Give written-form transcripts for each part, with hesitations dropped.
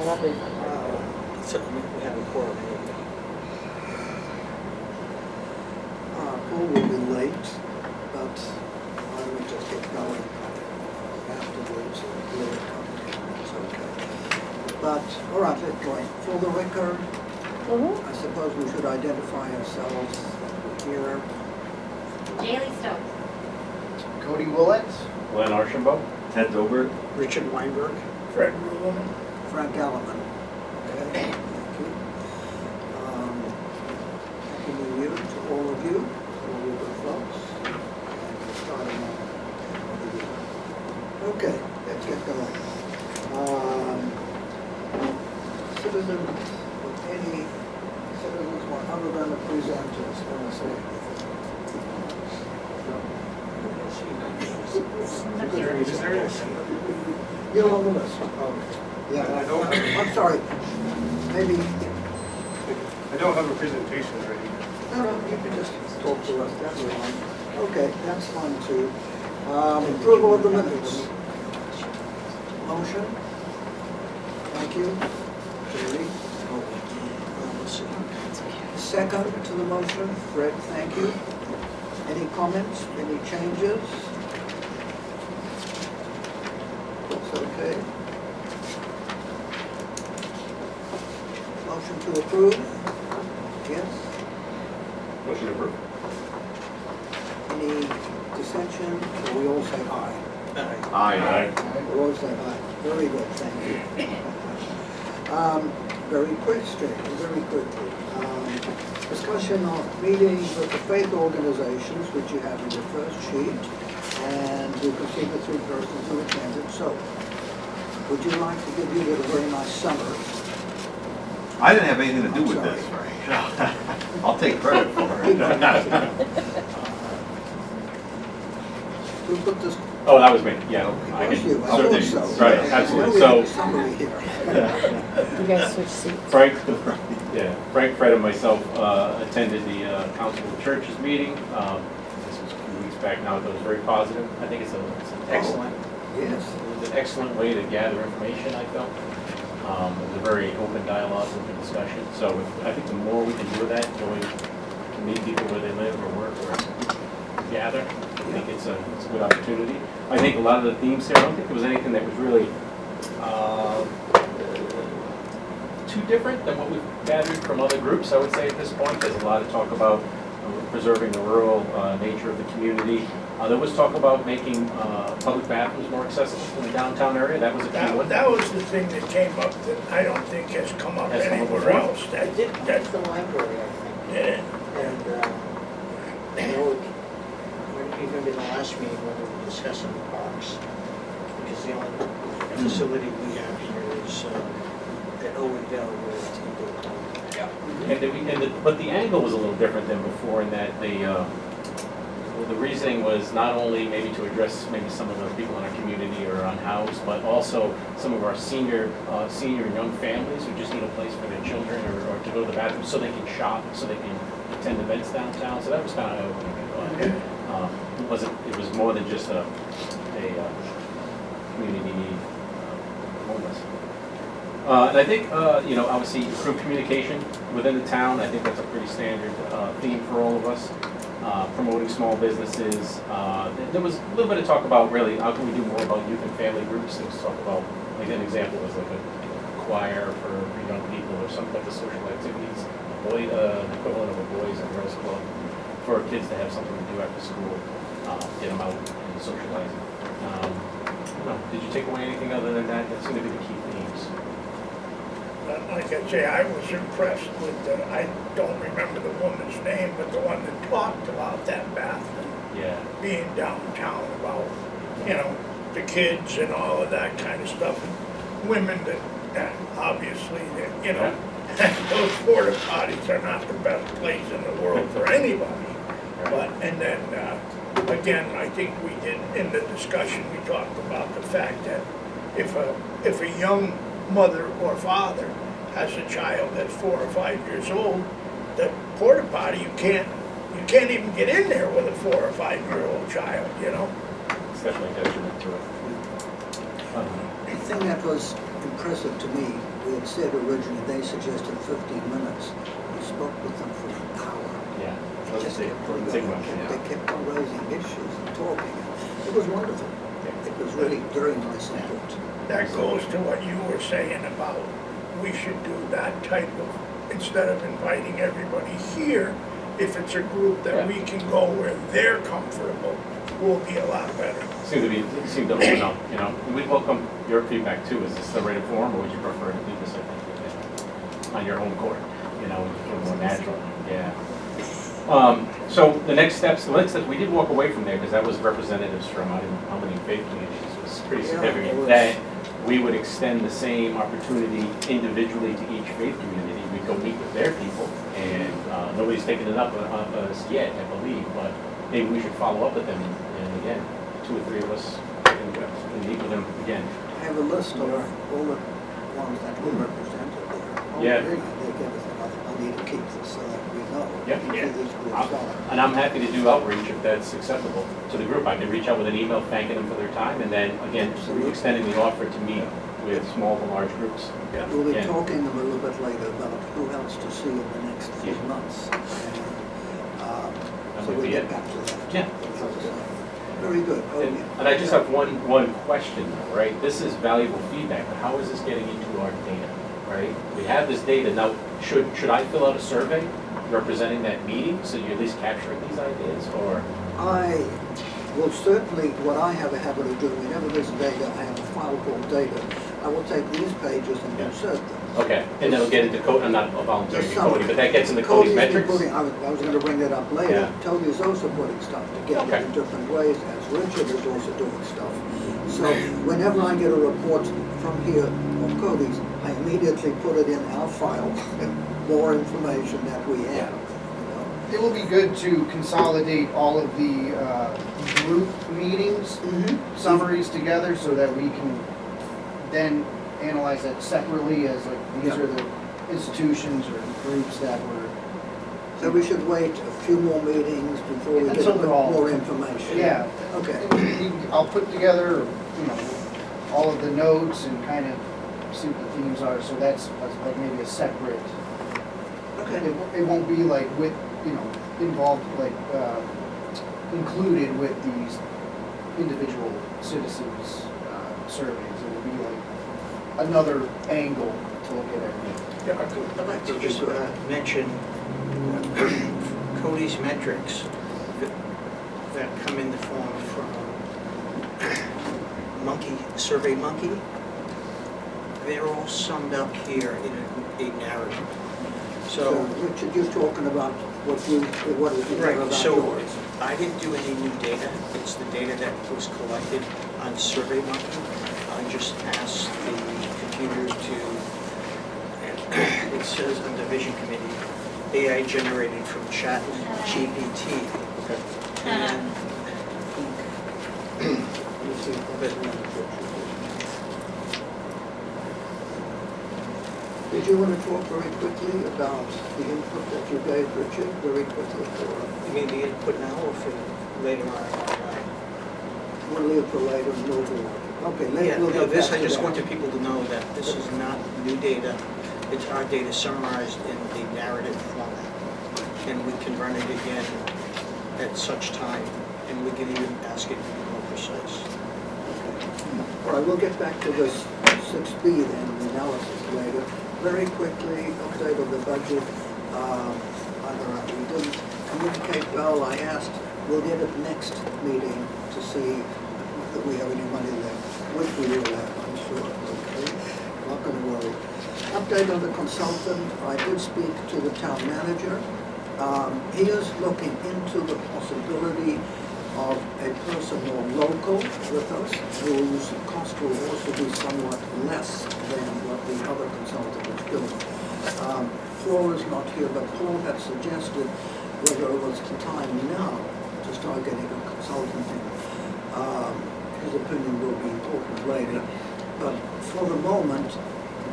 lovely. So we have a quorum anyway. Paul will be late, but why don't we just get going afterwards and let it come down, it's okay. But, all right, let's go. For the record, I suppose we should identify ourselves here. Jaylee Stokes. Cody Willett. Glenn Archambault. Ted Dobert. Richard Weinberg. Fred Ruhlman. Frank Gallivan. Okay, thank you. Happy New Year to all of you, all of the folks. And we're starting on the year. Okay, let's get going. Citizens, any citizens want other than the presenters, want to say anything? You're on the list. Yeah, I'm sorry. Maybe, I don't have a presentation ready. no, you can just talk to us, that's fine. Okay, that's fine too. Approval of the minutes. Motion? Thank you. Julie? Second to the motion, Fred, thank you. Any comments, any changes? Looks okay. Motion to approve? Yes? Motion approved. Any dissension? Or we all say aye? Aye. We all say aye. Very good, thank you. Very quick, very quickly. Discussion of meetings with the faith organizations, which you have in your first sheet, and you can see the three persons who attended. So, would you like to give you a very nice summary? I didn't have anything to do I'm with sorry. this. I'll take credit for it. Who put this? Oh, that was me, yeah. I It was can you, I thought certainly- so. Right, I know absolutely. we have So a summary here. You guys switch seats. Frank, Frank, Fred, and myself attended the Council of Churches meeting. This was a few weeks back now. It was very positive. I think it's an excellent, Yes. it was an excellent way to gather information, I felt. It was a very open dialogue, open discussion. So I think the more we can do that, going to meet people where they live or work or gather, I think it's a good opportunity. I think a lot of the themes here, I don't think there was anything that was really too different than what we've gathered from other groups, I would say at this point. There's a lot of talk about preserving the rural nature of the community. There was talk about making public bathrooms more accessible in the downtown area. That was a key one. That was the thing that came up that I don't think has come up Has come up anywhere before? else. That's the library, I think. Yeah. And, I know, when you remember the last meeting when we were discussing the parks, because the only facility we have here is at Owenville with But the angle was a little different than before in that the reasoning was not only maybe to address maybe some of the people in our community or unhoused, but also some of our senior and young families who just need a place for their children or to go to the bathroom so they can shop, so they can attend events downtown. So that was kind of opening. It was more than just a community need homeless. And I think, obviously improved communication within the town. I think that's a pretty standard theme for all of us. Promoting small businesses. There was a little bit of talk about really how can we do more about youth and family groups. There was talk about, like an example was like a choir for young people or some type of social activities, the equivalent of a boys and girls club for kids to have something to do after school, get them out and socializing. Did you take away anything other than that? That seemed to be the key themes. Like I say, I was impressed with, I don't remember the woman's name, but the one that talked about that bathroom Yeah. being downtown, about, the kids and all of that kind of stuff. And women that obviously, those porta potties are not the best place in the world for anybody. But, and then, again, I think we did, in the discussion, we talked about the fact that if a young mother or father has a child that's 4 or 5 years old, the porta potty, you can't even get in there with a 4 or 5 year old child, It's definitely detriment to it. The thing that was impressive to me. We had said originally, they suggested 15 minutes. We spoke with them for an hour. Yeah. It Let's just see. kept on Let's take going. one, yeah. They kept on raising issues and talking. It was wonderful. It was really very nice input. That goes to what you were saying about we should do that type of, instead of inviting everybody here, if it's a group that we can go where they're comfortable, will be a lot better. Seem to open up, you know. We welcome your feedback too. Is this the right forum, or would you prefer to do this, I think, you know, on your home court? You know, it's more natural. Yeah. So the next steps, we did walk away from there because that was representatives from, I don't know how many faith communities. It was pretty Yeah, significant it was. that we would extend the same opportunity individually to each faith community. We'd go meet with their people, and nobody's taken it up on us yet, I believe, but maybe we should follow up with them. And again, 2 or 3 of us can meet with them again. I have a list of all the ones that were represented there. Oh, Yeah. really? They gave us enough money to keep this so that we know Yep. who Yeah. these groups are. And I'm happy to do outreach if that's acceptable to the group. I can reach out with an email thanking them for their time, and then, again, extending the offer to meet with small to large groups. We'll be Yeah. talking a little bit later about who else to see in the next few Yeah. months. And, That so would we'll be get it. back to that. Yeah. Very good. Oh, And yeah. and I just have one question, though, right? This is valuable feedback, but how is this getting into our data, right? We have this data, now, should I fill out a survey representing that meeting, so you at least capture these ideas, or? I will certainly, what I have a habit of doing, whenever there's data, I have a file called data. I will take these pages and Yeah. insert them. Okay, and then it'll get into code, I'm not volunteering Just to some- coding, but that gets into Cody's Cody's been metrics? putting- I was going to bring that up later. Yeah. Toby's also putting stuff together Okay. in different ways, as Richard is also doing stuff. So whenever I get a report from here of Cody's, I immediately put it in our file, more information that we have. You know. It will be good to consolidate all of the group meetings summaries together so that we can then analyze that separately as like, these Yeah. are the institutions or groups that were, So we should wait a few more meetings before we get Until a bit they're all- more information. yeah. Okay. I'll put together, you know, all of the notes and kind of see what the themes are, so that's like maybe a separate, Okay. it won't be like with, you know, involved, like, included with these individual citizens' surveys. It will be like another angle to look at everything. I'd like to just mention Cody's metrics that come in the form from Monkey, Survey Monkey. They're all summed up here in a narrative. So, Richard, you're talking about what is it Right, about so yours? I didn't do any new data. It's the data that was collected on SurveyMonkey. I just asked the computers to, it says on the Vision Committee, AI generated from ChatGPT. And Let me see if that's one of the pictures. Did you want to talk very quickly about the input that you gave, Richard, very quickly? you mean the input now or for later on? We'll leave for later and move on. Okay, Yeah, we'll no, get this, back I to just that. wanted people to know that this is not new data. It's our data summarized in the narrative format. And we can run it again at such time, and we can even ask it to be more precise. All right, we'll get back to this 6B then, the analysis later. Very quickly, update of the budget. We didn't communicate well. I asked, we'll get it next meeting to see if we have any money left, which we will have, I'm sure. Okay, not going to worry. Update on the consultant. I did speak to the town manager. He is looking into the possibility of a person more local with us, whose cost will also be somewhat less than what the other consultant is doing. Paul is not here, but Paul had suggested whether it was time now to start getting a consultant in. His opinion will be important later. But for the moment,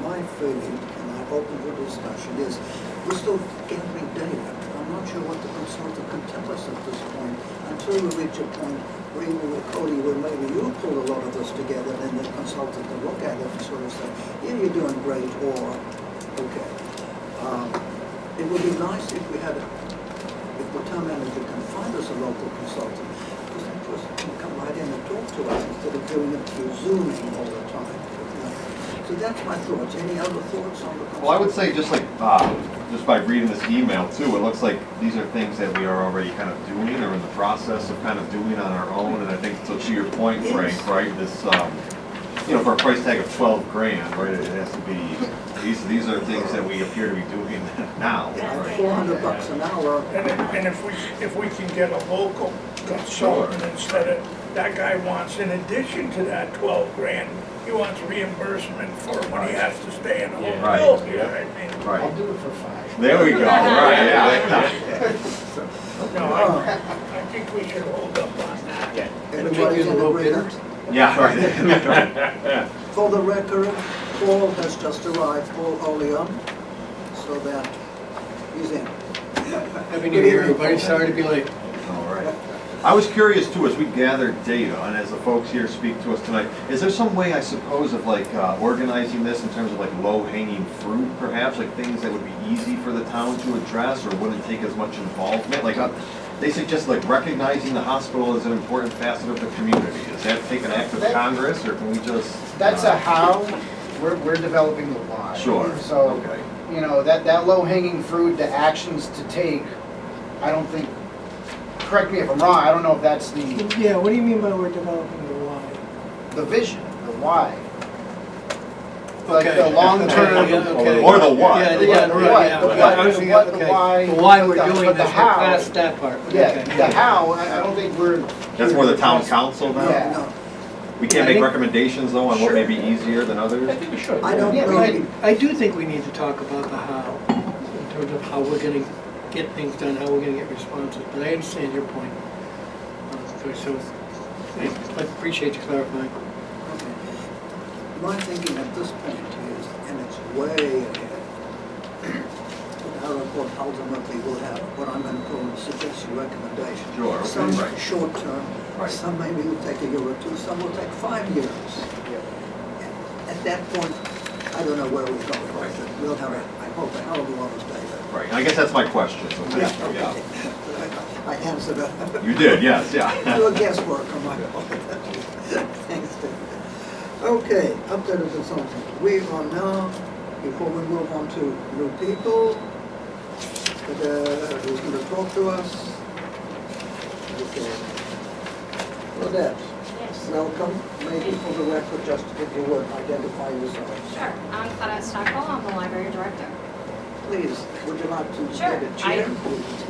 my feeling, and I open for discussion, is we're still gathering data. I'm not sure what the consultant can tell us at this point, until we reach a point where even with Cody, where maybe you pull a lot of this together, then the consultant can look at it and sort of say, yeah, you're doing great, or, okay. It would be nice if we had, if the town manager can find us a local consultant, because that person can come right in and talk to us instead of doing it through Zooming all the time. So that's my thoughts. Any other thoughts on the consultant? Well, I would say just like, just by reading this email too, it looks like these are things that we are already kind of doing or in the process of kind of doing on our own. And I think, so to your point, Frank, right, this, you know, for a price tag of 12 grand, right, it has to be, these are things that we appear to be doing now, Yeah, right? $400 an hour. And if we can get a local consultant instead of, that guy wants, in addition to that 12 grand, he wants reimbursement for when he has to stay in a Yeah. hotel. Right. You know what I mean? Right. I'll do it for 5. There we go, right, yeah. No, I think we should hold up on that. Yeah. Everybody's in agreement? Yeah, right. For the record, Paul has just arrived, Paul Oleon, so that he's in. Happy New Year, everybody. Sorry to be late. All right. I was curious too, as we gather data and as the folks here speak to us tonight, is there some way, I suppose, of like organizing this in terms of like low-hanging fruit, perhaps, like things that would be easy for the town to address or wouldn't take as much involvement? Like they suggest like recognizing the hospital as an important facet of the community. Does that take an act of Congress, or can we just? That's a how, we're developing the why. Sure, So, okay. you know, that low-hanging fruit, the actions to take, I don't think, correct me if I'm wrong, I don't know if that's the Yeah, what do you mean by we're developing the why? vision, the why. Like Okay. the long-term. Yeah, okay. Or the what. Yeah, The yeah, what, right, yeah. the Okay. what, the Okay. why. The why we're but the- doing but the this, we're how. past that part. Yeah, Okay. the how, I don't think we're. That's more the town council now? Yeah. No, We can't I make think- recommendations though on what may be easier than others? I think we should. I don't Yeah, know. I do think we need to talk about the how, in terms of how we're gonna get things done, how we're gonna get responses, but I understand your point. So, I appreciate you clarifying. Okay. My thinking at this point is, and it's way ahead, that our report ultimately will have what I'm going to call a suggested recommendation. Sure, okay, Some right. short term, Right. some maybe will take a year or two, some will take 5 years. At that point, I don't know where we go. Right. We'll have, I hope, a hell of a lot of data. Right, I guess that's my question, so Yeah, thank you, okay. yeah. I answered it. You did, yes, yeah. Do a guesswork on my part. Thanks, David. Okay, update of consultant. We are now, before we move on to new people, who's going to talk to us? Okay. Odette, Yes. welcome. Maybe for the record, just if you would identify yourself. Sure, I'm Claudette Stockwell, I'm the library director. Please, would you like to Sure, get a chair?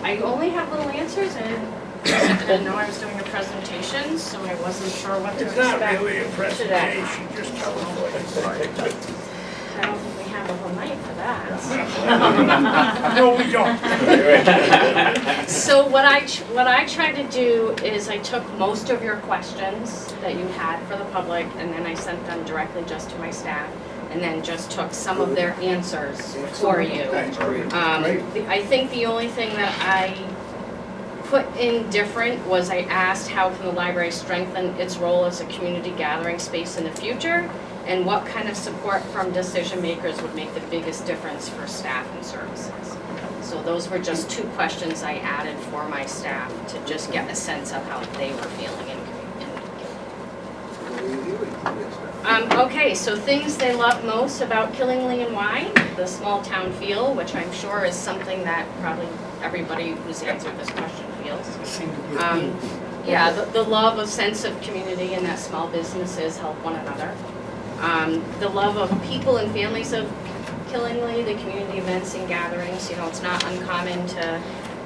I only have little answers and I didn't know I was doing a presentation, so I wasn't sure what to It's not expect really a today. presentation, just tell us what you think. I don't think we have a whole night for that. No, we don't. So what I tried to do is I took most of your questions that you had for the public and then I sent them directly just to my staff and then just took some of their answers for you. That's great. I think the only thing that I put in different was I asked how can the library strengthen its role as a community gathering space in the future? And what kind of support from decision makers would make the biggest difference for staff and services? So those were just 2 questions I added for my staff to just get a sense of how they were feeling in What are you hearing? Yes, sir. Okay, so things they love most about Killingly and why? The small town feel, which I'm sure is something that probably everybody who's answered this question feels. Seem to be a theme. Yeah, the love of sense of community and that small businesses help one another. The love of people and families of Killingly, the community events and gatherings. You know, it's not uncommon to,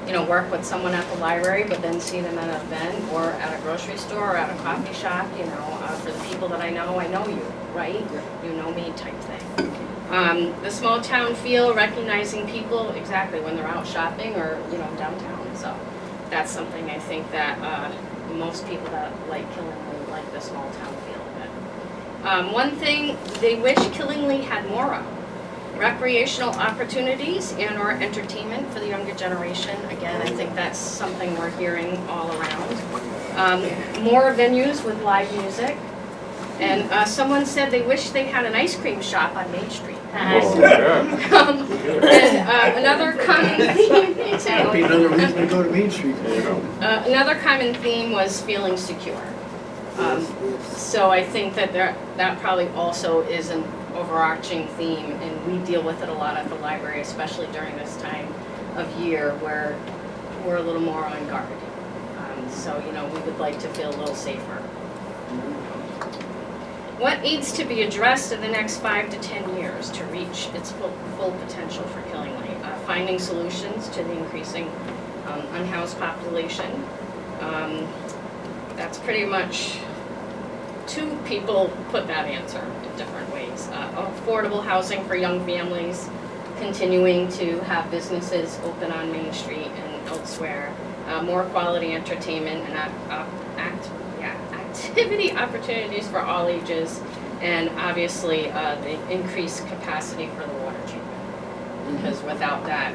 you know, work with someone at the library, but then see them at an event or at a grocery store or at a coffee shop. You know, for the people that I know you, right? You know me type thing. The small town feel, recognizing people exactly when they're out shopping or, you know, downtown. So that's something I think that most people that like Killingly like the small town feel of it. One thing they wish Killingly had more of Recreational opportunities and or entertainment for the younger generation. Again, I think that's something we're hearing all around. More venues with live music. And someone said they wish they had an ice cream shop on Main Street. And another common theme, me too. That'd be another reason to go to Main Street. Another common theme was feeling secure. Yes. So I think that that probably also is an overarching theme, and we deal with it a lot at the library, especially during this time of year where we're a little more on guard. So, you know, we would like to feel a little safer. What needs to be addressed in the next 5 to 10 years to reach its full potential for Killingly? Finding solutions to the increasing unhoused population. That's pretty much, 2 people put that answer in different ways. Affordable housing for young families, continuing to have businesses open on Main Street and elsewhere. More quality entertainment and activity opportunities for all ages, and obviously the increased capacity for the water treatment. Because without that,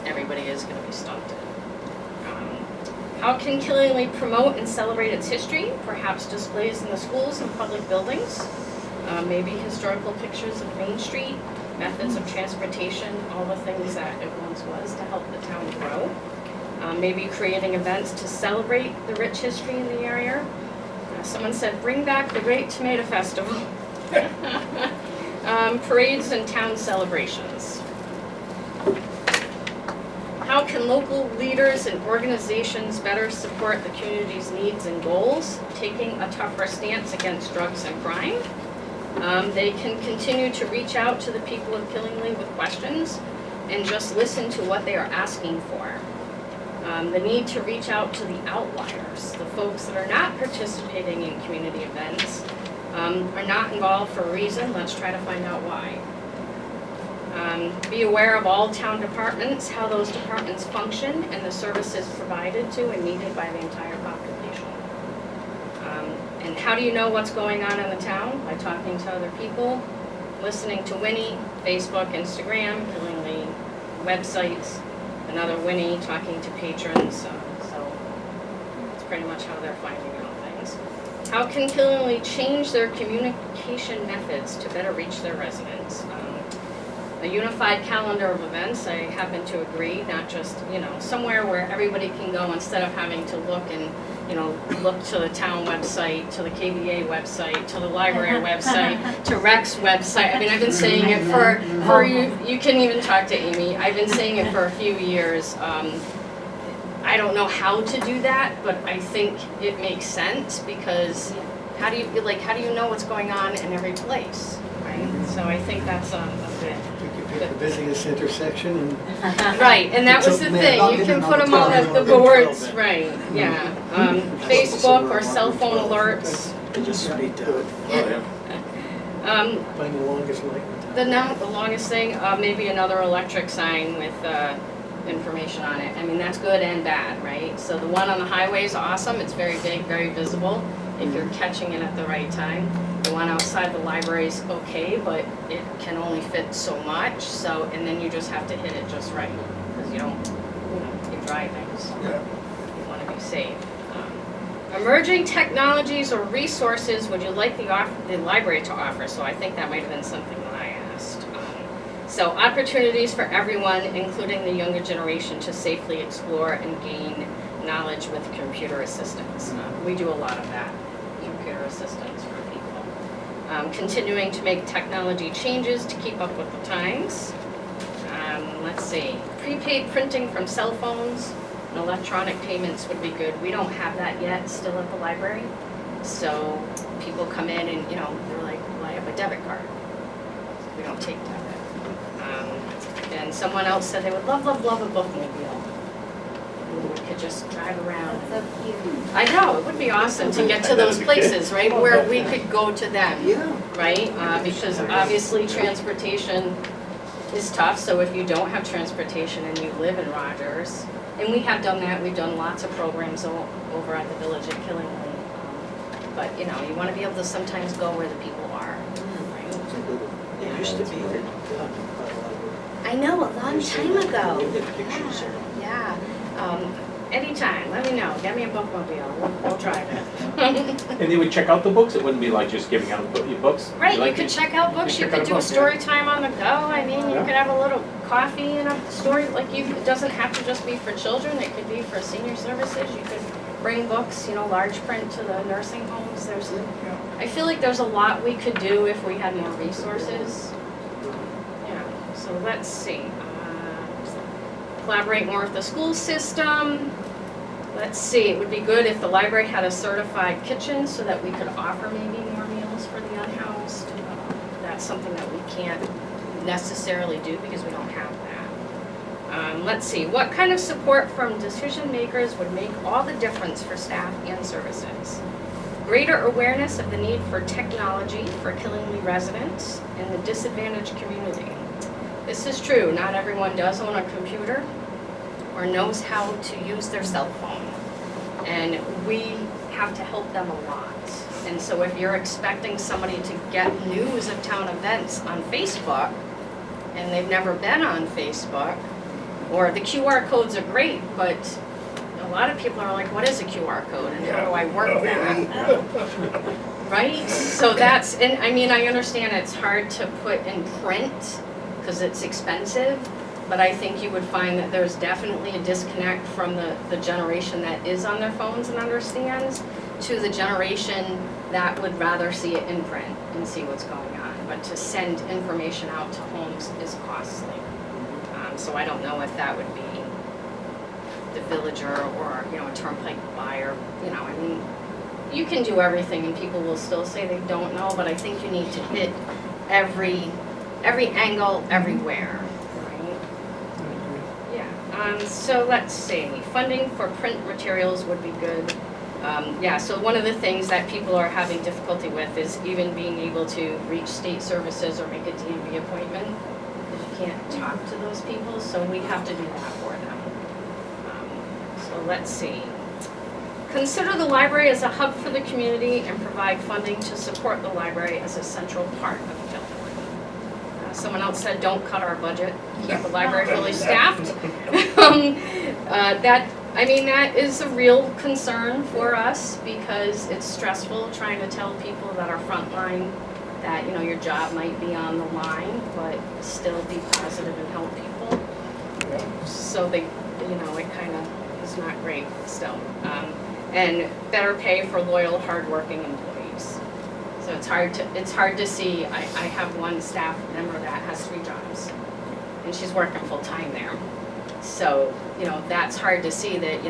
everybody is going to be stunted. How can Killingly promote and celebrate its history? Perhaps displays in the schools and public buildings. Maybe historical pictures of Main Street, methods of transportation, all the things that it once was to help the town grow. Maybe creating events to celebrate the rich history in the area. Someone said, bring back the Great Tomato Festival. Parades and town celebrations. How can local leaders and organizations better support the community's needs and goals, taking a tougher stance against drugs and crime? They can continue to reach out to the people of Killingly with questions and just listen to what they are asking for. The need to reach out to the outliers, the folks that are not participating in community events, are not involved for a reason. Let's try to find out why. Be aware of all town departments, how those departments function, and the services provided to and needed by the entire population. And how do you know what's going on in the town? By talking to other people, listening to Winnie, Facebook, Instagram, Killingly websites, another Winnie, talking to patrons, so that's pretty much how they're finding out things. How can Killingly change their communication methods to better reach their residents? A unified calendar of events, I happen to agree, not just, you know, somewhere where everybody can go instead of having to look and, you know, look to the town website, to the KBA website, to the library website, to Rec's website. I mean, I've been saying it for you can even talk to Amy. I've been saying it for a few years. I don't know how to do that, but I think it makes sense because how do you know what's going on in every place, right? So I think that's a bit. The busiest intersection and. Right, and that was the thing, you can put them all at the boards, right, yeah. Facebook or cell phone alerts. They just speed down. Find the longest light in town. The longest thing, maybe another electric sign with information on it. I mean, that's good and bad, right? So the one on the highway is awesome, it's very big, very visible, if you're catching it at the right time. The one outside the library is okay, but it can only fit so much, so, and then you just have to hit it just right, because you don't, you're driving, so you want to be safe. Emerging technologies or resources would you like the library to offer? So I think that might have been something that I asked. So opportunities for everyone, including the younger generation, to safely explore and gain knowledge with computer assistance. We do a lot of that, computer assistance for people. Continuing to make technology changes to keep up with the times. Let's see, prepaid printing from cell phones and electronic payments would be good. We don't have that yet still at the library. So people come in and, they're like, well, I have a debit card. We don't take debit. And someone else said they would love a bookmobile. We could just drive around. That's so cute. I know, it would be awesome to get to those places, right, where we could go to them, right? Because obviously transportation is tough, so if you don't have transportation and you live in Rogers, and we have done that, we've done lots of programs over at the Village at Killingly, but you want to be able to sometimes go where the people are, right? Yeah, used to be done by the library. I know, a long Used to time be- ago. They've got pictures there. Yeah, anytime, let me know, get me a bookmobile, we'll drive it. And they would check out the books, it wouldn't be like just giving out your books? Right, you like could it- check out books, you check out could a do a book, yeah. story time on the go, I mean, you Yeah. could have a little coffee and a story, like you, it doesn't have to just be for children, it could be for senior services, you could bring books, large print to the nursing homes, I feel like there's a lot we could do if we had more resources. Yeah, so let's see, collaborate more with the school system. Let's see, it would be good if the library had a certified kitchen so that we could offer maybe more meals for the unhoused. That's something that we can't necessarily do because we don't have that. Let's see, what kind of support from decision makers would make all the difference for staff and services? Greater awareness of the need for technology for Killingly residents and the disadvantaged community. This is true, not everyone does own a computer or knows how to use their cell phone. And we have to help them a lot. And so if you're expecting somebody to get news of town events on Facebook, and they've never been on Facebook, or the QR codes are great, but a lot of people are like, what is a QR code and how do I work that? Right? So that's, and I mean, I understand it's hard to put in print because it's expensive, but I think you would find that there's definitely a disconnect from the generation that is on their phones and understands to the generation that would rather see it in print and see what's going on. But to send information out to homes is costly. So I don't know if that would be the villager or, a turnpike buyer, I mean, you can do everything and people will still say they don't know, but I think you need to hit every angle everywhere, right? Yeah, so let's see, funding for print materials would be good. Yeah, so one of the things that people are having difficulty with is even being able to reach state services or make a DMV appointment. Because you can't talk to those people, so we have to do that for them. So let's see. Consider the library as a hub for the community and provide funding to support the library as a central part of Killingly. Someone else said, don't cut our budget, keep the library fully staffed. That is a real concern for us because it's stressful trying to tell people that are frontline that, your job might be on the line, but still be positive and help people. So it kind of is not great still. And better pay for loyal, hardworking employees. So it's hard to see. I have one staff member that has 3 jobs, and she's working full time there. So that's hard to see that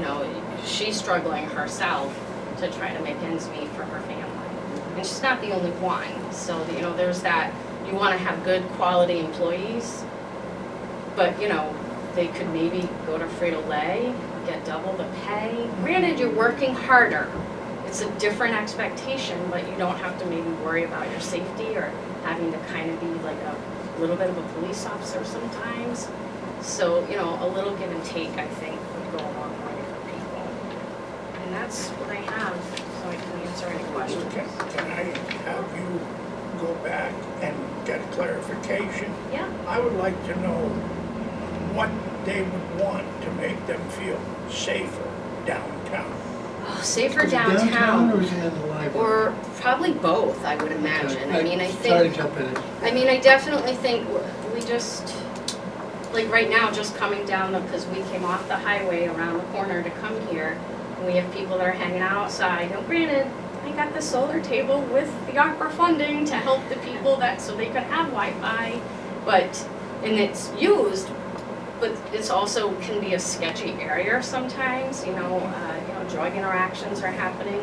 she's struggling herself to try to make ends meet for her family, and she's not the only one. So there's that. You want to have good quality employees, but they could maybe go to Frito-Lay, get double the pay. Granted, you're working harder. It's a different expectation, but you don't have to maybe worry about your safety or having to kind of be like a little bit of a police officer sometimes. So, a little give and take, I think, would go a long way for people. And that's what I have, so I can answer any questions. Can I have you go back and get clarification? Yeah. I would like to know what they would want to make them feel safer downtown. Oh, safer Downtown downtown. or is it in the library? Or probably both, I would imagine. I mean, I Sorry to think, jump in. I definitely think we just, like right now, just coming down, because we came off the highway around the corner to come here, and we have people that are hanging out outside. Now granted, I got the solar table with the ARPA funding to help the people so they could have Wi-Fi, and it's used, but it's also can be a sketchy area sometimes, drug interactions are happening.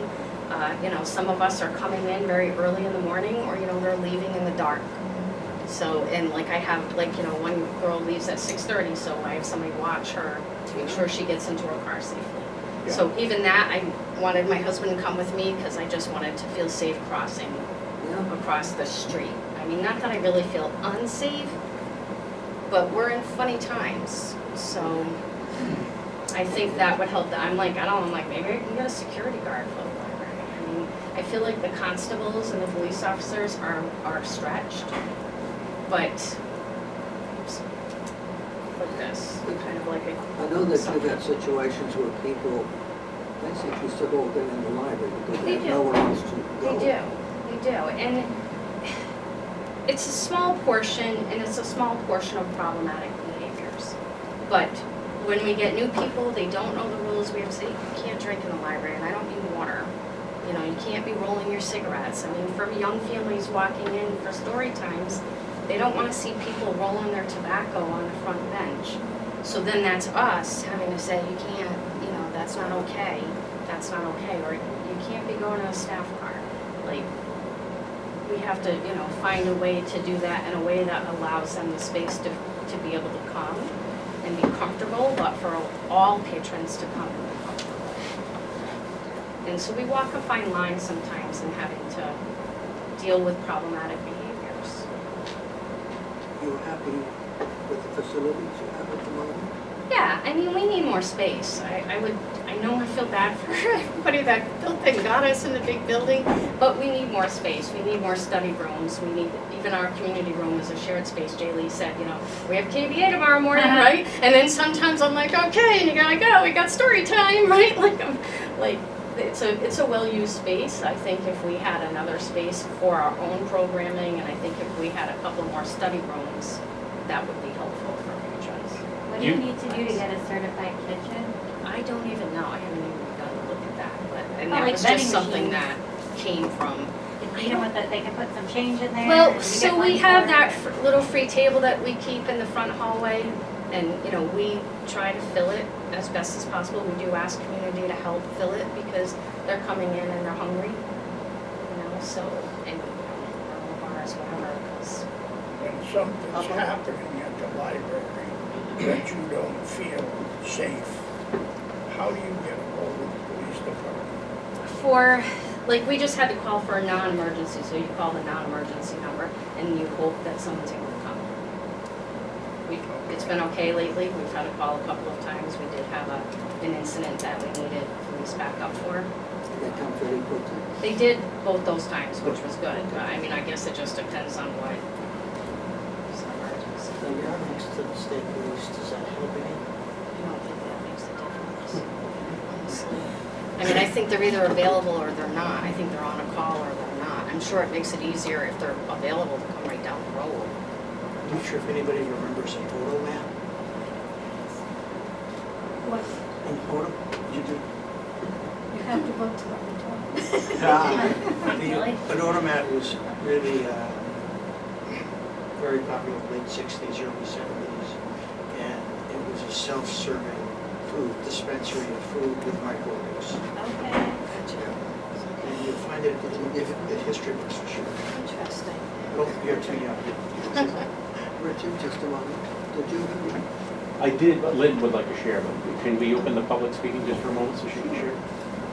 Some of us are coming in very early in the morning, or, they're leaving in the dark. So, and I have, one girl leaves at 6:30, so I have somebody watch her to make sure she gets into her car safely. Yeah. So even that, I wanted my husband to come with me because I just wanted to feel safe crossing across the street. I mean, not that I really feel unsafe, but we're in funny times. So I think that would help. I'm like, maybe I can get a security guard for the library. I mean, I feel like the constables and the police officers are stretched. but like this, kind of like a. I know that you've had situations where people basically sit all day in the library because They they have do. nowhere else to go. They do, and it's a small portion, and it's a small portion of problematic behaviors. But when we get new people, they don't know the rules, we have to say, you can't drink in the library, and I don't mean water. You know, you can't be rolling your cigarettes. I mean, for young families walking in for story times, they don't want to see people rolling their tobacco on the front bench. So then that's us having to say, you can't, you know, that's not okay, or you can't be going to a staff car. Like, we have to, you know, find a way to do that in a way that allows them the space to be able to come and be comfortable, but for all patrons to come and be comfortable. And so we walk a fine line sometimes in having to deal with problematic behaviors. You're happy with the facilities you have at the moment? Yeah, I mean, we need more space. I know I feel bad for everybody that built and got us in the big building, but we need more space. We need more study rooms. We need, even our community room is a shared space. Jay Lee said, you know, we have KBA tomorrow morning, right? And then sometimes I'm like, okay, you gotta go, we got story time, right? Like, it's a well-used space. I think if we had another space for our own programming, and I think if we had a couple more study rooms, that would be helpful for patrons. What do you need to do to get a certified kitchen? I don't even know, I haven't even begun to look at that, and Oh, that like was vending just something machines. that came from. You know what, that they can put some change in there? Well, and you so get we money have for that it? little free table that we keep in the front hallway, and, you know, we try to fill it as best as possible. We do ask community to help fill it, because they're coming in and they're hungry, you know, so, and, you know, bars, whatever, because, When something's happening at the library that you don't feel safe, how do you get a hold of the police department? for, like, we just had to call for a non-emergency, so you call the non-emergency number, and you hope that someone's able to come. It's been okay lately, we've had to call a couple of times, we did have an incident that we needed police backup for. They come fairly quickly. They did both those times, which was good. I mean, I guess it just depends on what is an emergency. Now, you're next to the state police, does that help any? I don't think that makes a difference, honestly. I mean, I think they're either available or they're not. I think they're on a call or they're not. I'm sure it makes it easier if they're available to come right down the road. I'm not sure if anybody remembers an auto map. What, An auto, you do? you have to vote to let me talk. Really? An automat was really very popular in the late 60s, early 70s, and it was a self-serving food dispensary of food with microwaves. Okay. And you'll find it in history books for sure. Interesting. Oh, you're too young. Richard, just a moment. Did you have any? I did, but Lynn would like to share, but can we open the public speaking just for a moment so she can share?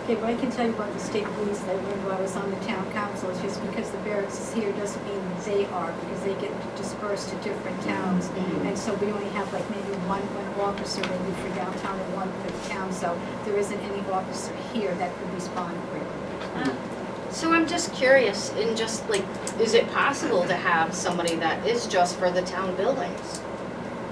Okay, what I can tell you about the state police, that when I was on the town council, is just because the barracks is here doesn't mean they are, because they get dispersed to different towns. And so we only have like maybe one officer maybe for downtown and one for the town, so there isn't any officer here that could respond quickly. So I'm just curious, in just like, is it possible to have somebody that is just for the town buildings?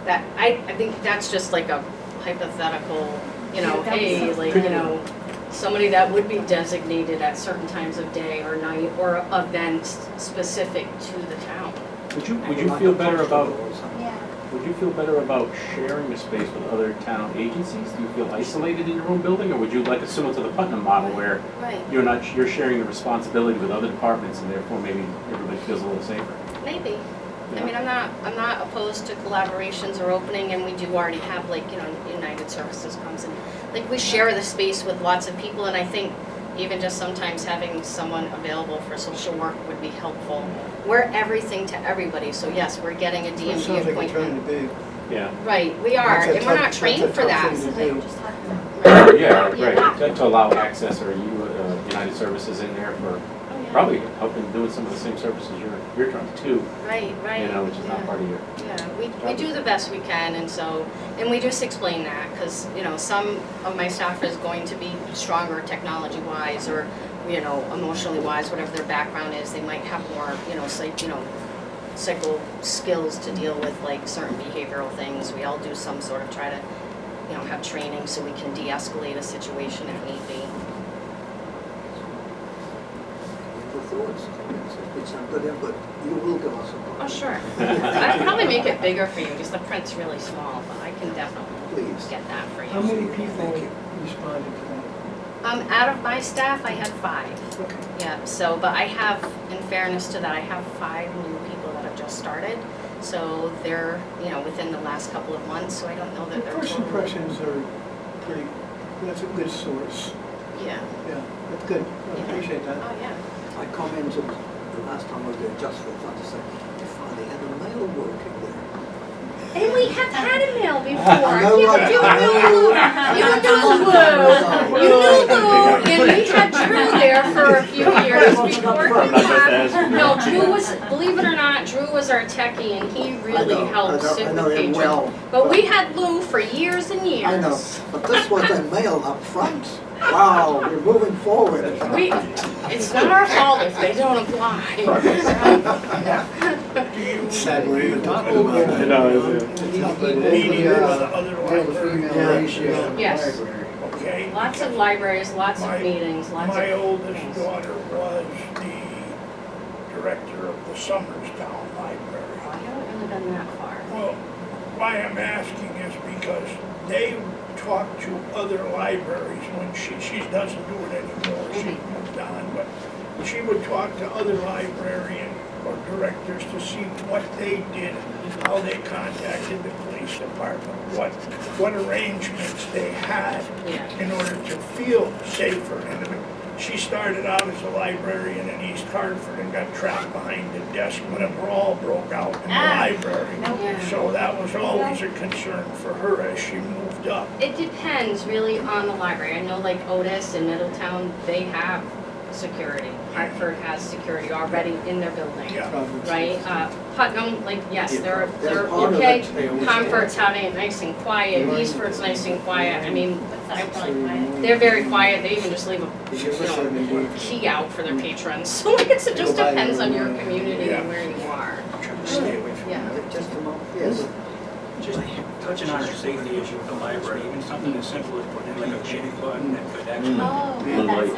That, I think that's just like a hypothetical, you know, Yeah, that was hey, so- like, you know, somebody that would be designated at certain times of day or night or events specific to the town. Would you feel better about, Yeah. would you feel better about sharing a space with other town agencies? Do you feel isolated in your own building, or would you like it similar to the Putnam model where Right. you're sharing the responsibility with other departments and therefore maybe everybody feels a little safer? Maybe. I mean, I'm not opposed to collaborations or opening, and we do already have, like, you know, United Services comes in. Like, we share the space with lots of people, and I think even just sometimes having someone available for social work would be helpful. We're everything to everybody, so yes, we're getting a DMV Sounds like you're trying appointment. to be. Yeah. Right, we are, That's a and we're not tough- trained that's a for tough that. thing to This is what do. you just talked about. Yeah, Yeah. right, to allow access, or United Services in there for Oh, yeah. probably helping doing some of the same services you're trying to too, Right, right. you know, which is yeah. not part of your. Yeah, we do the best we can, and so, and we just explain that, because, you know, some of my staff is going to be stronger technology-wise, or, you know, emotionally-wise, whatever their background is, they might have more, you know, psycho skills to deal with like certain behavioral things. We all do some sort of try to, have training so we can de-escalate a situation if need be. The thoughts, comments, it's been some good input. You will give us a call. Oh, sure. I'd probably make it bigger for you because the print's really small, but I can definitely Please. get that for you. How many people Thank you. responded to that? Out of my staff, I had 5. Okay. Yeah, so, but I have, in fairness to that, I have 5 new people that have just started. So they're, within the last couple of months, so I don't know that The they're first totally. impressions are pretty, that's a good source. Yeah. Yeah, that's good. I Yeah. appreciate that. Oh, yeah. I commented the last time I was there just for fun to say, I finally had a mail working there. And we have had a mail before. I know, right? You I know. knew Lou, and we had Drew there for a few years before he left. No, Drew was, believe it or not, Drew was our techie, and he really helped sit I with know him patrons. well. But we had Lou for years and years. I know, but this was a mail up front. Wow, we're moving forward. It's not our fault if they don't apply. Sadly, The Meeting with other male to female libraries. ratio in the Yes. library. Okay? Lots of libraries, lots of meetings, lots of My oldest things. daughter was the director of the Somerstown Library. I haven't really been that far. Well, why I'm asking is because they talk to other libraries when she doesn't do it anymore, she moved on, but she would talk to other librarian or directors to see what they did, how they contacted the police department, what arrangements they had Yeah. in order to feel safer. And she started out as a librarian in East Hartford and got trapped behind the desk when a brawl broke out in the library. Yeah. So that was always a concern for her as she moved up. It depends really on the library. I know like Otis and Middletown, they have security. Hartford has security already in their building, Yeah. right? Putnam, like, yes, they're part of okay. it. They always Comfort's having it nice and quiet, Eastford's nice and quiet. I mean, That's really quiet. they're very quiet. They even just leave a key out for their patrons. So I guess it just depends on your community and where you are. Trying to stay away from Yeah. Just a moment, yes. Just touching on a safety issue with the library, even something as simple as putting in like a panic button that could actually. Oh, that's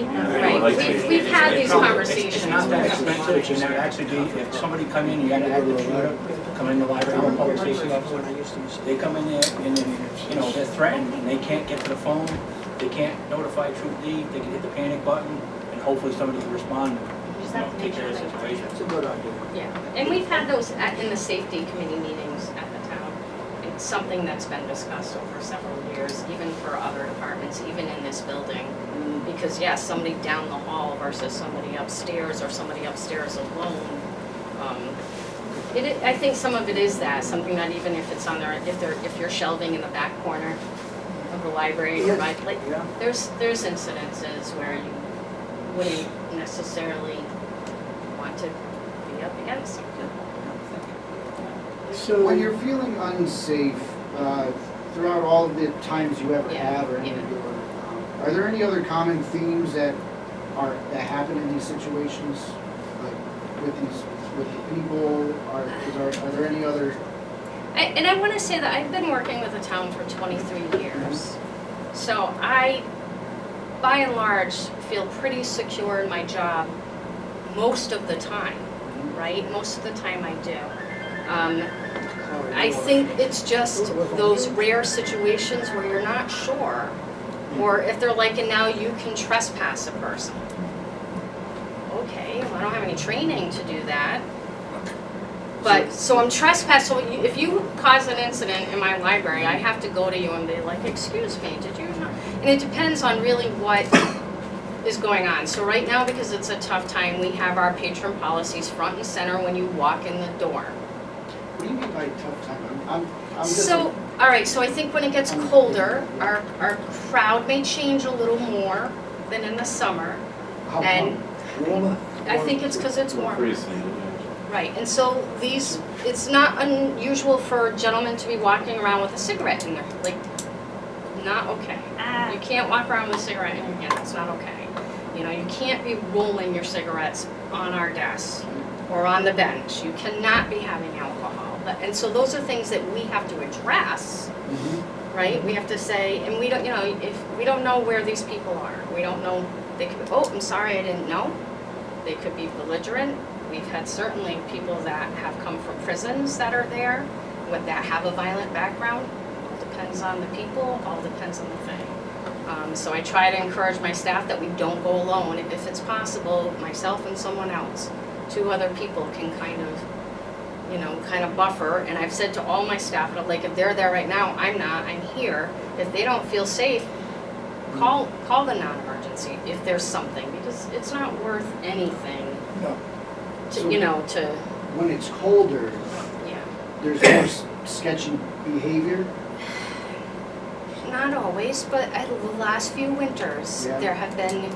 Right, we've had these conversations. It's not that expensive, it can actually be, if somebody come in, you gotta have the shooter, come in the library, or public safety officer, they come in there and then, they're threatened, and they can't get to the phone, they can't notify Troop D, they can hit the panic button, and hopefully somebody can respond, take care of the situation. It's a good idea. Yeah, and we've had those in the safety committee meetings at the town. It's something that's been discussed over several years, even for other departments, even in this building. Because yes, somebody down the hall versus somebody upstairs or somebody upstairs alone. I think some of it is that, something that even if it's on there, if you're shelving in the back corner of the library, Yes. right, like, Yeah. there's incidences where you wouldn't necessarily want to be up against something. So, When you're feeling unsafe, throughout all of the times you ever Yeah, have or any yeah. of your, are there any other common themes that happen in these situations? Like with the people, are there any other? And I want to say that I've been working with the town for 23 years. So I, by and large, feel pretty secure in my job most of the time, right? Most of the time I do. I think it's just those rare situations where you're not sure. Or if they're like, and now you can trespass a person. Okay, well, I don't have any training to do that. But, so I'm trespassing, so if you cause an incident in my library, I have to go to you and be like, excuse me, did you not? And it depends on really what is going on. So right now, because it's a tough time, we have our patron policies front and center when you walk in the door. What do you mean by tough time? I'm just. So, all right, so I think when it gets colder, our crowd may change a little more than in the summer. How And come? Warmer. I think it's because it's warmer. Pretty standard, Right, and so it's not unusual for gentlemen to be walking around with a cigarette in their, like, not okay. You can't walk around with a cigarette in your hand, it's not okay. You know, you can't be rolling your cigarettes on our desks. or on the bench. You cannot be having alcohol. And so those are things that we have to address, right? We have to say, and we don't, you know, if we don't know where these people are, we don't know, they could, oh, I'm sorry, I didn't know. They could be belligerent. We've had certainly people that have come from prisons that are there, that have a violent background. All depends on the people, all depends on the thing. So I try to encourage my staff that we don't go alone. If it's possible, myself and someone else, 2 other people can kind of buffer. And I've said to all my staff, like, if they're there right now, I'm not, I'm here. If they don't feel safe, call the non-emergency if there's something, because it's not worth anything No. to, When it's colder, yeah. there's more sketchy behavior. Not always, but the last few winters, Yeah. there have been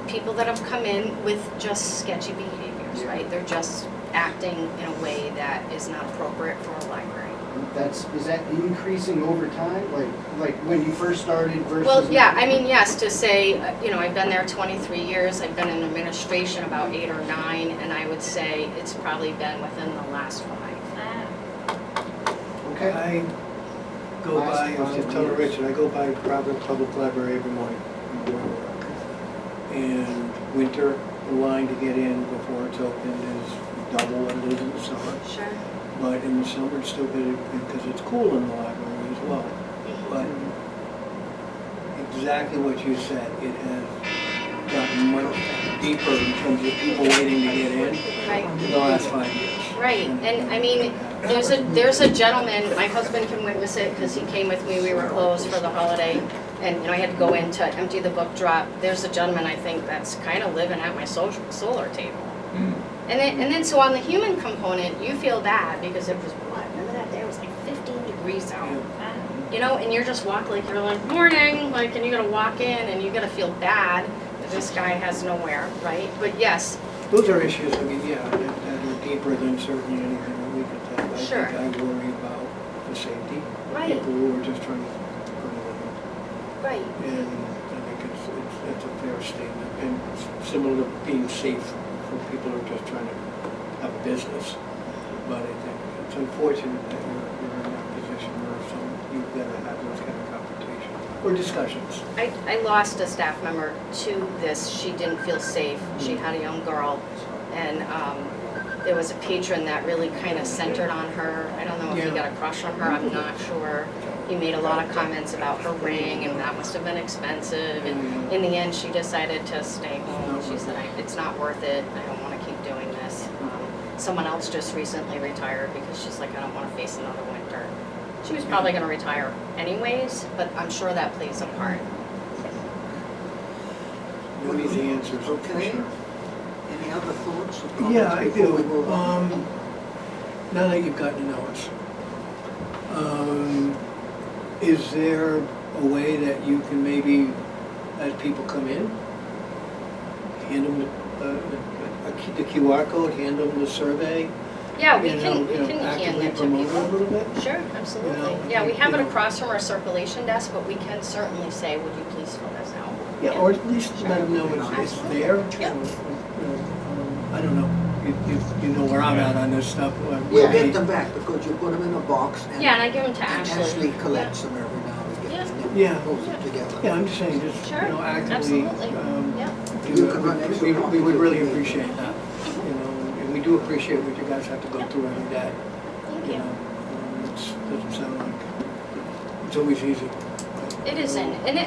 people that have come in with just sketchy behaviors, Yeah. right? They're just acting in a way that is not appropriate for a library. Is that increasing over time? Like when you first started versus? Well, yeah, I mean, yes, to say, I've been there 23 years, I've been in administration about 8 or 9, and I would say it's probably been within the last 5. Okay. I go by, I was just telling Richard, I go by Providence Public Library every morning. And winter, the line to get in before it's open is double what it is in the summer. Sure. But in the summer, it's still good because it's cool in the library as well. But exactly what you said, it has gotten much deeper in terms of people waiting to get in Right. in the last 5 years. Right, and I mean, there's a gentleman, my husband can witness it because he came with me, we were closed for the holiday, and I had to go in to empty the book drop. There's a gentleman, I think, that's kind of living at my solar table. And then so on the human component, you feel bad because it was remember that day, it was like 15 degrees out. And you're just you're like, morning, and you gotta walk in and you gotta feel bad that this guy has nowhere, right? But yes, Those are issues, I mean, yeah, that are deeper than certainly anything that we could tell. Sure. I worry about the safety. Right. People who are just trying to earn a living. right. And I think it's a fair statement. And it's similar to being safe for people who are just trying to have a business. But I think it's unfortunate that you're in that position where you've got to have those kind of confrontations or discussions. I lost a staff member to this. She didn't feel safe. She had a young girl, and there was a patron that really kind of centered on her. I don't know if he got a crush on her. I'm not sure. He made a lot of comments about her ring, and that must have been expensive. And in the end, she decided to stay home. She said, "It's not worth it. I don't want to keep doing this." Someone else just recently retired because she's like, "I don't want to face another winter." She was probably going to retire anyways, but I'm sure that plays a part. No easy answers, for Okay. sure. Any other thoughts or Yeah, comments I before we do. move on? Now that you've gotten to know us, is there a way that you can maybe, as people come in, hand them the QR code, hand them the survey? Yeah, we you can know, hand actively it to promote it a people. little bit? Sure, absolutely. You know, Yeah, we have it you know. across from our circulation desk, but we can certainly say, would you please fill this out? Yeah, or at least let them know it's there. Yep. I don't know, you know where I'm at on this stuff. We'll get them back because you put them in a box and Yeah, and I give them to and Ashley. Ashley collects them every now and again and then Yeah. pulls them together. Yeah, I'm just saying, just, Sure, you know, actively, absolutely. Yeah. You can run extra we copies would if really you need. appreciate that, you know, and we do appreciate what you guys have to go through every day, Thank you you. know. Doesn't sound like it's always easy. It isn't, and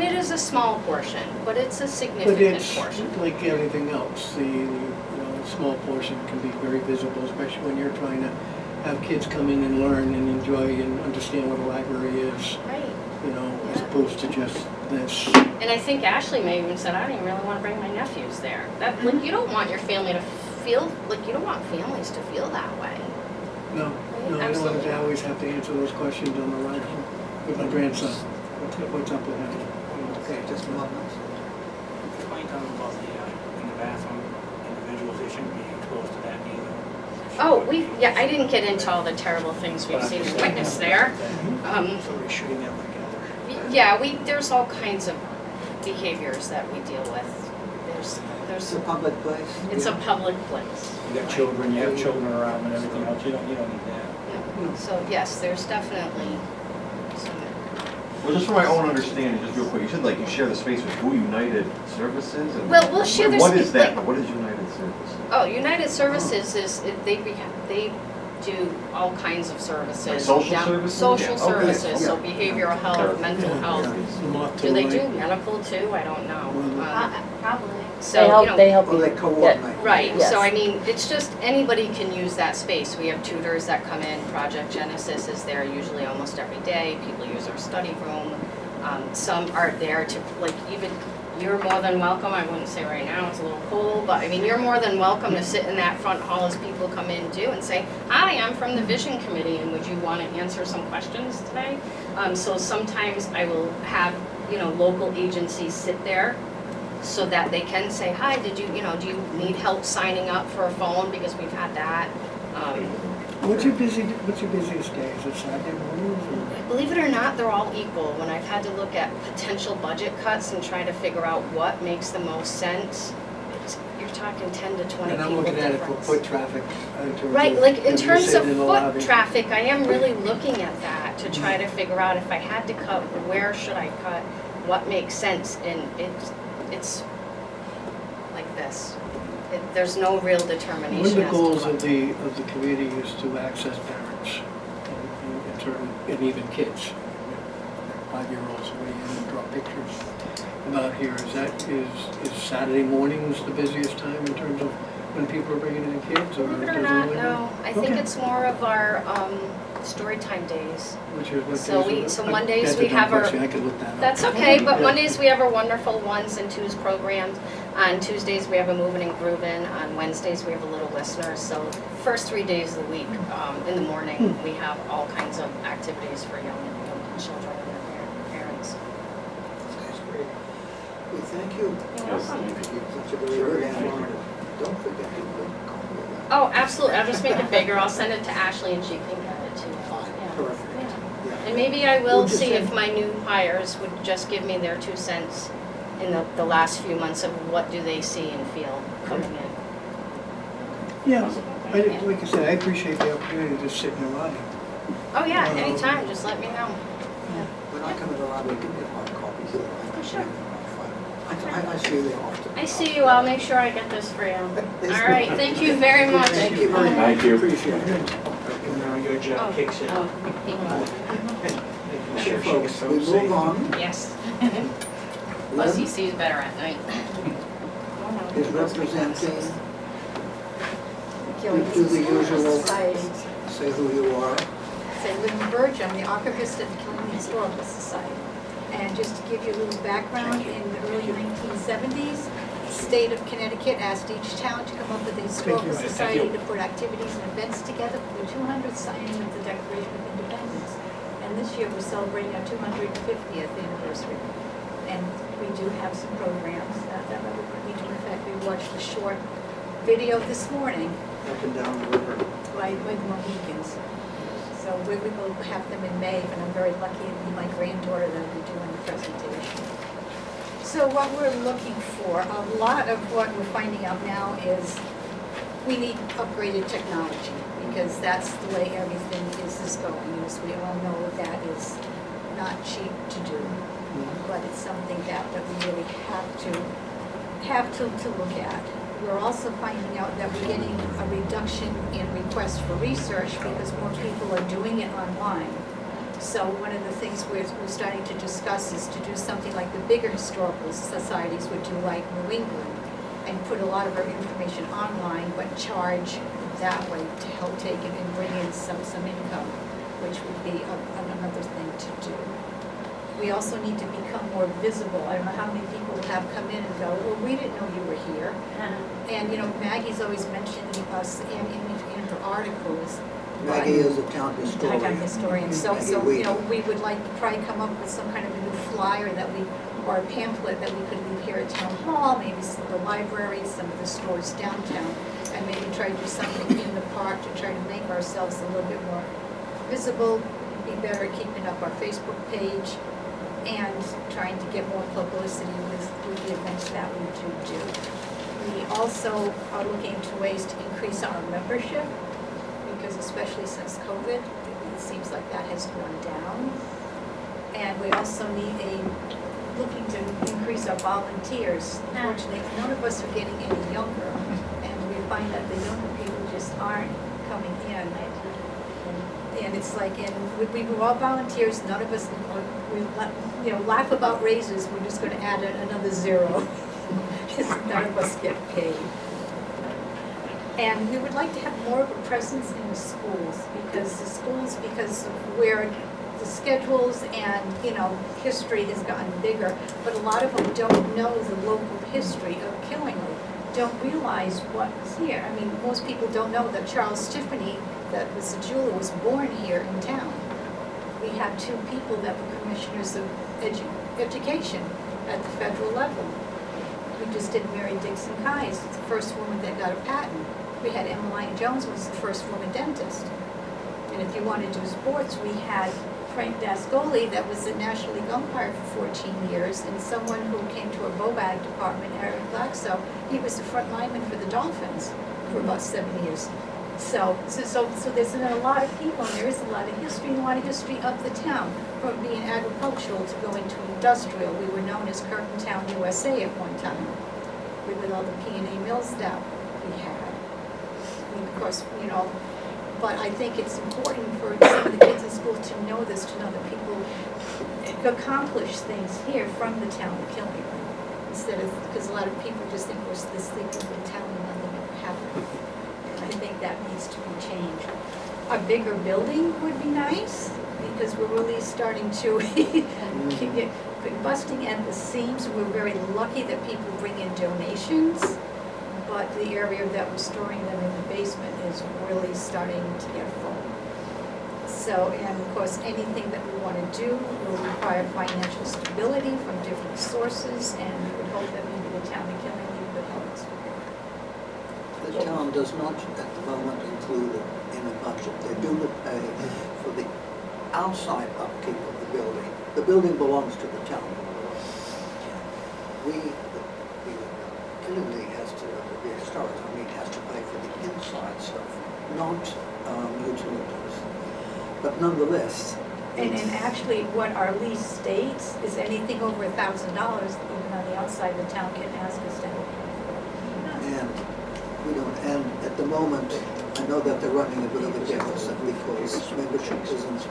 it is a small portion, but it's a But significant it's portion. like everything else, a small portion can be very visible, especially when you're trying to have kids come in and learn and enjoy and understand what a library is, Right. you know, as opposed to just this. And I think Ashley may even said, I don't even really want to bring my nephews there. You don't want your family to feel, you don't want families to feel that way. No, I don't Absolutely. want to always have to answer those questions on the ride home with my grandson. What's up with him? Okay, just a moment. Explain to them about in the bathroom, individuals, they shouldn't be exposed to that either. Oh, I didn't get into all the terrible things we've seen and witnessed there. So we're shooting them together. Yeah, there's all kinds of behaviors that we deal with. It's a public place. it's a public place. You got children, you have children around and everything else, you don't need that. Yeah. So yes, there's definitely some, Well, just for my own understanding, just real quick, you said like you share the space with who, United Services? And Well, we'll share the What is space, that? like- What is United Services? oh, United Services is, they do all kinds of services. Like social down- services? Social Yeah, okay, services, so behavioral health, mental health. Do they do medical too? I don't know. Probably. So, you know. They help Or you they get, coordinate. Right, Yes. so I mean, it's just, anybody can use that space. We have tutors that come in, Project Genesis is there usually almost every day, people use our study room. Some are there to, like, even, you're more than welcome, I wouldn't say right now, it's a little cold, but I mean, you're more than welcome to sit in that front hall as people come in too and say, hi, I'm from the Vision Committee, and would you want to answer some questions today? So sometimes I will have, you know, local agencies sit there so that they can say, hi, do you need help signing up for a phone, because we've had that. What's your busiest day? Is it Saturday mornings or? Believe it or not, they're all equal. When I've had to look at potential budget cuts and try to figure out what makes the most sense, you're talking 10 to 20 people And I'm looking at it for difference. foot traffic in terms of. Right, like in if you're terms of sitting in the foot lobby. traffic, I am really looking at that to try to figure out if I had to cut, where should I cut, what makes sense, and it's like this. There's no real determination One of the as to goals what. of the committee is to access parents and certain, and even kids. 5-year-olds weigh in and draw pictures about here. Is Saturday mornings the busiest time in terms of when people are bringing in kids, or? Believe it or does it not, really- no, I think Okay. it's more of our story time days. Which is what So days we- of- so I- Mondays that's a we dumb have our- question. I could look that up. That's okay, but Yeah. Mondays we have our wonderful ones and twos programs. On Tuesdays, we have a moving and grooving. On Wednesdays, we have a little listener. So first 3 days of the week, in the morning, we have all kinds of activities for young children and their parents. That's great. We thank you. Yes, Such a very good informative. Don't forget to put a copy of that. Oh, absolutely. I'll just make it bigger. I'll send it to Ashley and she can get it too. Fine, Yeah. perfect. Yeah. Yeah. And maybe I will We'll just see send- if my new hires would just give me their 2 cents in the last few months of what do they see and feel coming in. Yeah, like I said, I appreciate the opportunity to sit in the lobby. Oh yeah, anytime, just let me know. When I come to the library, give me a hard copy so that I can Sure. have it on file. I see you there often. I see you, I'll make sure I get this for you. All right, thank you very much. Thank you very much. Thank you. Appreciate it. And now your job kicks in. Oh, thank Okay, folks, we move on. you. Yes. Plus he sees better at night. Is representing, Gilligan's do the Historical usual- Society. say who you are. Say, Lynn Burge, I'm the archivist of the Killeen Historical Society. And just to give you a little background, in the early 1970s, the state of Connecticut asked each town to come up with a historical society to put activities and events together for the 200th signing of the Declaration of Independence. And this year, we're celebrating our 250th anniversary. And we do have some programs that we're putting into effect. We watched a short video this morning Up and down the river. by the Mohicans. So we will have them in May, and I'm very lucky to be my granddaughter that will be doing the presentation. So what we're looking for, a lot of what we're finding out now is we need upgraded technology, because that's the way everything is going. As we all know, that is not cheap to do, but it's something that we really have to look at. We're also finding out that we're getting a reduction in requests for research because more people are doing it online. So one of the things we're starting to discuss is to do something like the bigger historical societies would do, like New England, and put a lot of our information online, but charge that way to help take it and bring in some income, which would be another thing to do. We also need to become more visible. I don't know how many people have come in and go, well, we didn't know you were here. And, you know, Maggie's always mentioning us in her articles. Maggie is a town historian. Town historian. So, Maggie you Wheat. know, we would like to try and come up with some kind of a new flyer that or a pamphlet that we could leave here at Town Hall, maybe some of the libraries, some of the stores downtown, and maybe try to do something in the park to try to make ourselves a little bit more visible, be better at keeping up our Facebook page, and trying to get more publicity with the events that we do. We also are looking into ways to increase our membership, because especially since COVID, it seems like that has gone down. And we also need looking to increase our volunteers. Unfortunately, none of us are getting any younger, and we find that the younger people just aren't coming in. And it's like, we were all volunteers, none of us, we laugh about raises, we're just gonna add another zero. Because none of us get paid. And we would like to have more of a presence in the schools, because of where the schedules and, history has gotten bigger, but a lot of them don't know the local history of Killingly, don't realize what's here. I mean, most people don't know that Charles Tiffany, that was a jeweler, was born here in town. We have 2 people that were commissioners of education at the federal level. We just did Mary Dixon Kies, the first woman that got a patent. We had Emmeline Jones, was the first woman dentist. And if you want to do sports, we had Frank Dascoli, that was the National League umpire for 14 years, and someone who came to our BOAG department, Eric Glaxo, he was the front lineman for the Dolphins for about 7 years. So there's been a lot of people, and there is a lot of history, and a lot of history of the town, from being agricultural to going to industrial. We were known as Curtin Town, USA at one time, with all the P&A mills that we had. And of course, but I think it's important for some of the kids in school to know this, to know that people accomplish things here from the town of Killingly, instead of, because a lot of people just think we're this sleeping town and nothing ever happened. And I think that needs to be changed. A bigger building would be nice, because we're really starting to get busting at the seams. We're very lucky that people bring in donations, but the area that we're storing them in the basement is really starting to get full. So, and of course, anything that we want to do will require financial stability from different sources, and we would hope that maybe the town of Killingly would help us with that. The town does not at the moment include it in the budget. They do not pay for the outside upkeep of the building. The building belongs to the town. Killingly has to, the historic, has to pay for the inside stuff, not utilities. But nonetheless. And actually, what our lease states is anything over $1,000, even on the outside, the town can ask us to help. And we don't, and at the moment, I know that they're running a bit of a deficit because membership isn't.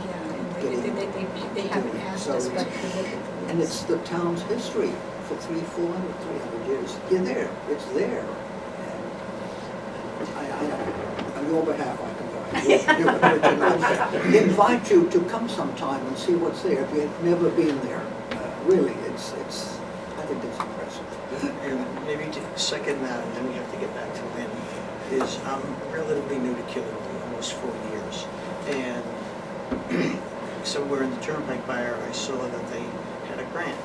Yeah, and they haven't asked us, but we look at the lease. And it's the town's history for 300 years. You're there, it's there. And on your behalf, I invite you to come sometime and see what's there. If you've never been there, really, I think it's impressive. And maybe to second that, and then we have to get back to Lynn, is I'm relatively new to Killingly, almost 4 years. And somewhere in the Turnpike Buyer, I saw that they had a grant,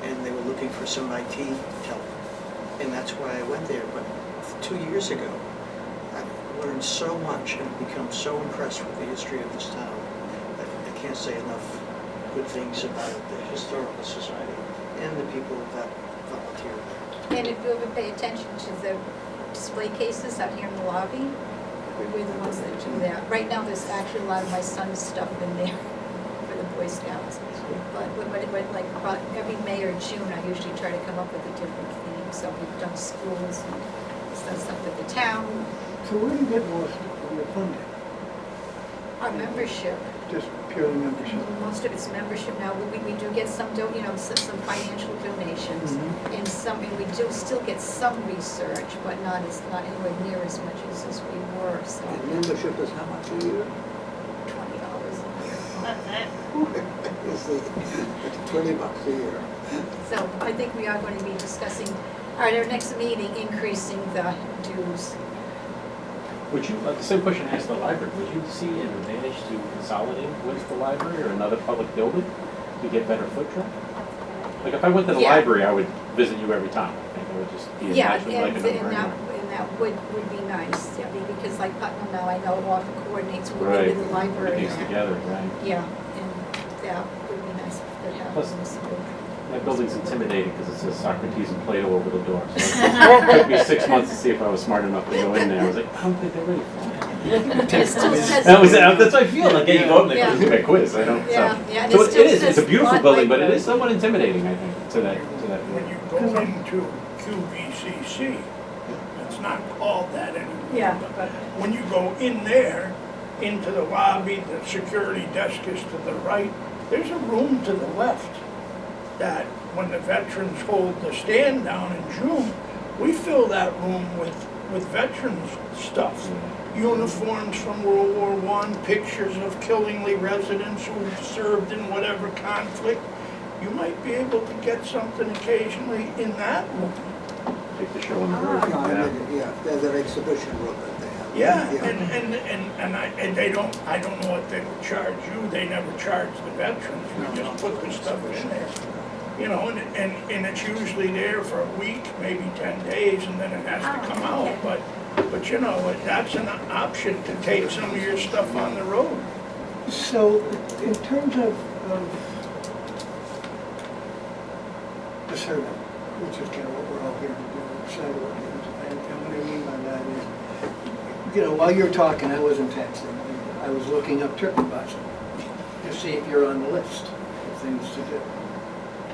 and they were looking for some IT help. And that's why I went there. But 2 years ago, I've learned so much and become so impressed with the history of this town that I can't say enough good things about the Historical Society and the people that volunteer there. And if you ever pay attention to the display cases out here in the lobby, we're the ones that do that. Right now, there's actually a lot of my son's stuff in there for the Boy Scouts. But like about every May or June, I usually try to come up with a different theme. So we've done schools, we've done stuff with the town. So where do you get most of your funding? Our membership. Just purely membership? Most of it's membership now. We do get some, some financial donations, and we do still get some research, but not anywhere near as much as we were. So. And membership is how much a year? $20 a year. That's it. It's $20 a year. So I think we are going to be discussing at our next meeting increasing the dues. Would you, the same question I asked the library, would you see an advantage to consolidating with the library or another public building to get better foot traffic? Like if I went to the library, I would visit you every time. I think it would just be naturally like a no-brainer. And that would be nice, because like Putnam now, I know often coordinates with the library. Things together, right? Yeah, and that would be nice to have Plus, in the school. That building's intimidating because it says Socrates and Plato over the door. So it took me 6 months to see if I was smart enough to go in there. I was like, I don't think they're ready for it. It still says. That's what I feel like. Yeah, you go up and Yeah. they do that quiz. I don't. Yeah, yeah, and So it still it is. It's a says beautiful Lot building, but it Micro. is somewhat intimidating. I think to that. When you go into QVCC, it's not called that anymore. Yeah, but When you go in there, into the lobby, the security desk is to the right, there's a room to the left that when the veterans hold the stand down in June, we fill that room with veterans stuff. Uniforms from World War I, pictures of Killingly residents who served in whatever conflict. You might be able to get something occasionally in that room. Take the show on the road. Yeah, there's an exhibition room that they have. Yeah, and they don't, I don't know what they would charge you, they never charge the veterans, we just put the stuff in there. You know, and it's usually there for a week, maybe 10 days, and then it has to come out, but you know, that's an option to take some of your stuff on the road. So, in terms of the survey, which is kind of what we're all here to do, sidewalk, and what I mean by that is, you know, while you're talking, I wasn't texting. I was looking up TripAdvisor to see if you're on the list of things to do.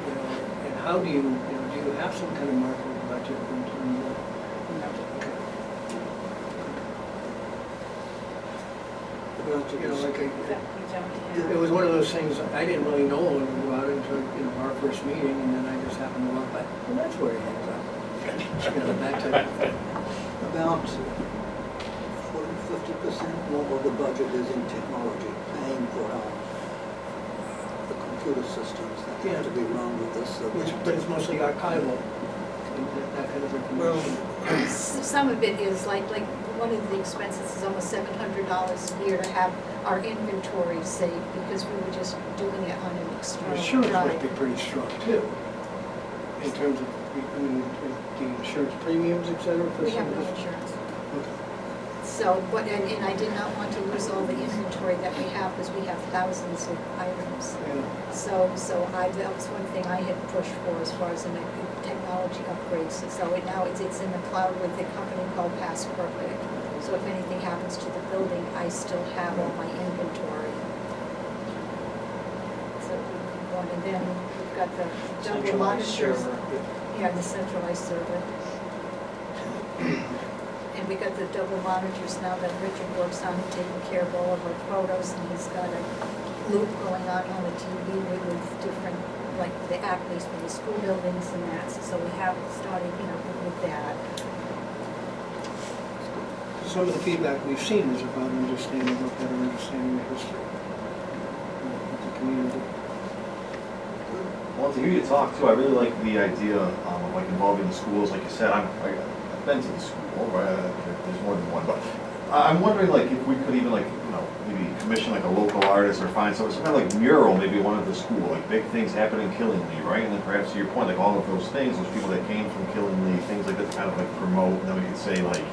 You know, and how do you have some kind of marketing budget in terms of? You know, like it was one of those things, I didn't really know about it until, you know, our first meeting, and then I just happened to walk by, well, that's where he hangs out. You know, that type of thing. About 40-50% more of the budget is in technology, paying for the computer systems that have to be run with this. But it's mostly archival, and that kind of information. some of it is like one of the expenses is almost $700 a year to have our inventory saved because we were just doing it on an external Insurance drive. might be pretty strong too, in terms of, I mean, the insurance premiums, et cetera, for We some have of no this. insurance. Okay. So, and I did not want to lose all the inventory that we have because we have thousands of items. Yeah. So that was one thing I had pushed for as far as the technology upgrades. So now it's in the cloud with a company called PassPerfect. So if anything happens to the building, I still have all my inventory. So and then we've got the double Centralized monitors. server. Yeah, the centralized server. And we got the double monitors now that Richard works on, taking care of all of our photos, and he's got a loop going on the TV with different, like the acmes for the school buildings and that, so we have started, with that. Some of the feedback we've seen is about understanding, or better understanding the history of the community. Well, to hear you talk too, I really like the idea of like involving the schools. Like you said, I've been to the school, there's more than one, but I'm wondering like if we could even like, maybe commission like a local artist or find some kind of like mural, maybe one of the school, like big things happen in Killingly, right? And then perhaps to your point, like all of those things, those people that came from Killingly, things like that to kind of like promote, and then we could say like,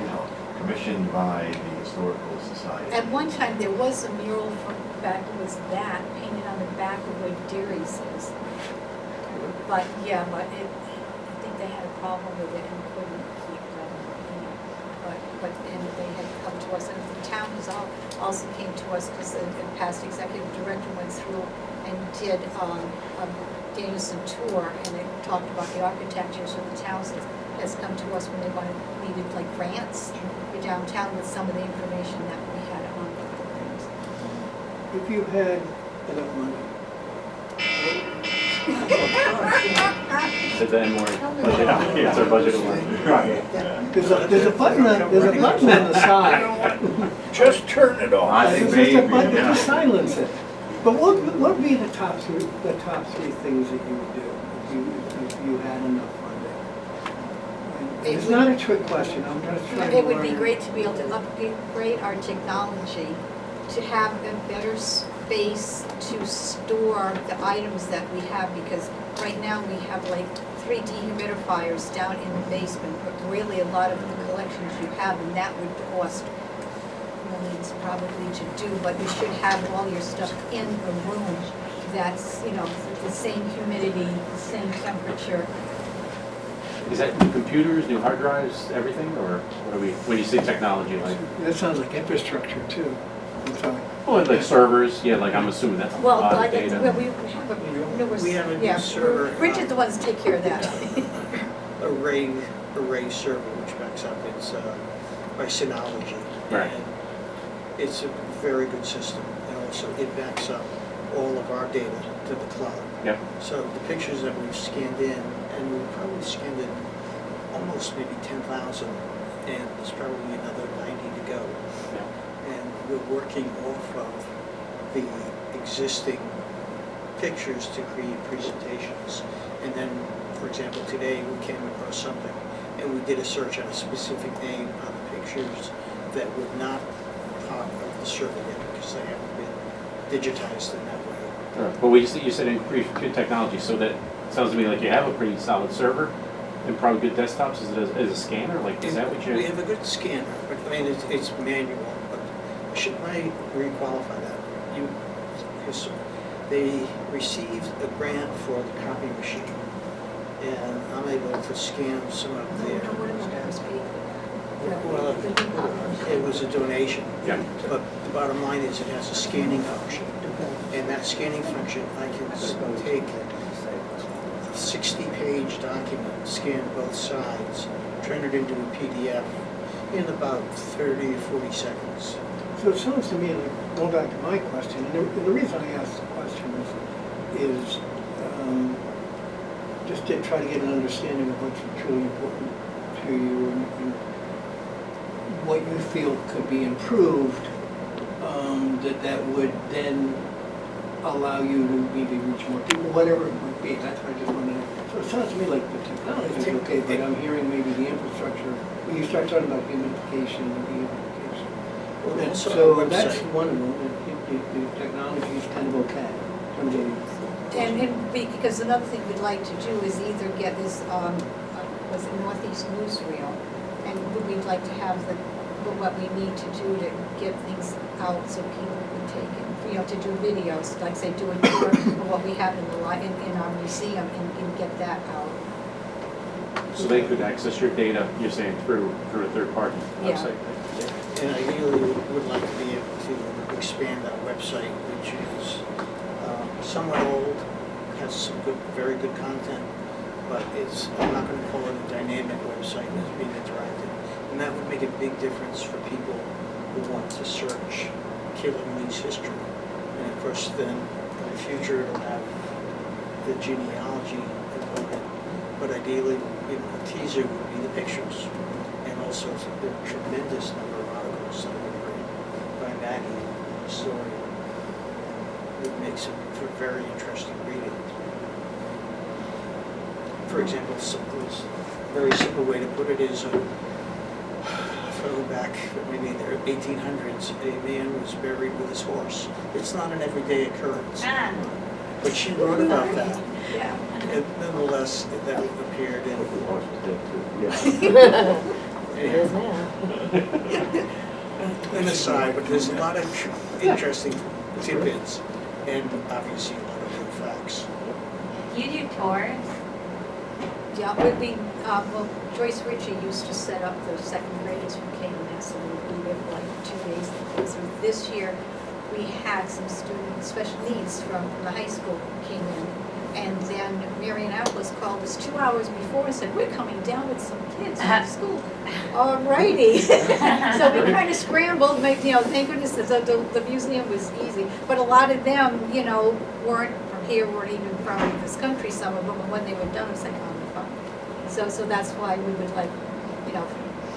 commissioned by the Historical Society. At one time, there was a mural from back, it was that, painted on the back of where Deary's is. But, I think they had a problem with it and couldn't keep them, and they had come to us, and the town also came to us, because the past executive director went through and did a Danielson tour, and they talked about the architecture, so the town has come to us when they needed like grants for downtown with some of the information that we had on the things. If you had enough money, Said that in more budget. Yeah, it's our budget line. Right. there's a button on the side. Just turn it off. I think There's just a maybe, button yeah. to silence it. But what would be the top three things that you would do if you had enough funding? It's not a trick question, I'm just trying to It would be learn. great to be able to upgrade our technology, to have a better space to store the items that we have, because right now we have like 3 dehumidifiers down in the basement, but really a lot of the collections you have, and that would cost millions probably to do, but you should have all your stuff in a room that's, you know, the same humidity, same temperature. Is that new computers, new hard drives, everything, or what are we, when you say technology, like? That sounds like infrastructure too. I'm sorry. Well, like servers, yeah, like I'm assuming that's a Well, lot I of think, data. well, we have a, there was, We have a new yeah, server, Richard's the ones that take care of that. array server, which backs up, it's by Synology. Right. And it's a very good system, and also it backs up all of our data to the cloud. Yep. So the pictures that we've scanned in, and we've probably scanned in almost maybe 10,000, and there's probably another 90 to go. And we're working off of the existing pictures to create presentations. And then, for example, today we came across something and we did a search on a specific name on the pictures that would not part of the survey yet because they haven't been digitized in that way. But you said increase technology, so that sounds to me like you have a pretty solid server and probably good desktops. Is it as a scanner? Like, is that what We you? have a good scanner, but I mean, it's manual, but should I re-qualify that? They received a grant for the copy machine, and I'm able to scan some of their, well, it was a donation. Yeah. But the bottom line is it has a scanning function, and that scanning function, I can take a 60-page document, scan both sides, turn it into a PDF in about 30 or 40 seconds. So it sounds to me like, going back to my question, and the reason I asked the question is just to try to get an understanding of what's truly important to you and what you feel could be improved, that would then allow you to maybe reach more people, whatever it might be. That's what I just wanted to know. So it sounds to me like the technology is okay, but I'm hearing maybe the infrastructure, when you start talking about gamification and gamification. Well, And also so our that's website. one of them, the technology is kind of okay. And because another thing we'd like to do is either get this, was it Northeast Newsreel? And we'd like to have what we need to do to get things out so people can take it, you know, to do videos, like say do a tour of what we have in our museum and get that out. So they could access your data, you're saying, through a third-party Yeah. website? And I really would like to be able to expand that website, which is somewhat old, has some good, very good content, but I'm not going to call it a dynamic website, it's being interactive. And that would make a big difference for people who want to search Killingly's history. And of course, then in the future, it'll have the genealogy component, but ideally, you know, a teaser would be the pictures. And also, the tremendous number of articles that were written by Maggie, the story. It makes it for very interesting reading. For example, a very simple way to put it is, back maybe in the 1800s, a man was buried with his horse. It's not an everyday occurrence. But she wrote about that. Yeah. And nonetheless, that appeared in. It is now. An aside, but there's a lot of interesting tidbits and obviously a lot of good facts. You do tours? Yeah, well, Joyce Ritchie used to set up the second graders from KMS, and we'd be there for like 2 days. So this year, we had some students, special needs from the high school who came in. And then Marion Apples called us 2 hours before and said, we're coming down with some kids from school. Alrighty. So we kind of scrambled, you know, thank goodness the museum was easy. But a lot of them, you know, weren't from here, weren't even from this country, some of them, and when they were done, it was like, oh, fun. So that's why we would like, you know.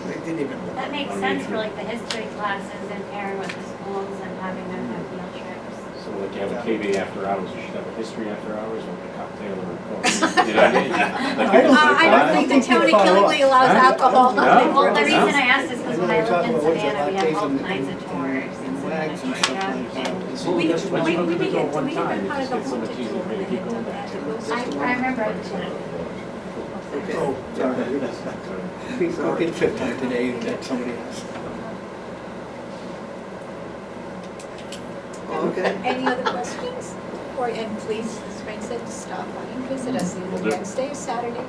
They didn't even look. That makes sense for like the history classes and pairing with the schools and having them have field trips. So like you have a KB after hours, you should have a history after hours, like a cocktail or a coffee. You know what I mean? I don't think the town of Killingly allows alcohol. No? Well, the reason I asked is because when I We're lived in talking about Savannah, we had all what's kinds of tours and wags and stuff like that. We Let's did go one we time, did part of it's the so much haunted easier tour for you to when keep they going did back that. to. I remember. Oh, sorry. I'll get fifth time today that somebody else. Okay. Any other questions? before, and please, as Frank said, stop by and visit us Will either do. Wednesday or Saturday.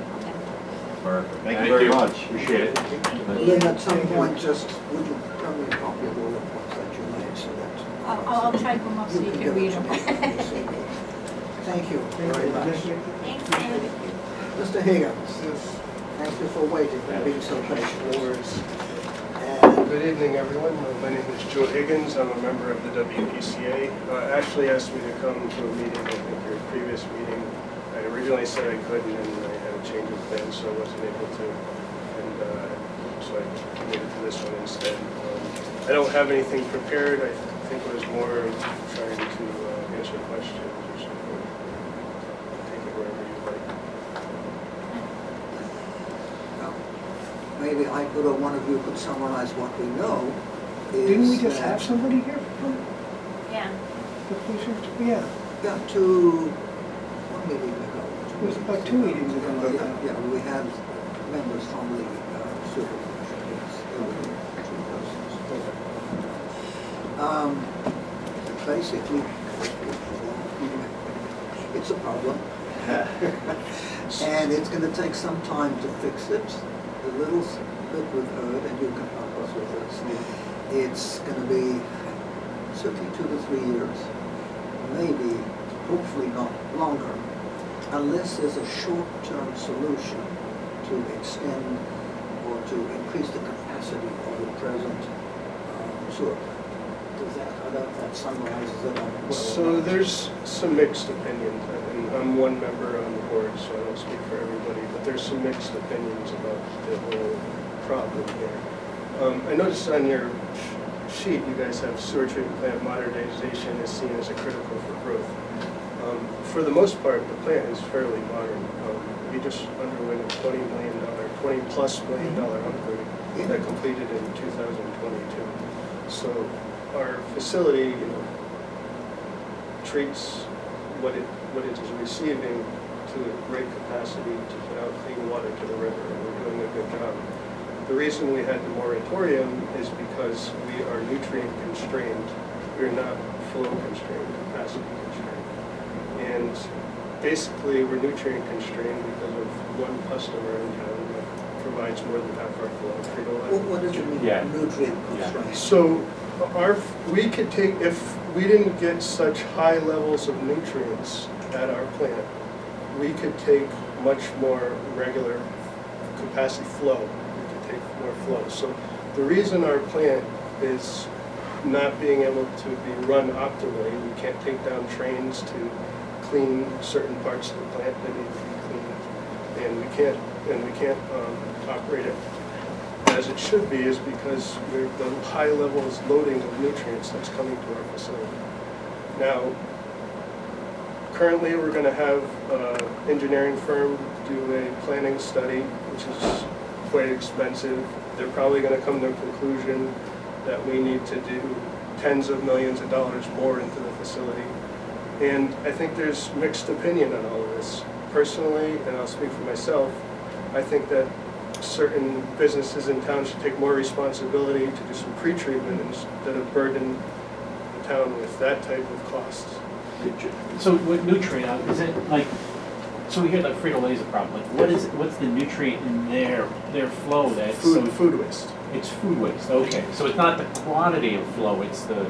Perfect. Thank you very much. Appreciate it. Lynn, at some point, just, would you tell me a copy of all the points that you made so that I'll type them up so you can give read it to them. me this evening? Thank you very much. Thanks, Dan. Mr. Higgins, thank you for waiting and being so patient. And Good evening, everyone. My name is Joe Higgins. I'm a member of the WPCA. Ashley asked me to come to a meeting, I think your previous meeting. I originally said I couldn't, and I had a change of plans, so I wasn't able to. And so I committed to this one instead. I don't have anything prepared. I think it was more trying to answer questions or something. Take it wherever you'd like. maybe I could, or one of you could summarize what we know. Didn't we is just that- have somebody here from Yeah. the police? Yeah, Yeah, one meeting ago. it was about 2 meetings ago. I Yeah, thought. yeah, we had members from the supervision, yes, there were 2 persons. Basically, it's a problem. And it's gonna take some time to fix it. The little bit we've heard, and you can help us with this, it's gonna be certainly 2 to 3 years, maybe, hopefully not longer, unless there's a short-term solution to extend or to increase the capacity of the present sewer. Does that, I don't know if that summarizes it on well. So there's some mixed opinions, and I'm one member on the board, so I don't speak for everybody, but there's some mixed opinions about the whole problem here. I noticed on your sheet, you guys have sewer treatment plant modernization is seen as a critical for growth. For the most part, the plant is fairly modern. We just underwent a $20 plus million upgrade that completed in 2022. So our facility, treats what it is receiving to a great capacity to put out clean water to the river, and we're doing a good job. The reason we had the moratorium is because we are nutrient constrained. We're not flow constrained, capacity constrained. And basically, we're nutrient constrained because of one customer in town that provides more than half our flow, Frito-Lay. What does it mean, Yeah. nutrient constraint? So we could take, if we didn't get such high levels of nutrients at our plant, we could take much more regular capacity flow. We could take more flow. So the reason our plant is not being able to be run optimally, we can't take down trains to clean certain parts of the plant that need to be cleaned, and we can't operate it as it should be, is because the high levels loading of nutrients that's coming to our facility. Now, currently we're going to have an engineering firm do a planning study, which is quite expensive. They're probably going to come to a conclusion that we need to do tens of millions of dollars more into the facility. And I think there's mixed opinion on all of this. Personally, and I'll speak for myself, I think that certain businesses in town should take more responsibility to do some pre-treatment instead of burden the town with that type of costs. So what nutrient, is it like, so we hear like Frito-Lay's a problem, like what's the nutrient in their flow that's so? Food waste. It's food waste, okay. So it's not the quantity of flow, it's the,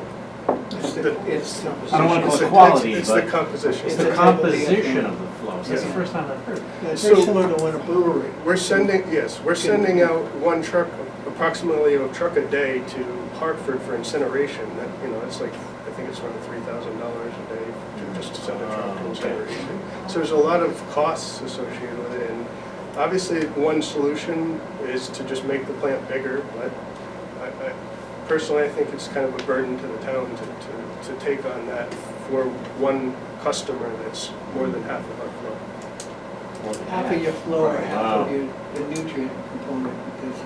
It's I don't want to call It's it the- quality, It's but the composition. it's the composition of the flow. So that's the Yeah. first time I've heard. It's So- very similar to what a brewery. We're sending out one truck, approximately a truck a day to Hartford for incineration. That, it's like, I think it's around $3,000 a day just to send a truck to Okay. incineration. So there's a lot of costs associated with it, and obviously one solution is to just make the plant bigger, but personally, I think it's kind of a burden to the town to take on that for one customer that's more than half of our flow. Half of your flow or half Wow. of your, the nutrient component, because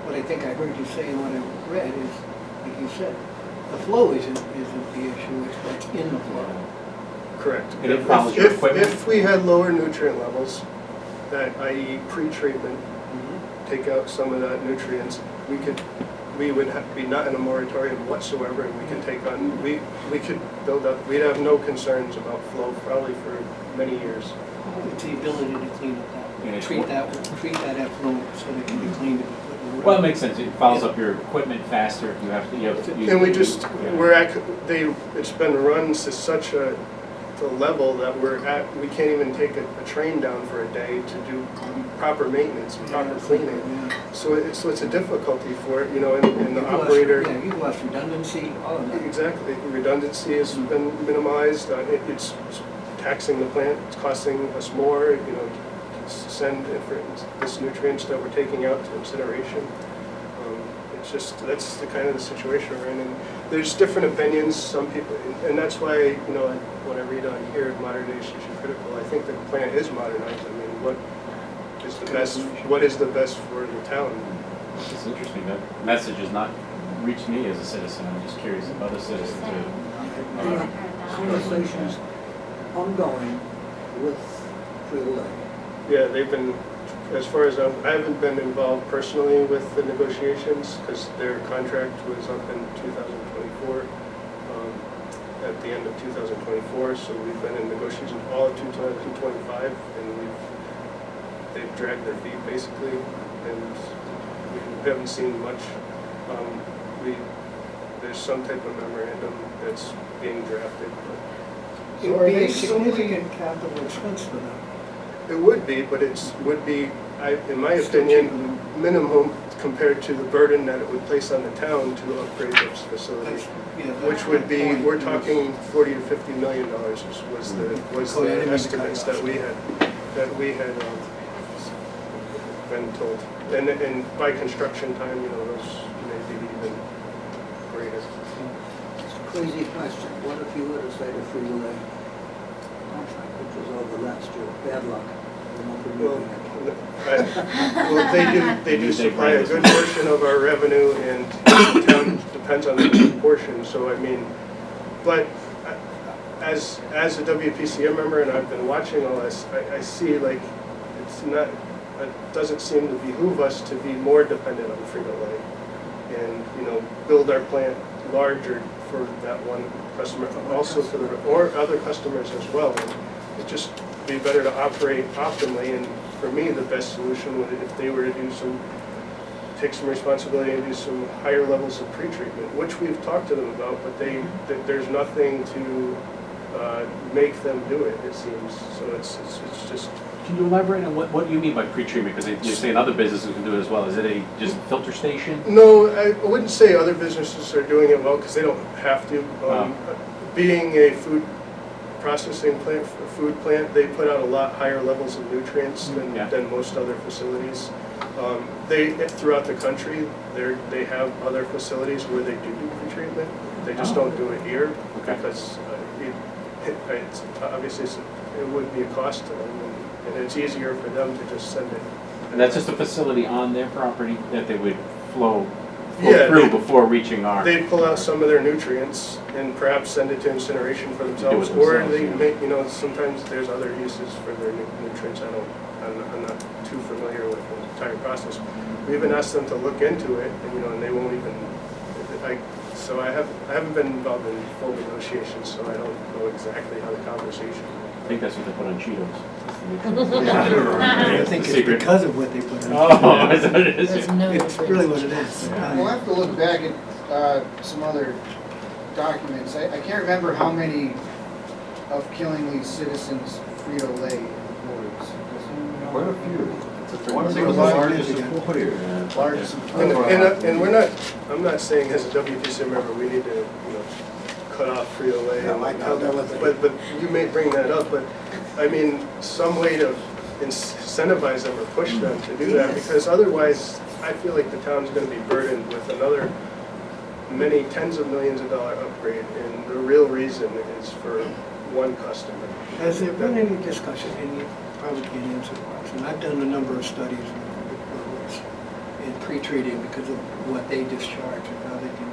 what I think I heard you say and what I read is, like you said, the flow isn't the issue, it's what's in the flow. Correct. And it follows your equipment? If we had lower nutrient levels, that i.e. pre-treatment, take out some of that nutrients, we we would be not in a moratorium whatsoever, and we can take on, we could build up, we'd have no concerns about flow probably for many years. It's the ability to clean up Yeah, that, treat that effluent so that it can be cleaned. Well, it makes sense, it follows up your equipment faster, you have to, And we just, yeah. it's been run to such a level that we can't even take a train down for a day to do proper maintenance and proper cleaning. So it's a difficulty for it, and the operator. Yeah, you've lost redundancy, all of that. Exactly, redundancy has been minimized, it's taxing the plant, it's costing us more, to send this nutrients that we're taking out to incineration. It's just, that's the kind of the situation we're in, and there's different opinions, some people, and that's why, when I read on here, modernization is critical, I think the plant is modernized. I mean, what is the best for the town? It's interesting, that message has not reached me as a citizen, I'm just curious if other citizens do. Conversations ongoing with Frito-Lay. Yeah, they've been, as far as I haven't been involved personally with the negotiations because their contract was up in 2024, at the end of 2024. So we've been in negotiations all of 2025, and they've dragged their feet basically, and we haven't seen much. There's some type of memorandum that's being drafted. It would be a significant capital expense for them. It would be, but would be, in my opinion, minimum compared to the burden that it would place on the town to upgrade this facility, which would be, we're talking $40 to $50 million was the estimates that we had been told. And by construction time, those may be even greater. It's a crazy question. What if you were to say to Frito-Lay, contract which was over last year, bad luck, we're not renewing it. Well, they do supply a good portion of our revenue, and the town depends on the portion, so I mean, but as a WPCM member, and I've been watching all this, I see like, it doesn't seem to behoove us to be more dependent on Frito-Lay and, build our plant larger for that one customer, also or other customers as well. It'd just be better to operate optimally, and for me, the best solution would, if they were to take some responsibility and do some higher levels of pretreatment, which we've talked to them about, but there's nothing to make them do it, it seems. So it's just. Can you elaborate on what you mean by pretreatment? Because you're saying other businesses can do it as well. Is it just filter station? No, I wouldn't say other businesses are doing it well because they don't have to. Being a food processing plant, a food plant, they put out a lot higher levels of nutrients than most other facilities. Throughout the country, they have other facilities where they do pretreatment. They just don't do it here because obviously it would be a cost to them, and it's easier for them to just send it. And that's just a facility on their property that they would flow through before reaching our. They pull out some of their nutrients and perhaps send it to incineration for themselves, or they make, sometimes there's other uses for their nutrients. I'm not too familiar with the entire process. We even asked them to look into it, and they won't even. So I haven't been involved in full negotiations, so I don't know exactly how the conversation. I think that's what they put on Cheetos. I think it's because of what they put in. Oh, is that what it is? It's really what it is. We'll have to look back at some other documents. I can't remember how many of Killingly's citizens Frito-Lay employs. Quite a few. I want to say the largest employer. Largest And we're not. I'm not saying as a WPC member we need to cut off Frito-Lay. But you may bring that up. But I mean, some way to incentivize them or push them to do that, because otherwise, I feel like the town's going to be burdened with another many tens of millions of dollar upgrade, and the real reason is for one customer. Has there been any discussion, and you probably can't answer the question, I've done a number of studies in pre-treating because of what they discharge and how they can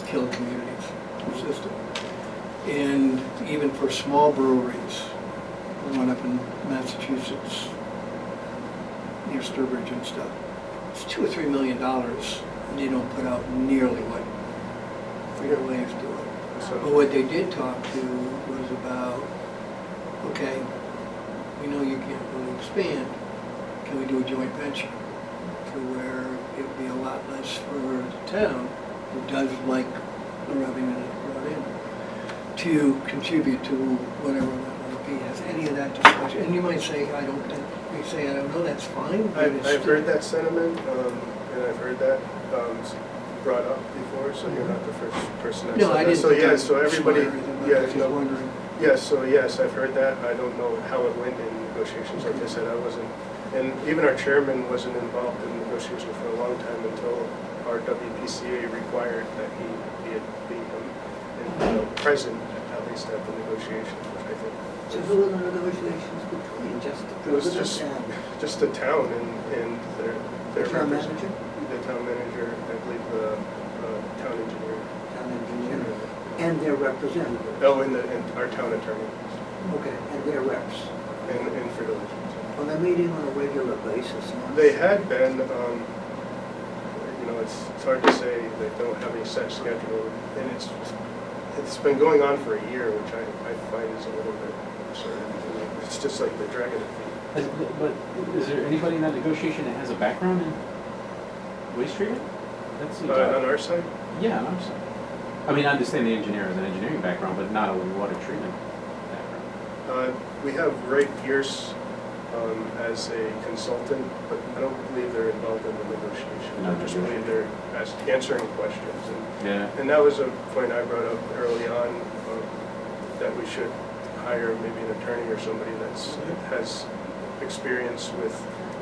kill communities in the system. And even for small breweries, one up in Massachusetts, near Sturbridge and stuff, it's $2 or $3 million they don't put out nearly what Frito-Lay is doing. But So, what they did talk to was about, okay, we know you can't really expand, can we do a joint venture? To where it'd be a lot less for the town, who does like the revenue that's brought in, to contribute to whatever that might be. Has any of that discussion, and you might say, I don't think, you say, I don't know, that's fine. But it's I've still- heard that sentiment, and I've heard that brought up before, so you're not the first person that No, said I that. didn't. So think yeah, I'd so everybody, swear or anything, but I yeah, was just no, wondering. yes, so yes, I've heard that. I don't know how it went in negotiations. Like I said, I wasn't, and even our chairman wasn't involved in negotiations for a long time until our WPCA required that he be present at least at the negotiations, which I think So who are the negotiations between, just the it was president just the town and their the town represent- manager, the town manager, I believe the town engineer. town engineer, and their representative? Oh, and our town attorney Okay, and their reps. and Frito. Well, they're meeting on a regular basis. huh? They had been, it's hard to say, they don't have a set schedule, and it's been going on for a year, which I find is a little bit absurd. It's just like they're dragging their feet. But is there anybody in that negotiation that has a background in waste treatment? That seems On odd. our side, Yeah, on our side. I mean, I understand the engineer has an engineering background, but not a water treatment background. we have Ray Pierce as a consultant, but I don't believe they're involved in the negotiation. No, I just believe they're answering questions. Yeah. And that was a point I brought up early on, that we should hire maybe an attorney or somebody has experience with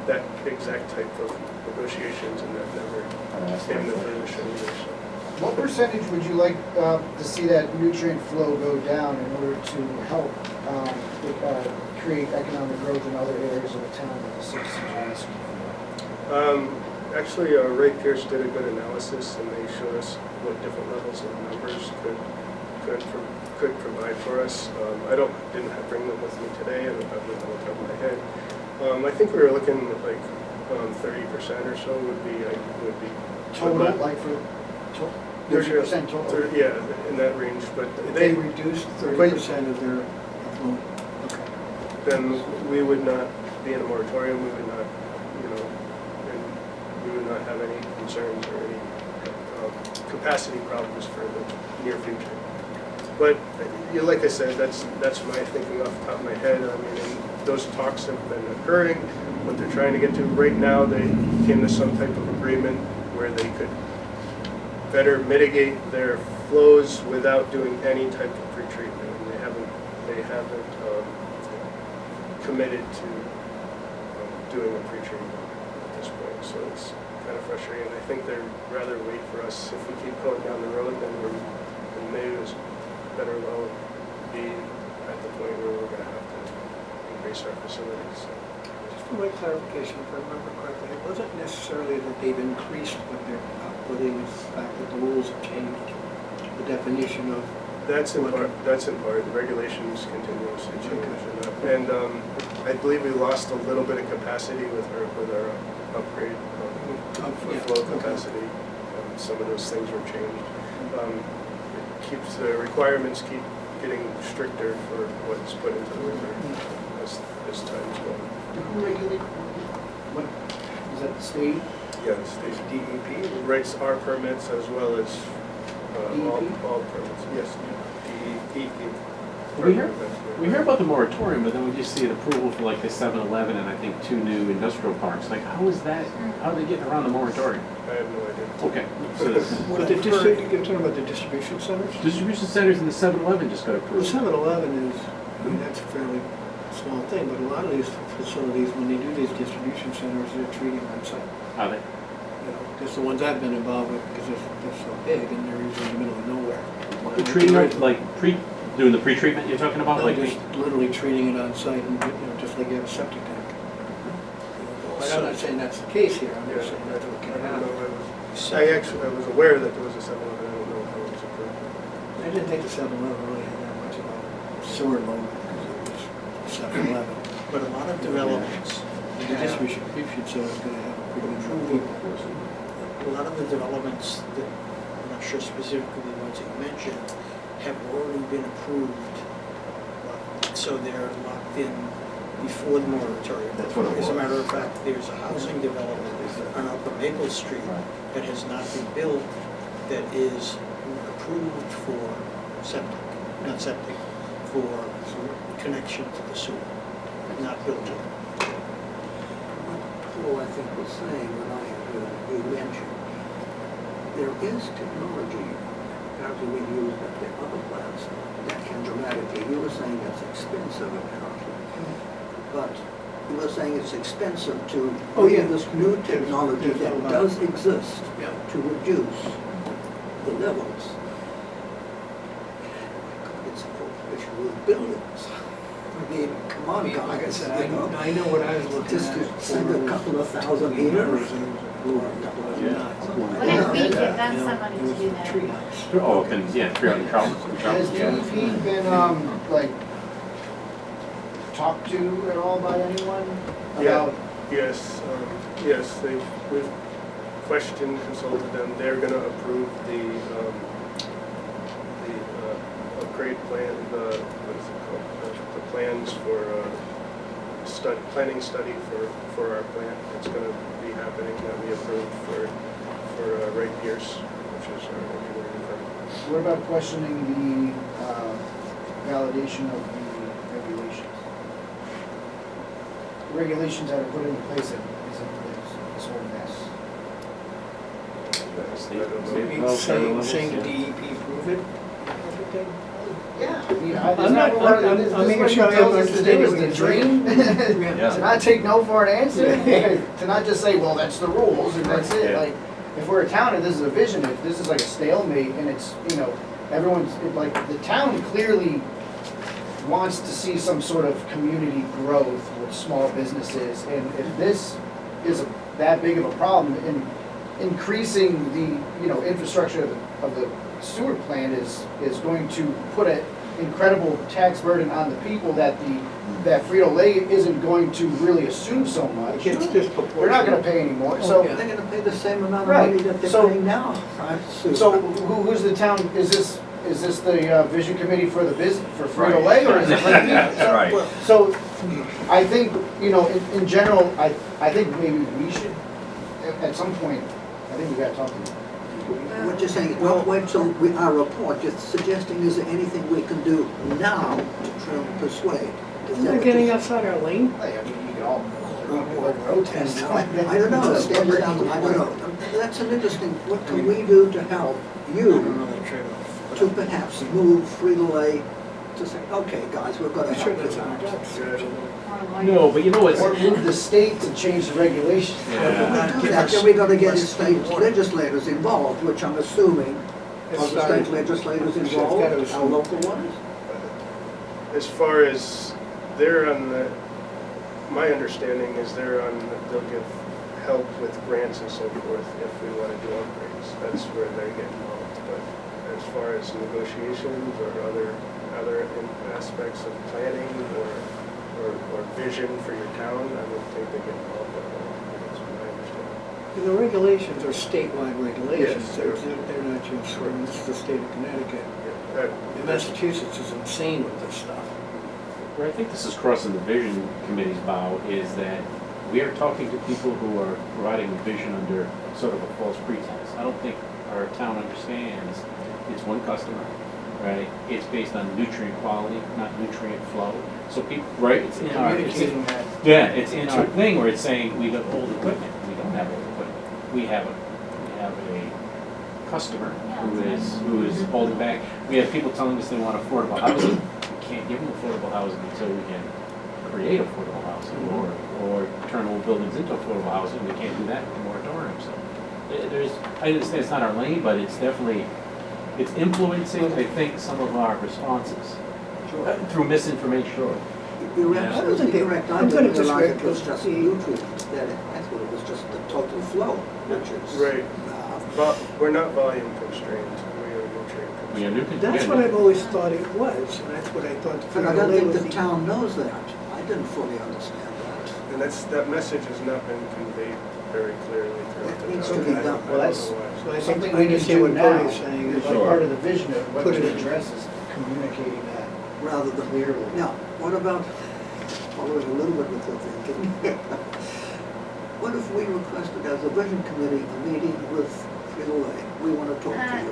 that exact type of negotiations, and that never came to fruition either. So. What percentage would you like to see that nutrient flow go down in order to help create economic growth in other areas of the town that the citizens are asking for? Actually, Ray Pierce did a good analysis, and they showed us what different levels of numbers could provide for us. I didn't bring them with me today, and I don't know off the top of my head. I think we were looking at like 30% or so would be Total, like for 30% total? Yeah, in that range, but They reduced 30% of their effluent. Okay. then we would not be in a moratorium, we would not, and we would not have any concerns or any capacity problems for the near future. But, like I said, that's my thinking off the top of my head. I mean, and those talks have been occurring, what they're trying to get to. Right now, they came to some type of agreement where they could better mitigate their flows without doing any type of pretreatment. And they haven't committed to doing a pretreatment at this point. So it's kind of frustrating. I think they'd rather wait for us. If we keep going down the road, then maybe it's better well be at the point where we're going to have to increase our facilities. Just for my clarification, if I remember correctly, it wasn't necessarily that they've increased what they're outputting, it's the fact that the rules have changed, the definition of. That's in part. The regulations continuously change, and I believe we lost a little bit of capacity with our upgrade for flow capacity. Some of those things were changed. The requirements keep getting stricter for what's put into the river as time's going. Who regulate, what, is that the state? Yeah, the state DEP writes our permits as well as all permits. Yes, DEP. We hear about the moratorium, but then we just see an approval for like the 7-Eleven and I think 2 new industrial parks. Like, how is that, how are they getting around the moratorium? I have no idea. Okay. So What the district, you're talking about the distribution centers? distribution centers and the 7-Eleven just got The approved. 7-Eleven is, I mean, that's a fairly small thing, but a lot of these facilities, when they do these distribution centers, they're treating on site. Are they? Just the ones I've been involved with, because they're so big and they're usually in the middle of nowhere. They're treating it like doing the pre-treatment you're talking about? No, Like just literally treating it on site and, just like you have a septic tank. But I'm not saying that's the case here, I'm just saying that's what can happen. I was aware that there was a 7-Eleven, I don't know how it was approved. I didn't think the 7-Eleven really had that much of a sewer load, because it was 7-Eleven. But a lot of developments The distribution center is gonna have a pretty good. a lot of the developments that, I'm not sure specifically the ones that you mentioned, have already been approved. So they're locked in before the moratorium. That's what it As a was. matter of fact, there's a housing development on Upper Maple Street that has not been built, that is approved for septic, not septic, for connection to the sewer, not built yet. What Paul, I think, was saying when I heard you mention, there is technology apparently being used at the other plants that can dramatically, you were saying it's expensive apparently, but you were saying it's expensive to bring this new technology that does exist to reduce the levels. It's a corporation with billions. I mean, come on, guys. Like I said, you know? I know what I was looking Just at. to send a couple of thousand here. What if we could got somebody to do that? Oh, three on Charles. Has DEP been, like, talked to at all by anyone Yeah. about? Yes, we've questioned, consulted them, they're gonna approve the upgrade plan, what is it called? The plans for, planning study for our plant. It's gonna be happening, that we approved for Ray Pierce, which is our engineering firm. What about questioning the validation of the regulations? The regulations that are put into place that is in this whole mess. Saying DEP approve it? Yeah. I mean, I'm isn't not- that what I'm- this I'm is making what sure he I tells us to do, is understand the dream? Yeah. To not take no for an answer, to not just say, well, that's the rules and that's it. Yeah. Like, if we're a town and this is a vision, if this is like a stalemate and it's, you know, like, the town clearly wants to see some sort of community growth with small businesses. And if this is that big of a problem, and increasing the, you know, infrastructure of the sewer plant is going to put an incredible tax burden on the people that Frito-Lay isn't going to really assume so much. It's disproportionate. They're not gonna pay anymore, so. yeah. They're gonna pay the same amount of Right, money that they're so- paying now. So who's the town, is this the vision committee for for Frito-Lay, or is it? Right. So, I think, you know, in general, I think maybe we should, at some point, I think we gotta talk to them. What you're saying, don't wait till our report, you're suggesting, is there anything we can do now to try and persuade? Is that what you're- outside our lane? Hey, I mean, you could all, like road test. I don't know, stand it down, I don't know. That's an interesting, what can we do to help you Another trade-off. to perhaps move Frito-Lay to say, okay, guys, we're gonna help you out? No, but you know what's, Or move the state to change the regulations. If we do that, then we gotta get the state legislators involved, which I'm assuming, are the state legislators involved, our local ones? As far as they're on my understanding is they'll give help with grants and so forth if we wanna do upgrades. That's where they get involved, but as far as negotiations or other aspects of planning or vision for your town, I don't think they get involved at all. That's what I understand. The regulations are statewide regulations, Yes. they're not just, this is the state of Connecticut. That- And Massachusetts is insane with this stuff. where I think this is crossing the vision committee's bow is that we are talking to people who are providing a vision under sort of a false pretense. I don't think our town understands it's one customer, right? It's based on nutrient quality, not nutrient flow. So people, right, it's in our, Communicating that. yeah, it's in our thing where it's saying we have old equipment. We don't have old equipment. We have a customer who is holding back. We have people telling us they want affordable housing. We can't give them affordable housing until we can create affordable housing or turn old buildings into affordable housing. We can't do that with the moratorium. So I understand it's not our lane, but it's definitely, it's influencing, I think, some of our responses through misinformation. You're Yeah. absolutely correct. I I'm gonna didn't realize it disagree was just nutrients, that I thought it was just the total flow, which is. Right. We're not volume constrained, we are nutrient constrained. We are new. That's what I've always thought it was, and that's what I thought. And I don't Frito-Lay think was the town knows that. I didn't fully understand that. And that message has not been conveyed very clearly throughout the It needs town. to be I don't- done. I don't Well, that's- know why. So I Something think we I can understand do what now, Cody's saying. is is like Sure. part of the vision of what Put we it in. address is communicating that Rather than, clearly. now, what about, following a little bit with your thinking, what if we requested as a vision committee a meeting with Frito-Lay? We want to talk to you.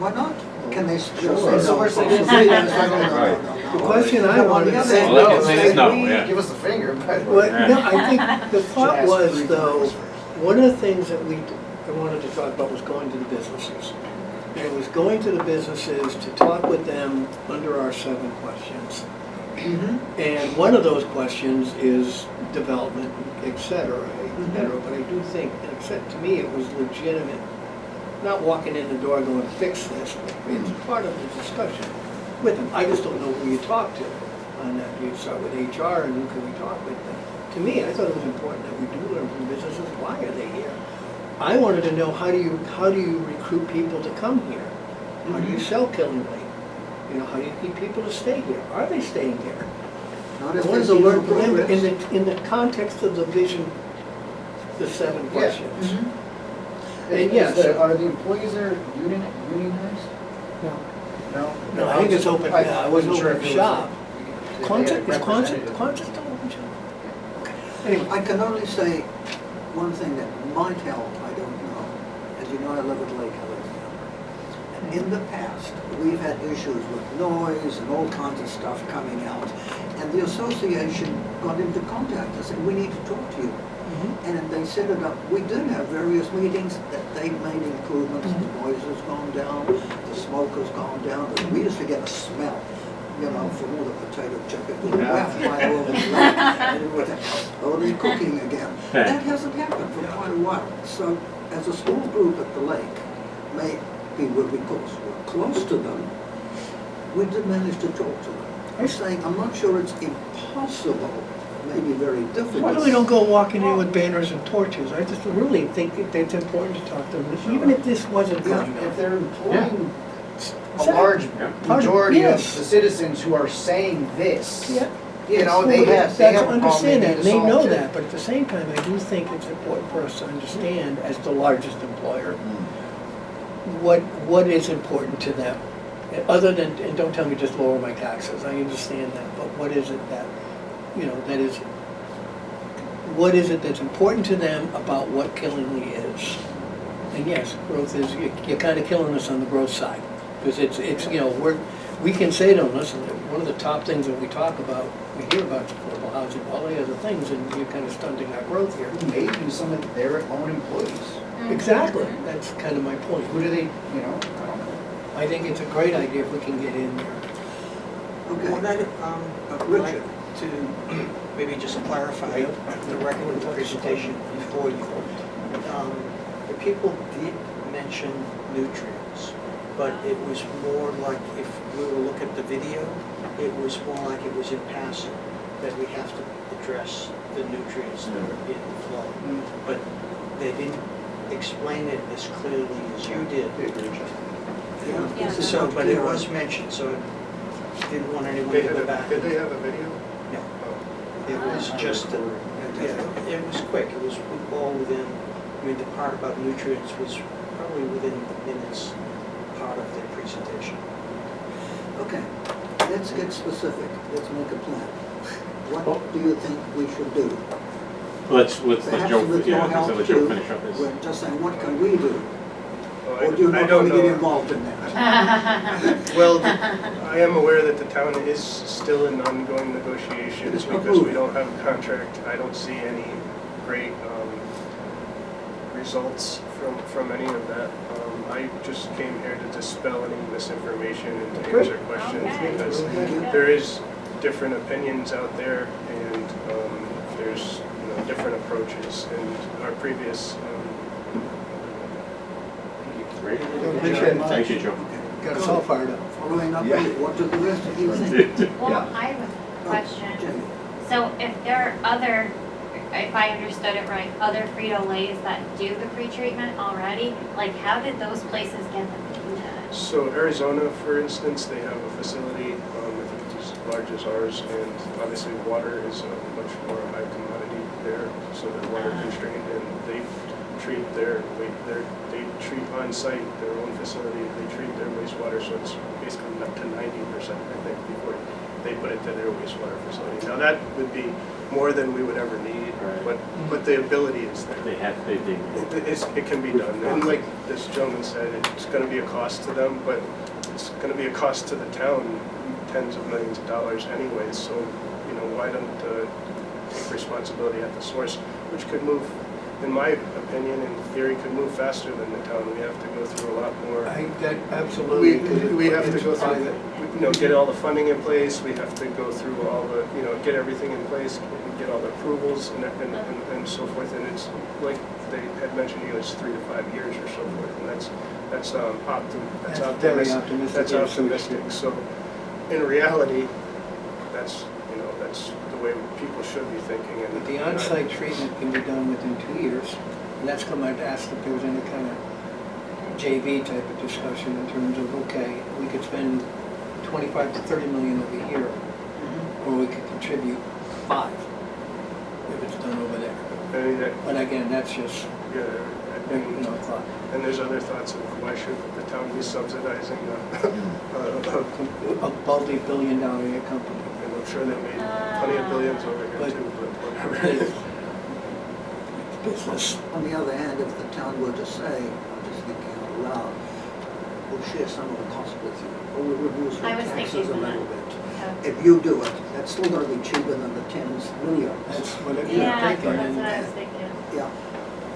Why not? Can they still say Sure. no? So we're saying- Right. The question I Now, on wanted the to other say, hand, Well, they can say if no, we- yeah. Give us the finger, but. well, no, I think the Should thought ask was 3 though, times first. one of the things that I wanted to talk about was going to the businesses. And it was going to the businesses to talk with them under our 7 questions. And one of those questions is development, et cetera, et cetera. But I do think, and except to me, it was legitimate, not walking in the door going, fix this. It's part of the discussion with them. I just don't know who you talk to on that. You start with HR and who can we talk with? But to me, I thought it was important that we do learn from businesses, why are they here? I wanted to know, how do you recruit people to come here? How do you sell Killingly? You know, how do you keep people to stay here? Are they staying here? Not I if wanted there's to a learn little from them progress. in the context of the vision, the 7 questions. And Is yes. are the employees there unionized? No. No? No, I think it's open, I wasn't sure if it was shop. If Quonset, they is had a Quonset representative. still open shop? Okay. Anyway, I can only say one thing that might help, I don't know. As you know, I live at Lake Alexander. And in the past, we've had issues with noise and all kinds of stuff coming out. And the association got into contact and said, we need to talk to you. And then they set it up. We did have various meetings that they made improvements. The noise has gone down, the smoke has gone down. We used to get a smell, you know, from all the potato chip. It would waft right over the lake. And it would think, oh, they're cooking again. That hasn't happened for quite a while. So as a small group at the lake, maybe because we're close to them, we did manage to talk to them. I'm saying, I'm not sure it's impossible, maybe very difficult. why do we don't go walking in with banners and torches? I just really think that it's important to talk to them, even if this wasn't going If on. they're employing a Say- large Yeah. majority of Yes. the citizens who are saying this, Yeah. you know, Well, they that's- have a that's- problem understand they that, need to and they know solve too. that, but at the same time, I do think it's important for us to understand, as the largest employer, what is important to them. Other than, and don't tell me just lower my taxes, I understand that, but what is it that, you know, that is, what is it that's important to them about what Killingly is? And yes, growth is, you're kind of killing us on the growth side, because it's, you know, we can say to them, listen, one of the top things that we talk about, we hear about is affordable housing, all the other things, and you're kind of stunting our growth here. Maybe some of their own employees. Exactly, that's kind of my point. Who do they, you know, I don't know. I think it's a great idea if we can get in there. Okay. Would I, would like to maybe just clarify the record of the presentation before you. The people did mention nutrients, but it was more like, if we were to look at the video, it was more like it was in passing, that we have to address the nutrients that are in the flow. But they didn't explain it as clearly as you did. Yeah. So, but it was mentioned, so I didn't want anyone to go back. Did they have a video? No. Oh. It was just, yeah, it was quick, it was all within, I mean, the part about nutrients was probably within minutes, part of their presentation. Okay, let's get specific. Let's make a plan. What do you think we should do? Let's let Perhaps Joe, with yeah, your I was help gonna let Joe too, finish up his. we're just saying, what can we do? Oh, Or do you I not don't want to get know. involved in that? Well, I am aware that the town is still in ongoing negotiations It's not because we moving. don't have a contract. I don't see any great results from any of that. I just came here to dispel any misinformation and to answer questions Okay. because there is different opinions out there and there's different approaches. And our previous Great. Appreciate it. Thank you, Joe. Got us all fired up. Following up, Yeah. what do the rest of you think? Well, Yeah. I have a question. Jenny? So if there are other, if I understood it right, other Frito-Lays that do the pre-treatment already, like how did those places get them to do that? So Arizona, for instance, they have a facility, I think it's as large as ours, and obviously water is a much more high commodity. there, so they're water constrained, and they treat they treat on site their own facility, they treat their wastewater, so it's basically up to 90%, I think, before they put it to their wastewater facility. Now, that would be more than we would ever need, Right. but the ability is there. It can be done, and like this gentleman said, it's gonna be a cost to them, but it's gonna be a cost to the town, tens of millions of dollars anyways, so, you know, why don't take responsibility at the source, which could move, in my opinion, in theory, could move faster than the town. We have to go through a lot more. Absolutely. We have to go through, you know, get all the funding in place, we have to go through all the, you know, get everything in place, get all the approvals and so forth, and it's, like they had mentioned, you know, it's 3 to 5 years or so forth, and that's very optimistic. That's optimistic, so in reality, that's, you know, that's the way people should be thinking. But the on-site treatment can be done within 2 years, and that's come, I'd asked if there was any kind of JV type of discussion in terms of, okay, we could spend 25 to 30 million over here, or we could contribute 5 if it's done over there. I mean, But again, that's just, yeah, you know, thought. and there's other thoughts of why should the town be subsidizing A multi-billion-dollar year company. and I'm sure they made plenty of billions over here But- too, but whatever. Business. On the other hand, if the town were to say, I'm just thinking out loud, we'll share some of the cost with you, or we'll reduce your I was taxes thinking a that. little bit. Yeah. If you do it, that's still gonna be cheaper than the tens millions. That's what it Yeah, is. that's what I was thinking. Yeah.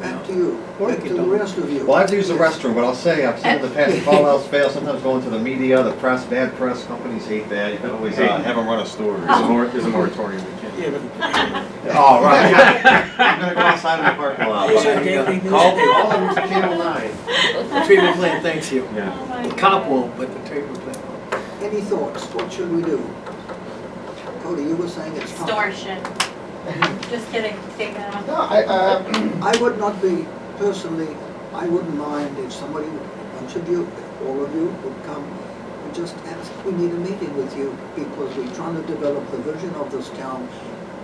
Back to you, Or back you to the don't. rest of you. Well, I have to use the restroom, but I'll say, I've seen in the past, if all else fails, sometimes going to the media, the press, bad press, companies hate that, you can always have them run a story. There's a moratorium we can. Yeah, but Oh, right. I'm gonna go outside in the parking lot. These are daily news. Call Channel 9. The treatment plant thanks you. Yeah. Oh my The God. cop won't, but the treatment plant will. Any thoughts? What should we do? Cody, you were saying it's time. Extortion. Just kidding, take that off. No, I would not be, personally, I wouldn't mind if somebody, a bunch of you, all of you, would come and just ask, we need a meeting with you, because we're trying to develop the vision of this town,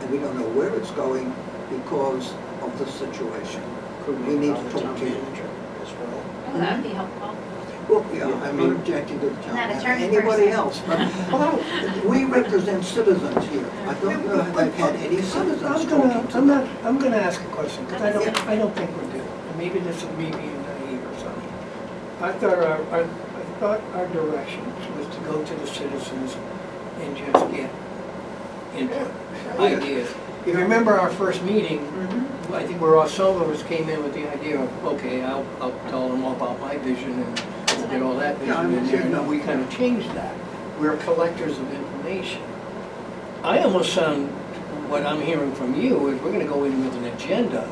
and we don't know where it's going because of the situation. We need to talk to you. As well. Oh, that would be helpful. Well, yeah, I'm not objecting to the town, That attorney anybody person. else, but we represent citizens here. I don't know if I've had any citizens talking to them. I'm gonna ask a question, because I don't think we're doing, and maybe this is me being naive or something. I thought our direction was to go to the citizens and just get input, ideas. If you remember our first meeting, I think some of us came in with the idea of, okay, I'll tell them all about my vision and we'll get all that Yeah, vision in there, and no. then we kind of changed that. We're collectors of information. I almost sound, what I'm hearing from you is we're gonna go in with an agenda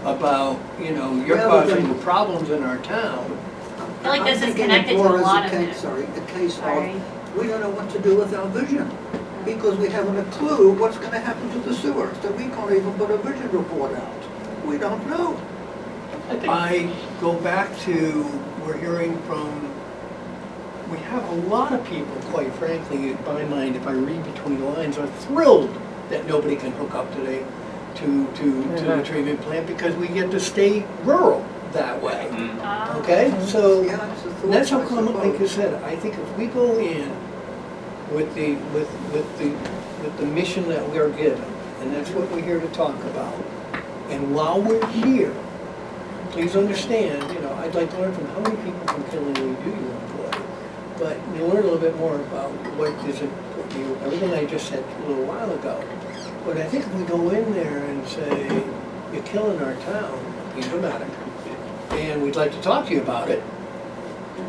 about, you know, you're Rather causing than- the problems in our town. I feel like this is I'm thinking connected it to more a as lot of case- it. Sorry, the case Sorry. of, we don't know what to do with our vision, because we haven't a clue what's gonna happen to the sewers, that we can't even put a vision report out. We don't know. I go back to, we're hearing from, we have a lot of people, quite frankly, in my mind, if I read between the lines, are thrilled that nobody can hook up today to the treatment plant because we get to stay rural that way. Oh. Okay, so Yeah, it's a thought, that's how I come, like you suppose. said, I think if we go in with the mission that we are given, and that's what we're here to talk about, and while we're here, please understand, you know, I'd like to learn from how many people from Kinley do you employ? But you learn a little bit more about what is important to you, everything I just said a little while ago. But I think if we go in there and say, you're killing our town, be dramatic, and we'd like to talk to you about it,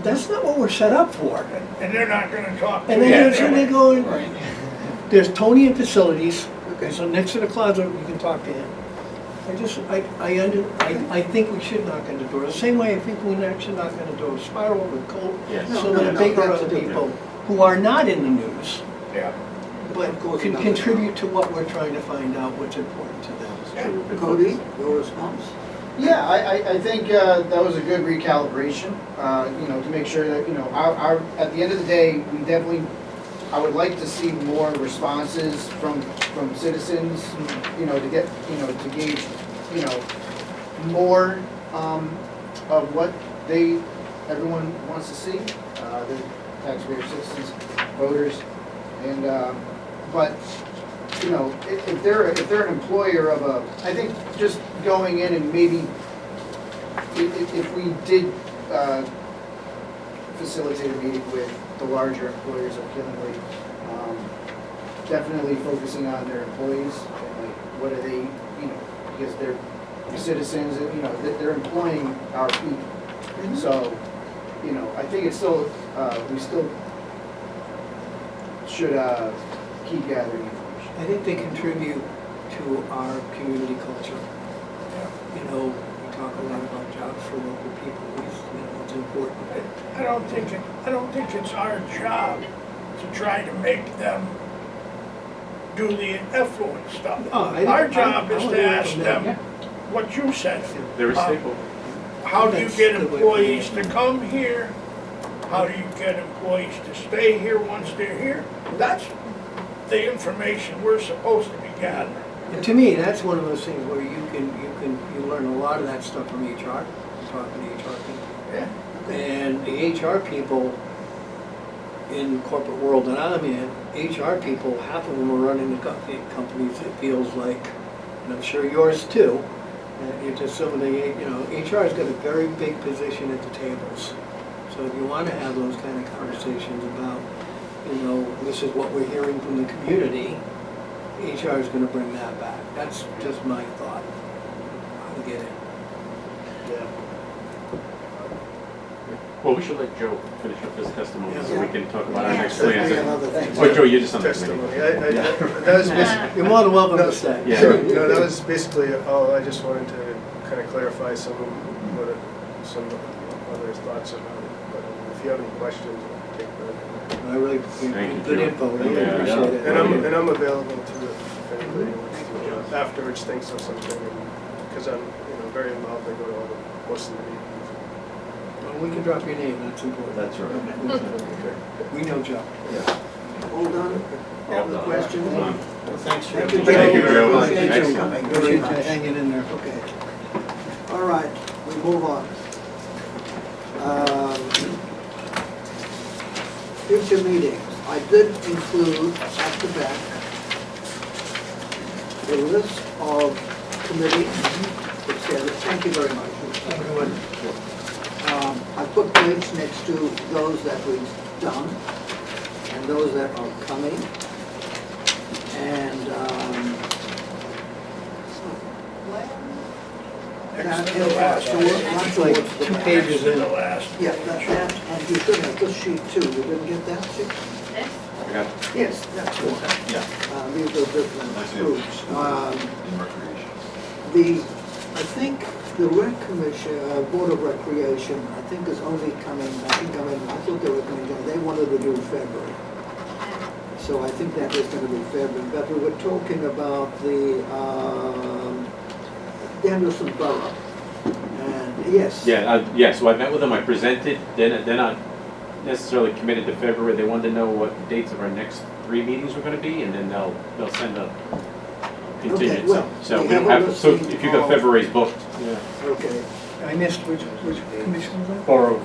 that's not what we're set up for. And they're not gonna talk to And you. then you're sitting there going, Right. there's Tony in facilities, Okay. so next to the closet, you can talk to him. I think we should knock on the door, the same way I think we should knock on the door of Spiral with Colt, Yes. some No, of the no, bigger that's other different. people who are not in the news, Yeah. but Of course, can not. contribute to what we're trying to find out what's important to them. Cody, your response? Yeah, I think that was a good recalibration, you know, to make sure that, you know, at the end of the day, we definitely I would like to see more responses from citizens, you know, to get, you know, to gauge, you know, more, of what everyone wants to see, the taxpayer citizens, voters, and, but, you know, if they're an employer of I think just going in and maybe, if we did, facilitate a meeting with the larger employers of Killingly, definitely focusing on their employees, and like, what are they, you know, because they're citizens, and, you know, they're employing our people. So, you know, I think it's still, we still should, keep gathering information. I think they contribute to our community culture. You know, we talk a lot about jobs for local people, it's important. I don't think it's our job to try to make them do the effluent stuff. Our job is to ask them what you said. They're a staple. How do you get employees to come here? How do you get employees to stay here once they're here? That's the information we're supposed to be gathering. And to me, that's one of those things where you learn a lot of that stuff from HR, talking to HR people. Yeah. And the HR people in the corporate world that I'm in, HR people, half of them are running the companies, it feels like, and I'm sure yours too. It's just some of the, you know, HR's got a very big position at the tables. So if you want to have those kind of conversations about, you know, this is what we're hearing from the community, HR is going to bring that back. That's just my thought. I'll get it. Yeah. Well, we should let Joe finish up his testimony so Yeah. we can talk about our Yeah. next plans. Another thing. Oh, Joe, you're just on the committee. Testimony, that was basically, You're more than welcome to stay. Yeah. sure, no, that was basically all, I just wanted to kind of clarify some other thoughts about it. But if you have any questions, I'll take them. I really, Thank you, good Joe. info, really Yeah. appreciate it. And I'm available to, if anybody wants to, afterwards thinks of something, because I'm, very involved, I go to most of the meetings. Well, we can drop your name, that's important. That's right. We know Joe. All done? All the questions? Hold on. Thanks for Thank you, Thank you very much. Appreciate you Excellent. coming. Very Appreciate you much. hanging in there. Okay. All right, we move on. Future meetings. I did include at the back a list of committees. Thank you very much. I put dates next to those that we've done and those that are coming. And Next to the last It's like 2 pages in. The last. yeah, that, and you should have this sheet too. You didn't get that sheet? This? I got Yes, that's one. Yeah. These are different That's it. groups. In recreation. I think the Rec Commission, Board of Recreation, I think is only coming, I thought they were coming down, they wanted to do February. So I think that is gonna be February, but we were talking about the, Anderson Borough. And yes. Yeah, so I met with them, I presented, they're not necessarily committed to February, they wanted to know what the dates of our next 3 meetings were gonna be, and then they'll send a contingency. well, So we we don't have a have, so listing if you got of- February's booked, yeah. Okay, I missed which commission was that? Borough,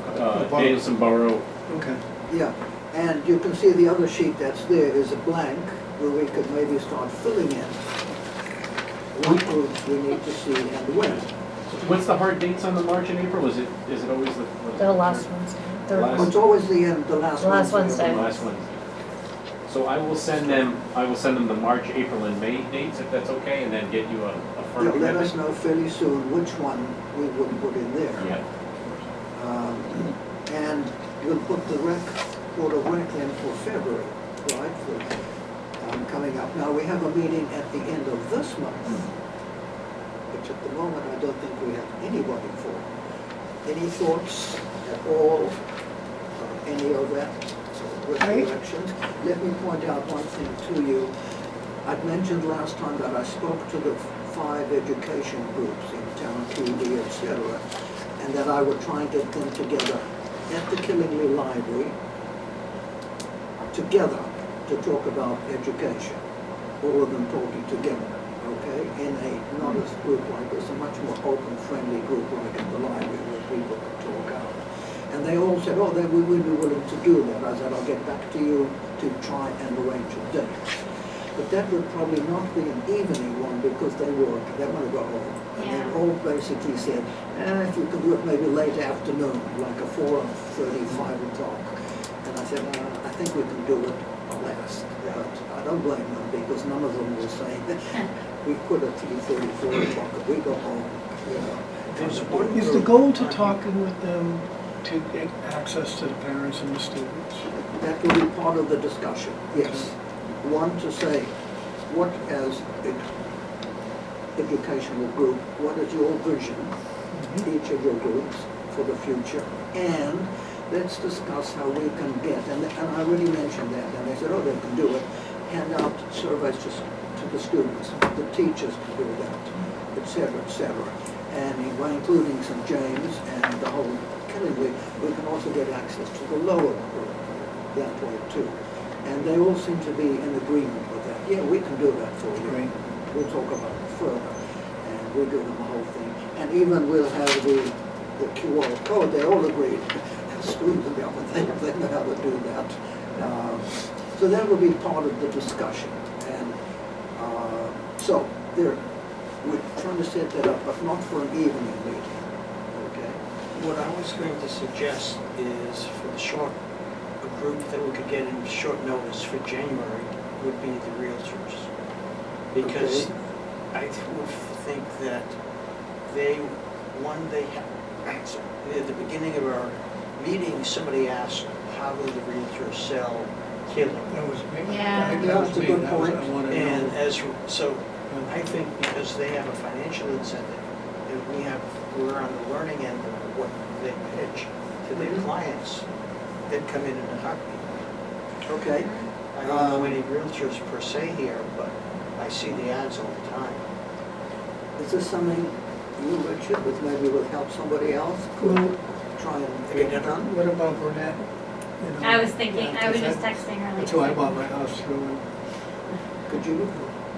Danielson Borough, Okay. yeah. And you can see the other sheet that's there is a blank where we could maybe start filling in what groups we need to see and when. what's the hard dates on the March and April, is it always the? what is The it? last one's, the Last- It's always the end, the last The last Wednesday. Wednesday. Last Wednesday. So I will send them the March, April, and May dates, if that's okay, and then get you a firm Yeah, commitment. let us know fairly soon which one we would put in there. Yeah, And we'll put the Board of Rec in for February, right, for coming up. Now, we have a meeting at the end of this month, which at the moment I don't think we have anybody for. Any thoughts at all, any of that recollections? Let me point out one thing to you. I'd mentioned last time that I spoke to the 5 education groups in town, PD, etc., and that I would try and get them together at the Killingly Library, together, to talk about education, all of them talking together, okay? In a, not a group like this, a much more open, friendly group like in the library where people can talk out. And they all said, oh, we would be willing to do that. I said, I'll get back to you to try and arrange a date. But that would probably not be an evening one because they work, they want to go home. And they Yeah. all basically said, if you can do it maybe late afternoon, like a 4:30, 5 o'clock. And I said, I think we can do it last. But I don't blame them because none of them will say, we quit at 3:30, 4 o'clock, and we go home, you know. There's one Is the group goal to on talking with them to get access to the parents and the students? That will be part of the discussion, yes. One, to say, what as an educational group, what is your vision, each of your groups, for the future? And let's discuss how we can get, and I already mentioned that, and they said, oh, they can do it, hand out surveys to the students, the teachers can do that, et cetera, et cetera. And by including St. James and the whole Killingly, we can also get access to the lower group that way too. And they all seem to be in agreement with that. Yeah, we can do that for you. Great. We'll talk about it further. And we'll give them the whole thing. And even we'll have the QR code, they all agreed. Students and government, they know how to do that. So that will be part of the discussion. And so we're trying to set that up, but not for an evening meeting, okay? What I was going to suggest is for a group that we could get in short notice for January would be the Realtors. Because I would think that at the beginning of our meeting, somebody asked, how do the Realtors sell Killing? That was me. Yeah. That was That's a me. good That was- point. I wanna And know. I think because they have a financial incentive, and we're on the learning end of what they pitch to their clients, they'd come in a heartbeat. Okay. I don't know any realtors per se here, but I see the ads all the time. Is this something you, Richard, with maybe would help somebody else Well, could try and get it done? What about Burnett? You know, I was thinking, I was yeah, just texting her like. That's who I bought my house through, and Could you,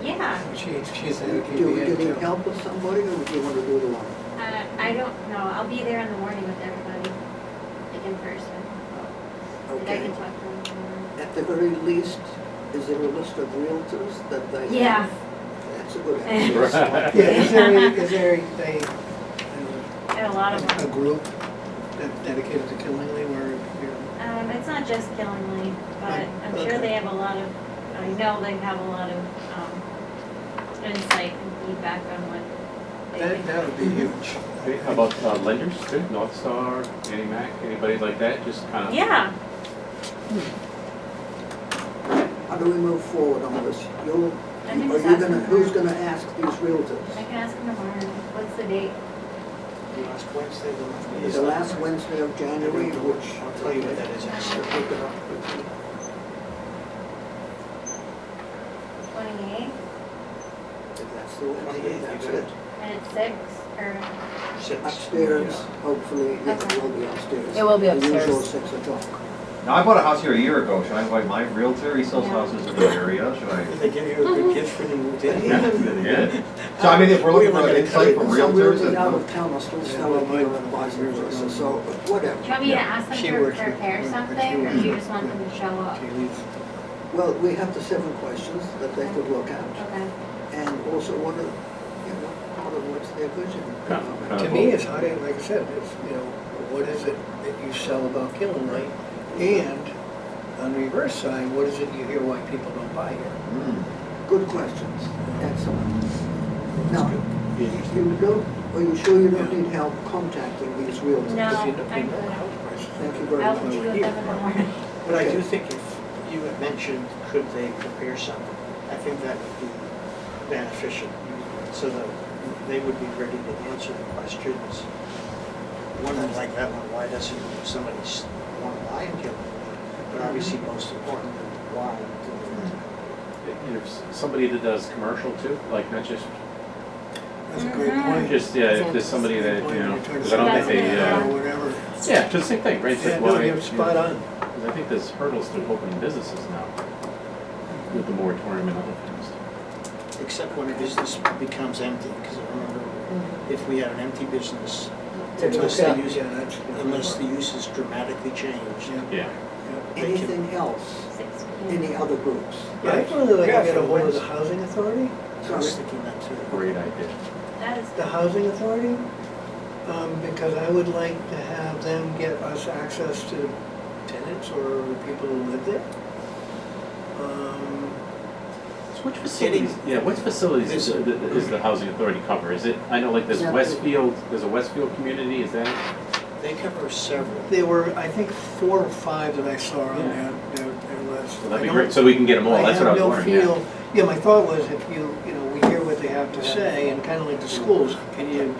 Yeah, she's do educated you me get any too. help with somebody, or would you want to do it alone? I don't know, I'll be there in the morning with everybody, like in person. And I Okay. can talk to them tomorrow. At the very least, is there a list of realtors that they have? Yeah. That's a good answer. Yeah, is there a, I have a lot of a them. group dedicated to Killingly where, you know, It's not just Killingly, but I'm sure Okay. they have a lot of, I know they have a lot of, insight and feedback on what they think. that would be huge. Hey, how about lenders too? North Star, Annie Mac, anybody like that? Just kind of. Yeah, How do we move forward on this? I can Are just you ask gonna, them who's tomorrow. gonna ask these realtors? I can ask them tomorrow. What's the date? Last Wednesday, The last Wednesday of January, which. I'll tell you what that is. Look it up quickly. 28th, If that's the Wednesday, 28th, that's you got it. and it's 6, or, Six. Upstairs, hopefully, yeah, Okay. it will be upstairs. It will be The usual upstairs. 6 o'clock. Now, I bought a house here a year ago. Should I invite my realtor? He sells Yeah. houses in the area. Should I? Did they give you a good gift when you moved in? Yeah. So I mean, if we're looking for insight from Some realtors, realtors out and of town are still selling here and vice versa, so whatever. do you want me to Yeah. ask them She to works with- prepare with something, you. or do you just want them to show up? She leaves. Well, we have the 7 questions that they could look at, Okay. and also what are, part of what's their vision. To me, it's hard, like I said, it's, you know, what is it that you sell about Killingly? And on the reverse side, what is it you hear why people don't buy here? Good questions, excellent. Now, you don't, are you sure you don't need help contacting these realtors? No, If you I'm don't- good. Thank you very I'll much. be with them in the morning. But I do think if you had mentioned, could they prepare something, I think that would be beneficial, so that they would be ready to answer the questions. One like that one, why doesn't somebody want to buy in Killen? But obviously, most importantly, why? If somebody that does commercial too, like not just, That's a great point. just, yeah, if there's somebody that, you know, because I don't think they, Yeah. Or whatever. yeah, just same thing, right? It's Yeah, like, no, why, you're spot on. Because I think there's hurdles to opening businesses now. with the moratorium and other things. Except when a business becomes empty, because I remember if we had an empty business, It's unless the okay. use, Yeah, that's- unless the uses dramatically changed. Yeah. Anything else? Any other groups? Yeah, I'd really like Yeah, to get a for hold of Wednesday. the housing authority, I was thinking that too. Great idea. That is. the housing authority, because I would like to have them get us access to the tenants or people who live there. So which facilities, which facilities is the housing authority cover? Is it, I know like there's Westfield, there's a Westfield community, is that? They cover several. There were, I think, 4 or 5 that I saw on Yeah. their list. Well, that'd be great, so we can get them all, that's what I was wondering, I yeah. have no feel, yeah, my thought was if we hear what they have to say, and kind of like the schools, can you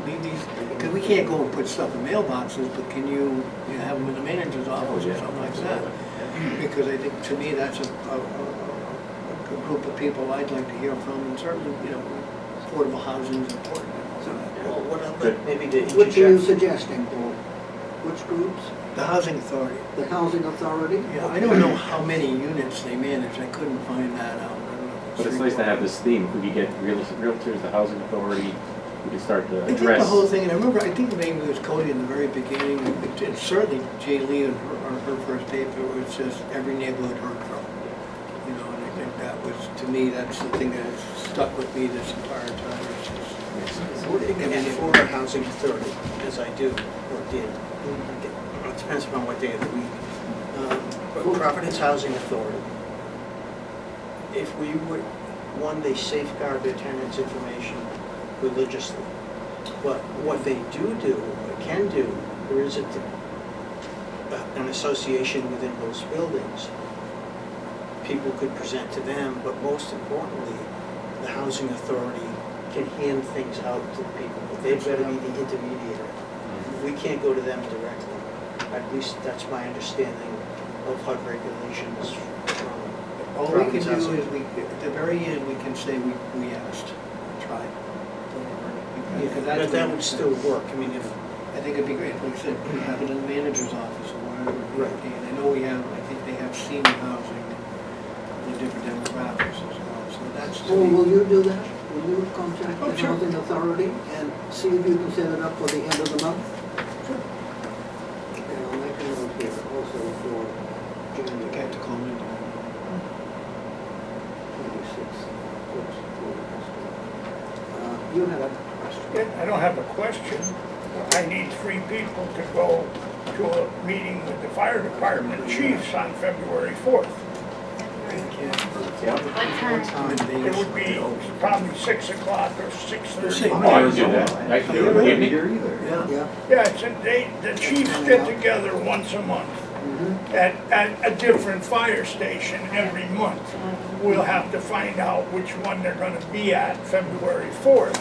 leave these, because we can't go and put stuff in mailboxes, but can you have them in the manager's office or something like that? Because I think, to me, that's a group of people I'd like to hear from, and certainly, affordable housing is important. Well, what I'd maybe to Which are you interject, suggesting, Paul? Which groups? The housing authority. The housing authority? Yeah, I don't know how many units they manage, I couldn't find that out. I don't know if But it's nice to have this theme, if we could get realtors, the housing authority, we can start to I think the address. whole thing, and I remember, I think maybe it was Cody in the very beginning, and certainly Jay Lee on her first paper, where it says every neighborhood heard from. And I think that was, to me, that's the thing that has stuck with me this entire time. and for a housing authority, as I do, or did, it depends upon what day of the week. But Providence Housing Authority, if we would, one, they safeguard their tenants' information religiously. But what they do, or can do, there is an association within those buildings. People could present to them, but most importantly, the housing authority can hand things out to the people, but they've got to be the intermediary. We can't go to them directly. At least that's my understanding of HUD regulations from All we can Providence do Housing. is, at the very end, we can say we asked, tried. Because that's But that what- would still work, I mean, if, I think it'd be great, like I said, have it in the manager's office or whatever. Right. And I know I think they have senior housing, the different demographics as well, so that's. Paul, will you do that? Will you contact Oh, the sure. housing authority and see if you can set it up for the end of the month? Sure. Okay, I'll make a note here also for I January have to call in. 26th. You had a question? I don't have a question. I need 3 people to go to a meeting with the fire department chiefs on February 4th. What time? It would be probably 6 o'clock or 6:30. Oh, I would do that, I can do it, Maybe evening. here either. Yeah. Yeah. Yeah, the chiefs get together once a month Mhm. at a different fire station every month. We'll have to find out which one they're gonna be at February 4th.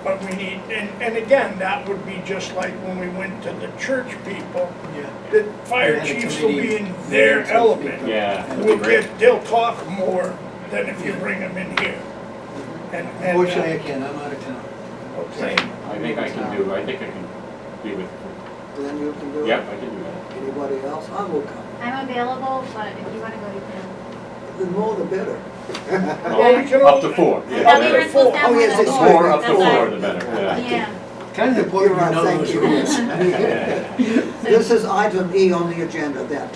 But we need, and again, that would be just like when we went to the church people. Yeah. The fire We had a chiefs will be committee in their meeting to element. speak Yeah, that'd be great. They'll talk more than if you bring them in here. And, Unfortunately, I can't, I'm out of town. okay. I think I can be with, Glenn, you can do it? yep, I can do that. Anybody else? I will come. I'm available, but if you wanna go, you can. The more the better. Well, we can Up to only- 4, I yeah. thought we were supposed to have Oh, more yes, than it's 4, up to That's 4, why- the better, yeah. Yeah. Kind of important You're to know right, those thank you. rules. Yeah. This is item E on the agenda that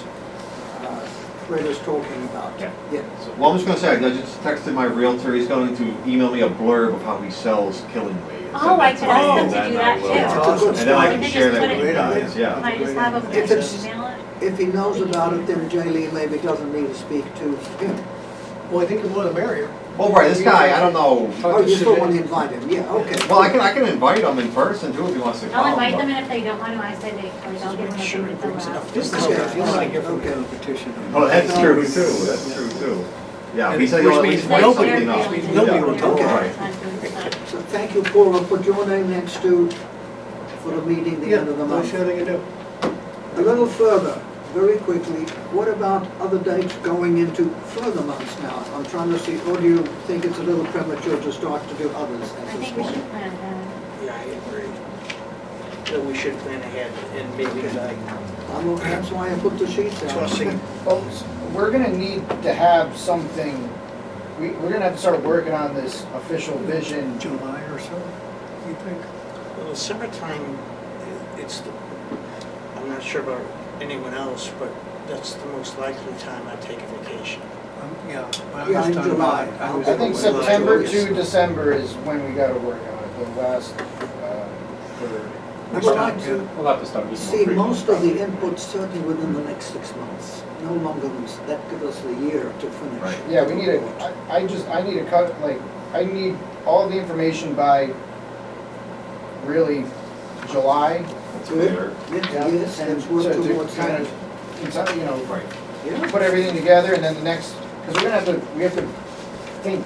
Fred is talking about. Yeah. Yeah. Well, I'm just gonna say, I just texted my realtor, he's going to email me a blurb of how he sells Killingly. Oh, I could ask them to do that too. That's awesome. And then I can They share just that put with it- you guys, yeah. I just have them If it's- email it. If he knows about it, then Jay Lee maybe doesn't need to speak to him. Well, I think the more the merrier. Well, right, this guy, I don't know, Oh, you still want to invite him? Yeah, okay. well, I can invite him in person too if he wants to come. I'll invite but- them, and if they don't want to, I say I'll give them a Sure, thing it to brings fill out. enough This is, business. if you want to give them Okay. competition. Oh, that's true too, that's true too. Yeah, he said Which he'll at means least Like, wait nobody- they're something up. really- nobody will Yeah. talk. Right. So thank you, Paula. Put your name next to, for the meeting, the Yeah, end of the I'm month. sure they can do. A little further, very quickly, what about other dates going into further months now? I'm trying to see, or do you think it's a little premature to start to do others I at this think we point? should plan ahead. Yeah, I agree. That we should plan ahead and maybe like That's why I put the sheets out. tossing, we're gonna need to have something, we're gonna have to start working on this official vision. July or so, you think? Well, the summertime, it's, I'm not sure about anyone else, but that's the most likely time I take a vacation. Yeah. well, Yeah, I was in talking July. about- I was think thinking about September August. to December is when we gotta work on it, the last, third. I would like to We'll have to start getting more see frequent. most of the input certainly within the next 6 months. No longer than, that gives us a year to finish. Right. Yeah, we need I need to cut, like, I need all the information by really July. Good. Yes, Yeah, yes, and let's work so to towards kind that. of, you know, Right. Yeah. put everything together, and then the next, because we're gonna have to, we have to think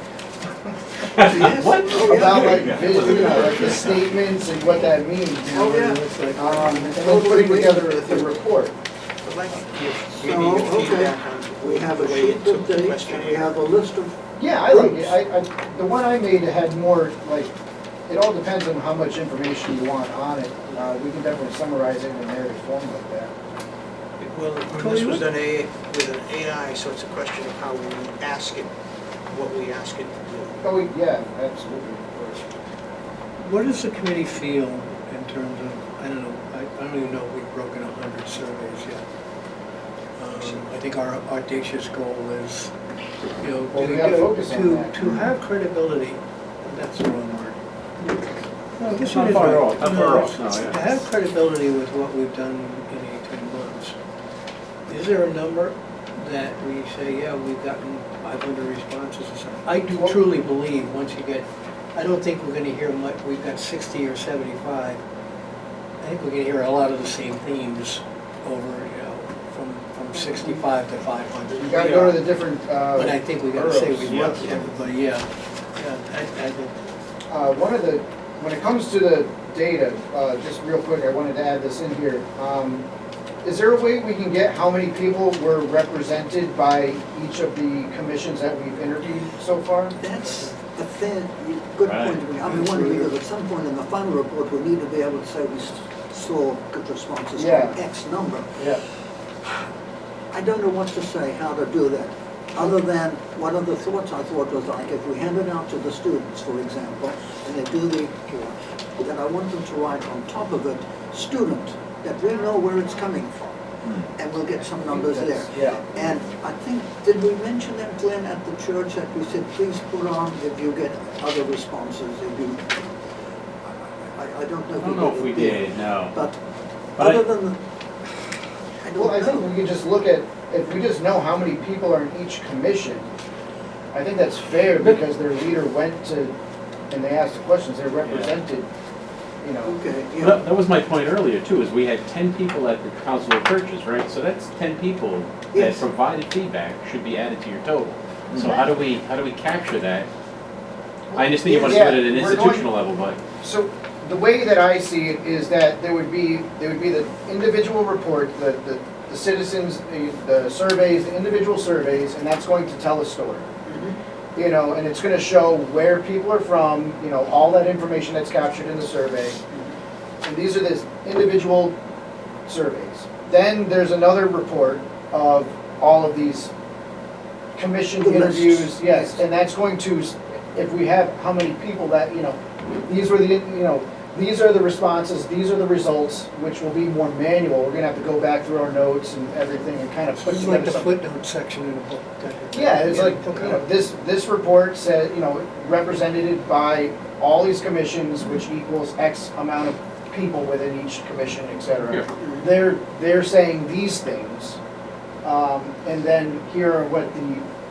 Yes. What? Oh, yeah. about like, Yeah. vision, you know, like the statements and what that means. Oh, yeah. And then putting together the report. I'd like to give So, maybe your okay. feedback on We have a the way it sheet took of the dates, and we questionnaire. have a list of, Yeah, I like it. The one I made had more, like, it all depends on how much information you want on it. We can definitely summarize it in a narrative form like that. Well, I mean, this was done with an AI, so it's a question of how we ask it, what we ask it to do. Oh, yeah, absolutely, of course. What does the committee feel in terms of, I don't know, I don't even know if we've broken 100 surveys yet. I think our audacious goal is, you know, Well, we gotta focus on that. to have credibility, that's the wrong word. No, this It's not one is far right. off, not No, far off, no, it's- yeah. To have credibility with what we've done in 18 months, is there a number that we say, yeah, we've gotten 500 responses or something? I do truly believe, once you get, I don't think we're gonna hear much, we've got 60 or 75. I think we're gonna hear a lot of the same themes over, you know, from 65 to 500. You gotta go to the different, But I think we gotta say boroughs. we want everybody, yeah. I think, One of the, when it comes to the data, just real quick, I wanted to add this in here. Is there a way we can get how many people were represented by each of the commissions that we've interviewed so far? that's a fair, good point to make. I mean, one, because at some point in the final report, we need to be able to say we saw good responses Yeah. from X number. Yeah. I don't know what to say, how to do that, other than, one of the thoughts I thought was like, if we hand it out to the students, for example, and they do the report, then I want them to write on top of it, student, that we know where it's coming from, and we'll get some numbers there. Yeah. And I think, did we mention that, Glenn, at the church, that we said, please put on if you get other responses, if you, I don't know I if don't we know did. if we did, no. But But I- other than, I don't know. Well, I think we could just look at, if we just know how many people are in each commission, I think that's fair because their leader went to, and they asked the questions, they're represented, you know. Okay, yeah. That was my point earlier too, is we had 10 people at the Council of Churches, right? So that's 10 people that Yes. provided feedback should be added to your total. So how do we capture that? I understand you want to do it at an Yeah, we're going- institutional level, but So the way that I see it is that there would be the individual report, the citizens, the surveys, the individual surveys, and that's going to tell a story. You know, and it's gonna show where people are from, you know, all that information that's captured in the survey. And these are the individual surveys. Then there's another report of all of these commission The lists. interviews, yes, and that's going to, if we have how many people that, you know, these were the, you know, these are the responses, these are the results, which will be more manual. We're gonna have to go back through our notes and everything and kind of put It's like together the something. footnote section in a book. Yeah, it's like, Okay. you know, this report said, you know, represented by all these commissions, which equals X amount of people within each commission, et cetera. Yeah. They're saying these things, and then here are what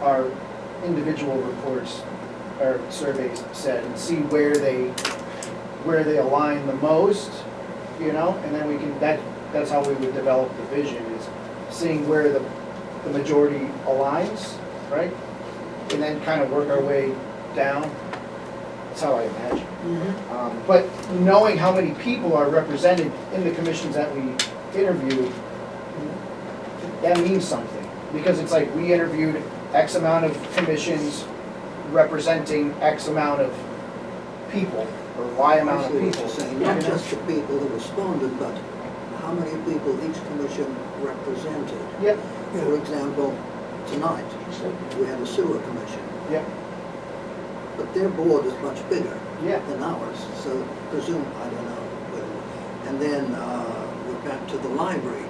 our individual reports or surveys said, and see where they align the most, you know, and then we can, that's how we would develop the vision, is seeing where the majority aligns, right? And then kind of work our way down. That's how I imagine. But knowing how many people are represented in the commissions that we interview, that means something. Because it's like, we interviewed X amount of commissions representing X amount of people, or Y I amount see of what people. you're saying, not just the people that responded, but how many people each commission represented. Yep. For example, tonight, we had a sewer commission. Yeah. But their board is much bigger Yeah. than ours, so presume, I don't know. And then we're back to the library.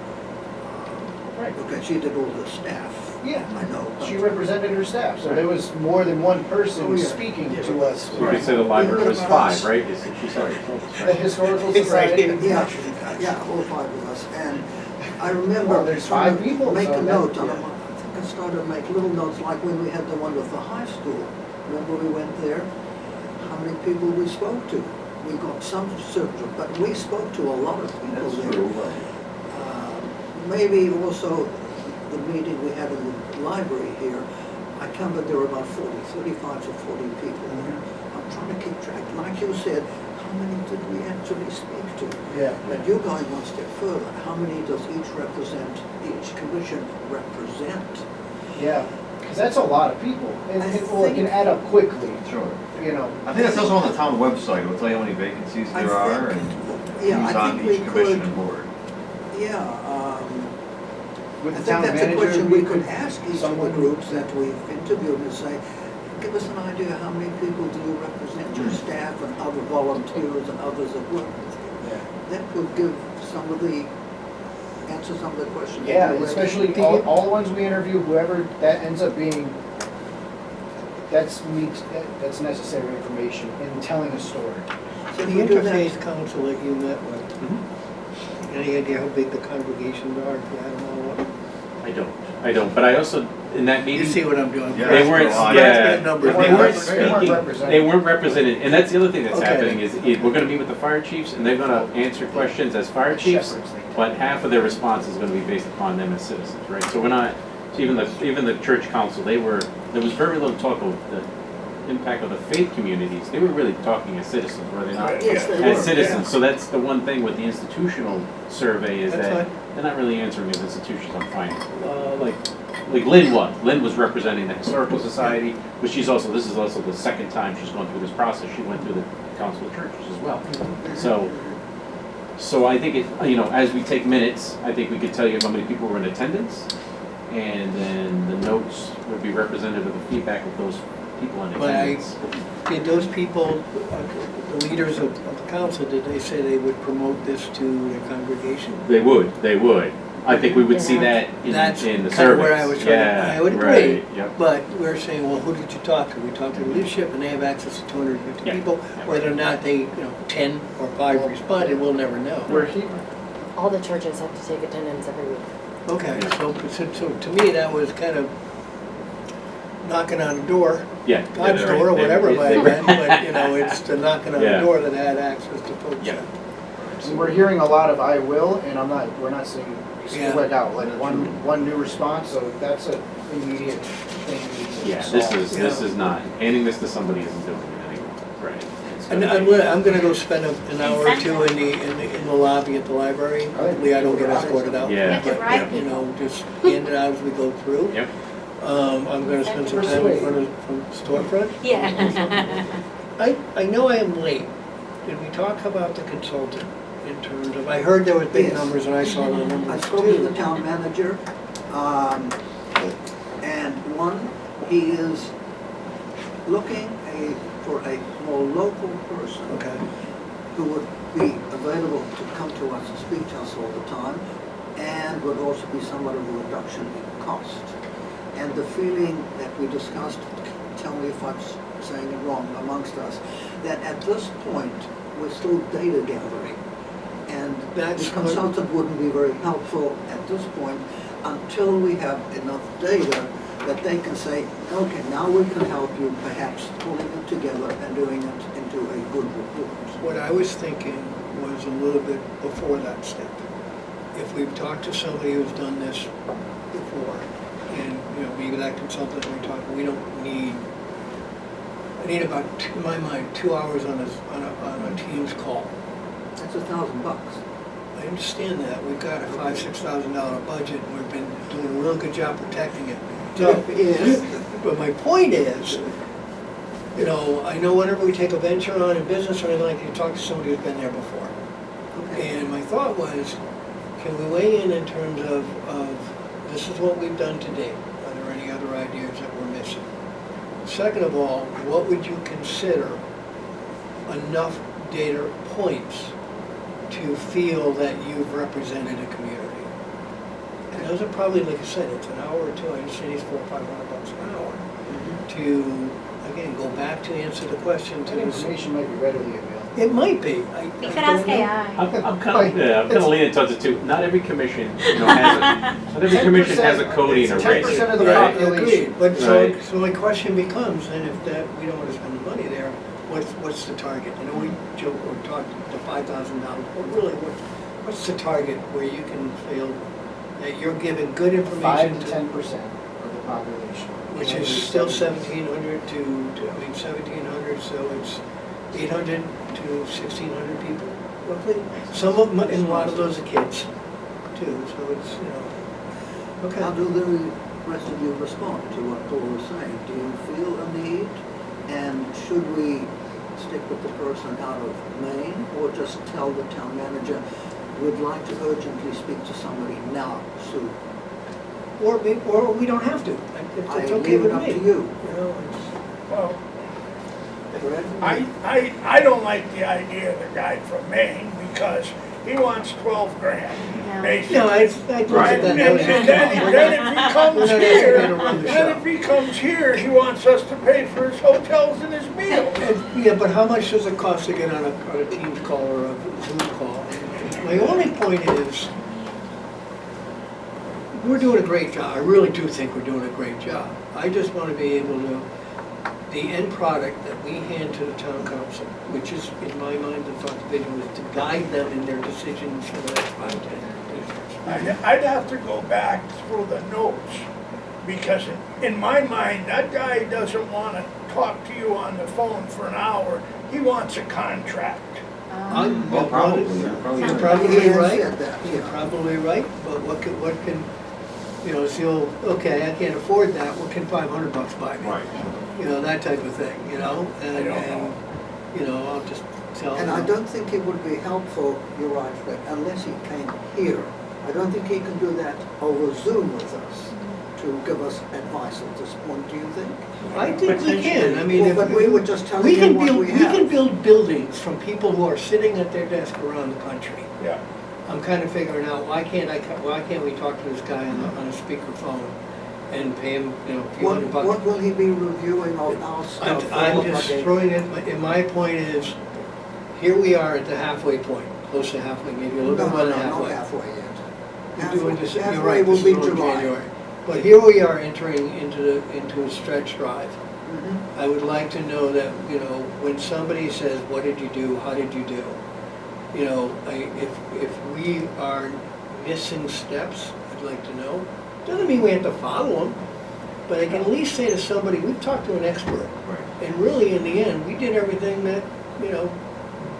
Right. Okay, she did all the staff. Yeah. I know. but- She represented her staff, so there was more than one person Oh, yeah. speaking to us. You could say the library was five, right? She said. The Historical Society. Yeah, yeah, all five of us. And I remember. Well, there's five trying to people, Make so a that- note, yeah. I think I started to make little notes, like when we had the one with the high school. Remember we went there? How many people we spoke to? We got some surgery, but we spoke to a lot of people That's there. true. Maybe also the meeting we had in the library here, I counted there were about 35 to 40 people there. I'm trying to keep track. Like you said, how many did we actually speak to? Yeah. But you're going one step further. How many does each commission represent? Yeah, because that's a lot of people. And I well, it can think- add up quickly, Sure. you know. I think that's also on the town website, it'll tell you how many vacancies I there are think- and Yeah, who's I on think we each commission could, and board. yeah, With I the think town that's a manager, question we could ask each of the someone- groups that we've interviewed and say, give us an idea, how many people do you represent, your staff and other volunteers and others that work with you? Yeah. That would give some of the, answer some of the questions. that Yeah, you were- especially all the ones we interview, whoever that ends up being, that's necessary information in telling a story. So If the we do that- interfaith council that you met with, any idea how big the congregations are, if you had them all up? I don't, but I also, in that You meeting, see what I'm doing? Yeah. they weren't, Yeah. yeah, Numbers. they weren't They weren't speaking, represented. they weren't represented, and that's the other thing that's Okay. happening, is we're gonna meet with the fire chiefs, and they're gonna answer questions as fire chiefs, Shepherds, they- but half of their response is gonna be based upon them as citizens, right? So we're not, so even the church council, there was very little talk of the impact of the faith communities, they were really talking as citizens, were they not? Yes, they As were, citizens, so that's the one thing with the institutional survey, is That's that fine. they're not really answering as institutions on finance. Like Lynn was representing the Historical Society, but this is also the second time she's gone through this process, she went through the Council of Churches as well. So I think as we take minutes, I think we could tell you how many people were in attendance, and then the notes would be representative of the feedback of those people in But attendance. Did those people, the leaders of the council, did they say they would promote this to their congregation? They would. I think we would see that That's in the kind of surveys. where I was trying to, I would agree. Right, yep. But we're saying, well, who did you talk to? We talked to the leadership and they have access to 250 Yeah. people. Whether or not they, 10 or 5 responded, we'll never know. We're here. All the churches have to take attendance every week. Okay, so to me, that was kind of knocking on a door, Yeah. God's they're door or right. whatever it might They- have been, but it's the knocking on Yeah. the door that had access to folks. Yeah. And we're hearing a lot of I will, and we're not saying Yeah. split out, like one new response, so that's an immediate thing we need to Yeah, solve. this is not, handing this to somebody isn't doing it anymore, right? It's And gonna I'm gonna go spend an hour or two in the lobby at the library. Hopefully I don't get escorted out. Yeah. You have to But, bribe you know, just hand it out as we go through. Yep. I'm gonna spend some time in front of the storefront. Yeah. I know I am late. Did we talk about the consultant in terms of, I heard there was big Yes. numbers and I saw the I numbers spoke to the too. town manager, and he is looking for a more local person Okay. who would be available to come to us and speak to us all the time, and would also be somewhat of a reduction in cost. And the feeling that we discussed, tell me if I'm saying it wrong, amongst us, that at this point, we're still data gathering. And That's the what- consultant wouldn't be very helpful at this point until we have enough data that they can say, okay, now we can help you perhaps pulling it together and doing it into a good report. What I was thinking was a little bit before that step. If we've talked to somebody who's done this before, and, maybe that consultant we don't need, I need about, in my mind, 2 hours on a Teams call. That's $1,000. I understand that, we've got a $5,000-6,000 budget, and we've been doing a real good job protecting it. Yes. But my point is, I know whenever we take a venture on in business or anything like that, you talk to somebody who's been there before. Okay. And my thought was, can we weigh in terms of this is what we've done to date? Are there any Second of all, what would you consider enough data points to feel that you've represented a community? And those are probably, like I said, it's an hour or two, I understand it's $400 or $500 an hour. To, again, go back to answer the question. That information might be readily available. It might be. You could ask AI. I'm kind of leaning towards it too. Not every commission, not every commission has a coding or race. 10% of the Right, population. agreed. But Right. so my question becomes, then if that, we don't want to spend the money there, what's the target? You know, we joke or talk the $5,000, but really, what's the target where you can feel that you're giving good information 5 to 10% of the population. which is still 1,700 1,700, so it's 800 to 1,600 people, roughly. Some of them, and a lot of those are kids, too, so it's, okay. How do the rest of you respond to what Paul was saying? Do you feel a need? And should we stick with the person out of Maine, or just tell the town manager, we'd like to urgently speak to somebody now, soon? Or we don't have to. It's okay leave with it up me. to you. Well, Fred? I don't like the idea of the guy from Maine because he wants 12 grand, basically. No, I look Right, at that. and then if he comes here, he wants us to pay for his hotels and his meals. Yeah, but how much does it cost to get on a Teams call or a Zoom call? My only point is, we're doing a great job. I really do think we're doing a great job. I just want to be able to, the end product that we hand to the town council, which is, in my mind, the thought division, is to guide them in their decisions for the next 5, 10 years. I'd have to go back through the notes, because in my mind, that guy doesn't want to talk to you on the phone for an hour. He wants a contract. Well, probably, yeah. You're probably right. Said that, You're yeah. probably right, but what can, it's the old, okay, I can't afford that, what can $500 buy me? Right. That type of thing, I don't know. I'll just tell And I don't think it would be helpful, you're right, Fred, unless he came here. I don't think he can do that over Zoom with us to give us advice at this point, do you think? I think we can, I mean, Well, if. but we were just telling we you can what build- we We can have. build buildings from people who are sitting at their desk around the country. Yeah. I'm kind of figuring out, why can't we talk to this guy on a speakerphone and pay him, a few What, $100? what will he be reviewing of our stuff? I'm just throwing it, and my point is, here we are at the halfway point, close to halfway, maybe a little bit more than Not halfway. halfway yet. We're doing this, you're Halfway right, will this be is early July. January. But here we are entering into a stretch drive. Mhm. I would like to know that, when somebody says, what did you do, how did you do? If we are missing steps, I'd like to know. Doesn't mean we have to follow them, but I can at least say to somebody, we've talked to an expert. Right. And really, in the end, we did everything that,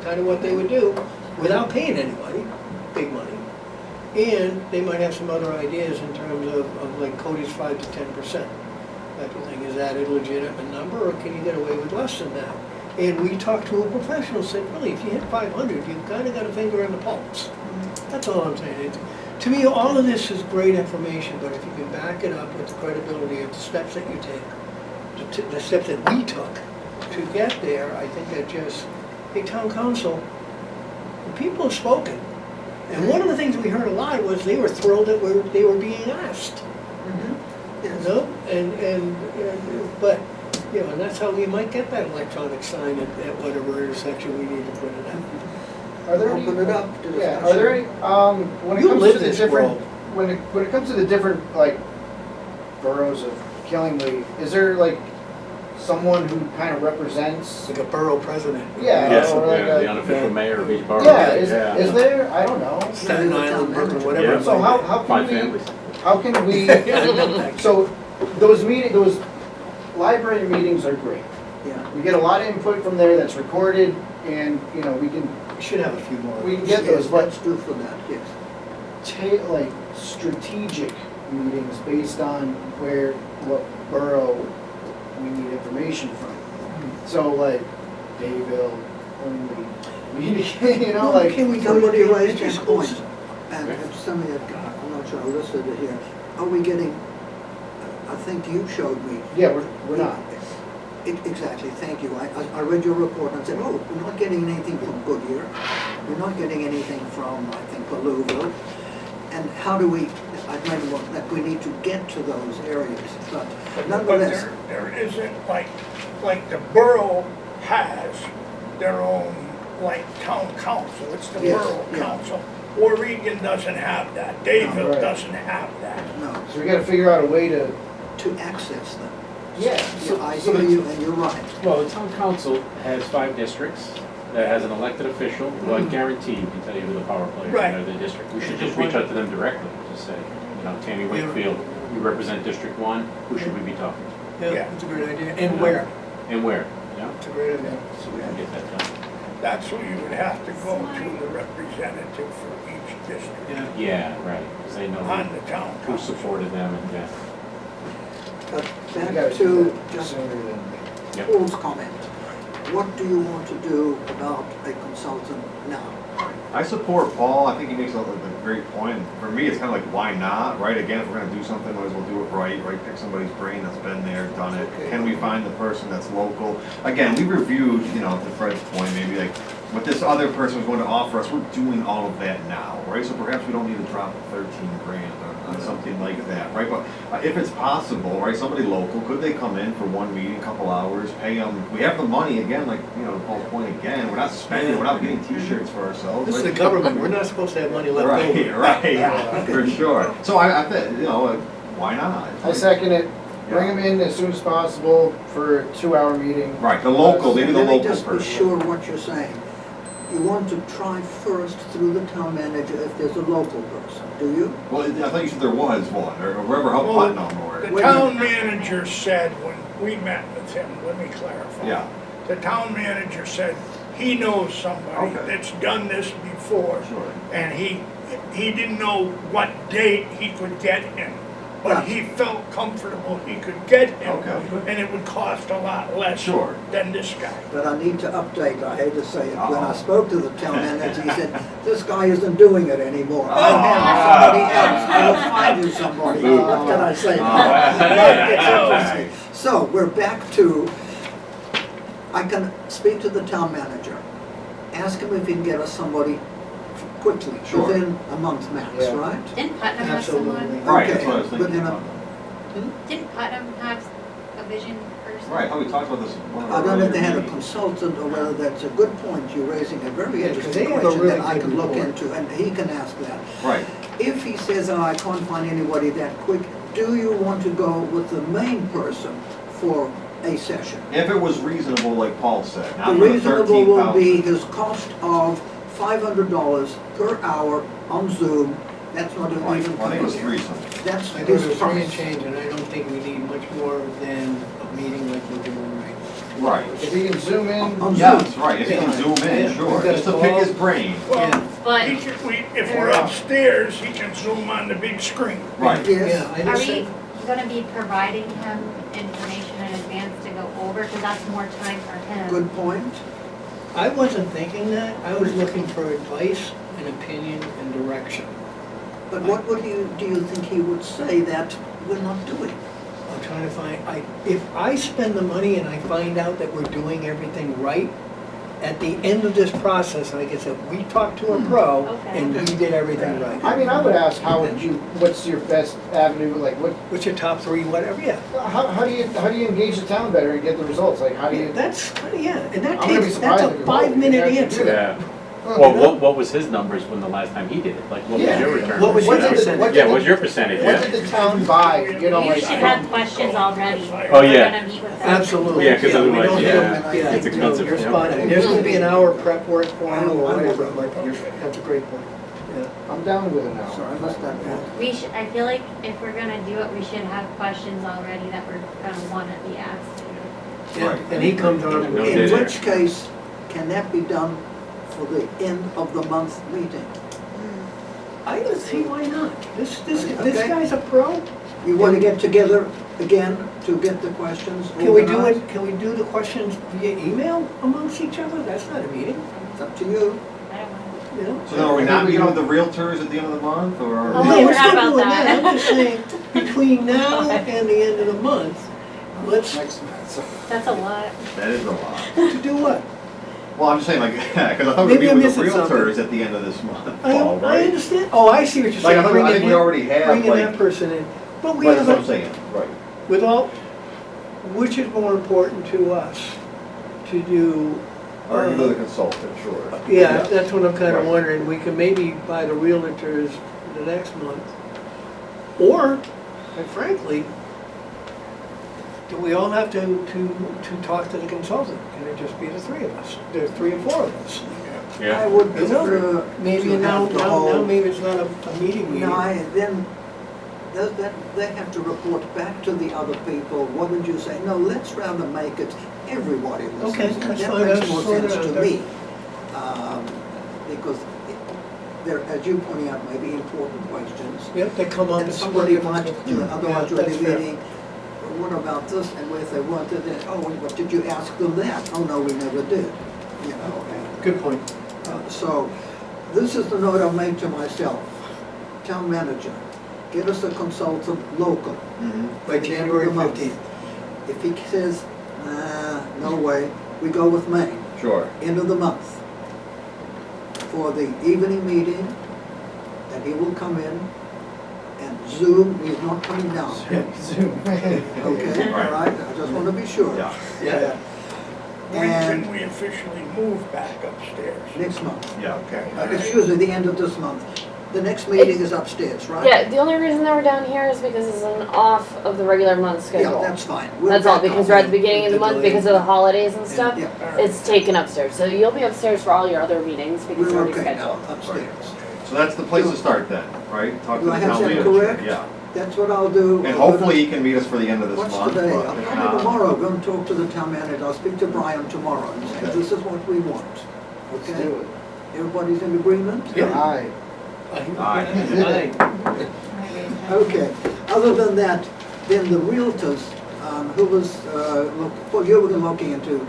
kind of what they would do without paying anybody, big money. And they might have some other ideas in terms of like Cody's 5 to 10% type of thing. Is that a legitimate number, or can you get away with less than that? And we talked to a professional, said, really, if you hit 500, you've kind of got a finger on the pulse. That's all I'm saying. To me, all of this is great information, but if you can back it up with the credibility of the steps that you take, the steps that we took to get there, I think that just, hey, town council, the people have spoken. And one of the things we heard a lot was they were thrilled that they were being asked. Yes. But, and that's how we might get that electronic sign at whatever intersection we need to put it at. Are there any, Open it up to yeah, discussion. are there any, when it You comes live to the this different, world. when it comes to the different, boroughs of Killingly, is there someone who kind of represents? Like a borough president. Yeah, Yes, or like the a, unofficial mayor of each borough. yeah, is there, I don't know. Staten Island, Brooklyn, whatever. Yeah. it So might how be. Five can we, families. how can we, so those library meetings are great. Yeah. We get a lot of input from there that's recorded, and, we can We should have a few more. We can get those, Yes, but let's do for that, yes. strategic meetings based on what borough we need information from. So Dayville, only meeting, Can we go to Somebody the raised elementary this schools? point, and if somebody had, I'm not sure I listed it here, are we getting, I think you showed me. yeah, we're not. Exactly, thank you. I read your report and said, oh, we're not getting anything from Goodyear. We're not getting anything from, I think, Louisville. And how do we, I made one, that we need to get to those areas, but But nonetheless. there isn't like the borough has their own like town council, it's the Yes, borough yeah. council. Oregon doesn't have that, Dayville Right. doesn't have that. No, So we gotta figure out a way to, to access them. yeah, Yeah, I so hear the- you, and you're right. Well, the town council has 5 districts, that has an elected official, who I guarantee you can tell you who the power players Right. are in the district. We should just reach out to them directly, just say, you know, Tammy Wakefield, you represent District 1, who should we be talking to? Yeah, Yeah. that's a great idea. And where? And where, you know, It's a great idea. so we can get that done. That's who you would have to go to, the representative for each district Yeah. Yeah, right, because they know on the town who council. supported them and, yeah. But we back gotta to do that just sooner than. Yep. Paul's comment. What do you want to do about a consultant now? I support Paul, I think he makes a great point. For me, it's kind of like, why not, right? Again, if we're gonna do something, might as well do it right, Pick somebody's brain that's been there, done it. Okay. Can we find the person that's local? Again, we reviewed, you know, to Fred's point, maybe like, what this other person was going to offer us, we're doing all of that now, right? So perhaps we don't need to drop 13 grand on something like that, right? But if it's possible, right, somebody local, could they come in for one meeting, couple hours, pay them? We have the money, again, like, you know, Paul's point again, we're not spending, we're not getting t-shirts for ourselves. This is the right? government, we're not supposed to have money left Right, over. right, for sure. So I think, you know, why not? I second it, bring Yeah. them in as soon as possible for a 2-hour meeting. Right, the local, maybe the Let me local just be person. sure what you're saying. You want to try first through the town manager if there's a local person, do you? Well, I thought you said there was one, or whoever helped Well, Putnam or. The Wait a town minute. manager said when we met with him, let me clarify. Yeah. The town manager said he knows somebody Okay. that's done this before. Sure. And he didn't know what date he could get him, but he felt comfortable he could get him. Okay. And it would cost a lot less Sure. than this guy. But I need to update, I hate to say it, when I Uh-oh. spoke to the town manager, he said, this guy isn't doing it anymore. I Oh. have somebody else, I'll find you somebody, what can I say? It's interesting. So, we're back to, I can speak to the town manager, ask him if he can get us somebody quickly, Sure. within a month max, Yeah. right? Didn't Putnam have Absolutely. someone? Right, Okay, that's what I was thinking. within a- about. Didn't Putnam have a vision person? Right, I thought we talked about this. one of our I don't know if they earlier had a meetings. consultant or whether that's a good point, you're raising a very Yeah, 'cause interesting they have a question that really I good can look report. into, and he can ask that. Right, If he says, oh, I can't find anybody that quick, do you want to go with the main person for a session? if it was reasonable, like Paul said, The not for the reasonable will be 13,000. his cost of $500 per hour on Zoom, that's not even. Right, well, I think it was 3 something. That's I think his it was 3 and price. change, and I don't think we need much more than a meeting like we're doing right Right. If you can zoom in, On Yes, Zoom. right, if you can zoom in, Yeah, sure, we've got just to it pick all. his brain. Well, But he could, if we're upstairs, he can zoom on the big screen. Right. Yeah, Yes, I are just we said, gonna be providing him information in advance to go over, because that's more time for him? good point. I wasn't thinking that, I was looking for advice and opinion and direction. But what would do you think he would say that we're not doing? I'm trying to find, if I spend the money and I find out that we're doing everything right, at the end of this process, like I said, we talked to a pro Okay. and we did everything right. I mean, I would ask, how would you, what's your best avenue, like, what, What's your top 3, whatever, yeah. how do you engage the town better and get the results? Like, how do you? That's, yeah, and that I'm gonna be takes, surprised that's if a you vote. 5-minute You can actually answer. do that. Yeah. Oh, Well, you know? what was his numbers when the last time he did it? Like, what was Yeah. your return? What was What your did the- percentage? what Yeah, did what's the- your percentage, What yeah? did the town buy, you know, You like? should have questions already. Oh, We're yeah. gonna meet with them. Absolutely. Yeah, 'cause we otherwise, don't yeah, have- it's no, expensive, You're yeah. spot on. There's gonna be an hour prep work for him or whatever, but that's a great point. Yeah. I'm down with it now. Sorry, I missed that point. We should, I feel like if we're gonna do it, we should have questions already that we're gonna wanna be asked. Yeah, Right. and he comes on. No In did which case, can that be done for the end of the month meeting? I don't see why not. This Okay. guy's a pro. You want to get together again to get the questions Can we do organized? it, can we do the questions via email amongst each other? That's not a meeting, It's up to you. I don't know. you know? So then are we not meeting with the realtors at the end of the month, or? Oh, No, we we're forgot still about doing that. I'm just saying, between now and the end of the month, Let's, next month. That's a lot. That is a lot. to do what? Well, I'm just saying, like, because I thought we'd Maybe be I'm with the missing something. realtors at the end of this month, I Paul, right? understand, oh, I see what you're Like, saying. I think we already have, Bringing that like, person in, but we right, that's have what I'm saying, right. with all, which is more important to us to do? Or you know the consultant, sure. Yeah, that's what I'm kind of Right. wondering, we can maybe buy the realtors the next month. Or, quite frankly, do we all have to talk to the consultant? Can it just be the three of us, the three or four of us? I would You know, prefer maybe to now, have the now whole. maybe it's not a meeting meeting. No, then they have to report back to the other people. What did you say? No, let's rather make it everybody listens. Okay, And that's that fine, makes that's more fine, sense to that's- me. Because there, as you pointing out, may be important questions. Yep, they come up And and somebody somebody might, otherwise Yeah, you're that's fair. meeting, what about this, and where if they wanted it, oh, what, did you ask them that? Oh, no, we never did, you know. Good point. So, this is the note I made to myself. Town manager, get us a consultant local. By the end of January the month. 15th. If he says, no way, we go with Maine, Sure. end of the month. For the evening meeting, and he will come in, and Zoom, he's not coming down. Zoom. Okay, all Right. right, I just want to be sure. Yeah. Yeah. When And can we officially move back upstairs? next month, Yeah. Okay. all right. excuse me, the end of this month. The next meeting is upstairs, right? Yeah, the only reason that we're down here is because it's an off of the regular month Yeah, schedule. that's fine. We're That's all, back because on. we're at the beginning of the month, because of the holidays and stuff. Yeah, All right. It's taken upstairs, so you'll be upstairs for all your other meetings because it's we're already okay now, scheduled. upstairs. So that's the place to start then, right? Talk to Do the I have town that manager. correct? Yeah. That's what I'll do. And hopefully he can meet us for the end of this What's month. today? but I'm if coming not- tomorrow, going to talk to the town manager, I'll speak to Brian tomorrow and say, Okay. this is what we want. Let's Okay? do it. Everybody's in agreement? Aye. Aye. Okay, other than that, then the realtors, who was, well, you were looking into.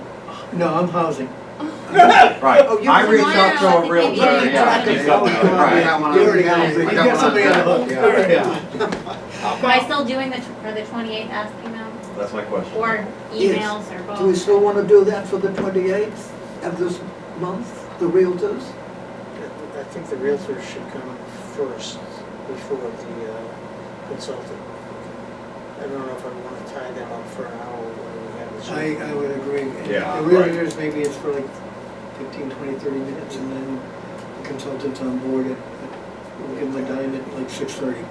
No, I'm housing. Right, Oh, you- I reached out to a Tomorrow, I realtor, think maybe yeah. it's he's got- okay. right. You already got it. You got somebody on the hook. Yeah. Am I still doing for the 28th asking them, That's my question. or emails, or both? Do we still want to do that for the 28th of this month, the realtors? I think the realtors should come first before the consultant. I don't know if I want to tie them up for an hour when we have the Zoom. I would agree. Yeah, The right. realtors, maybe it's for like 15, 20, 30 minutes, and then the consultant's on board at, we'll give them a dime at like 6:30.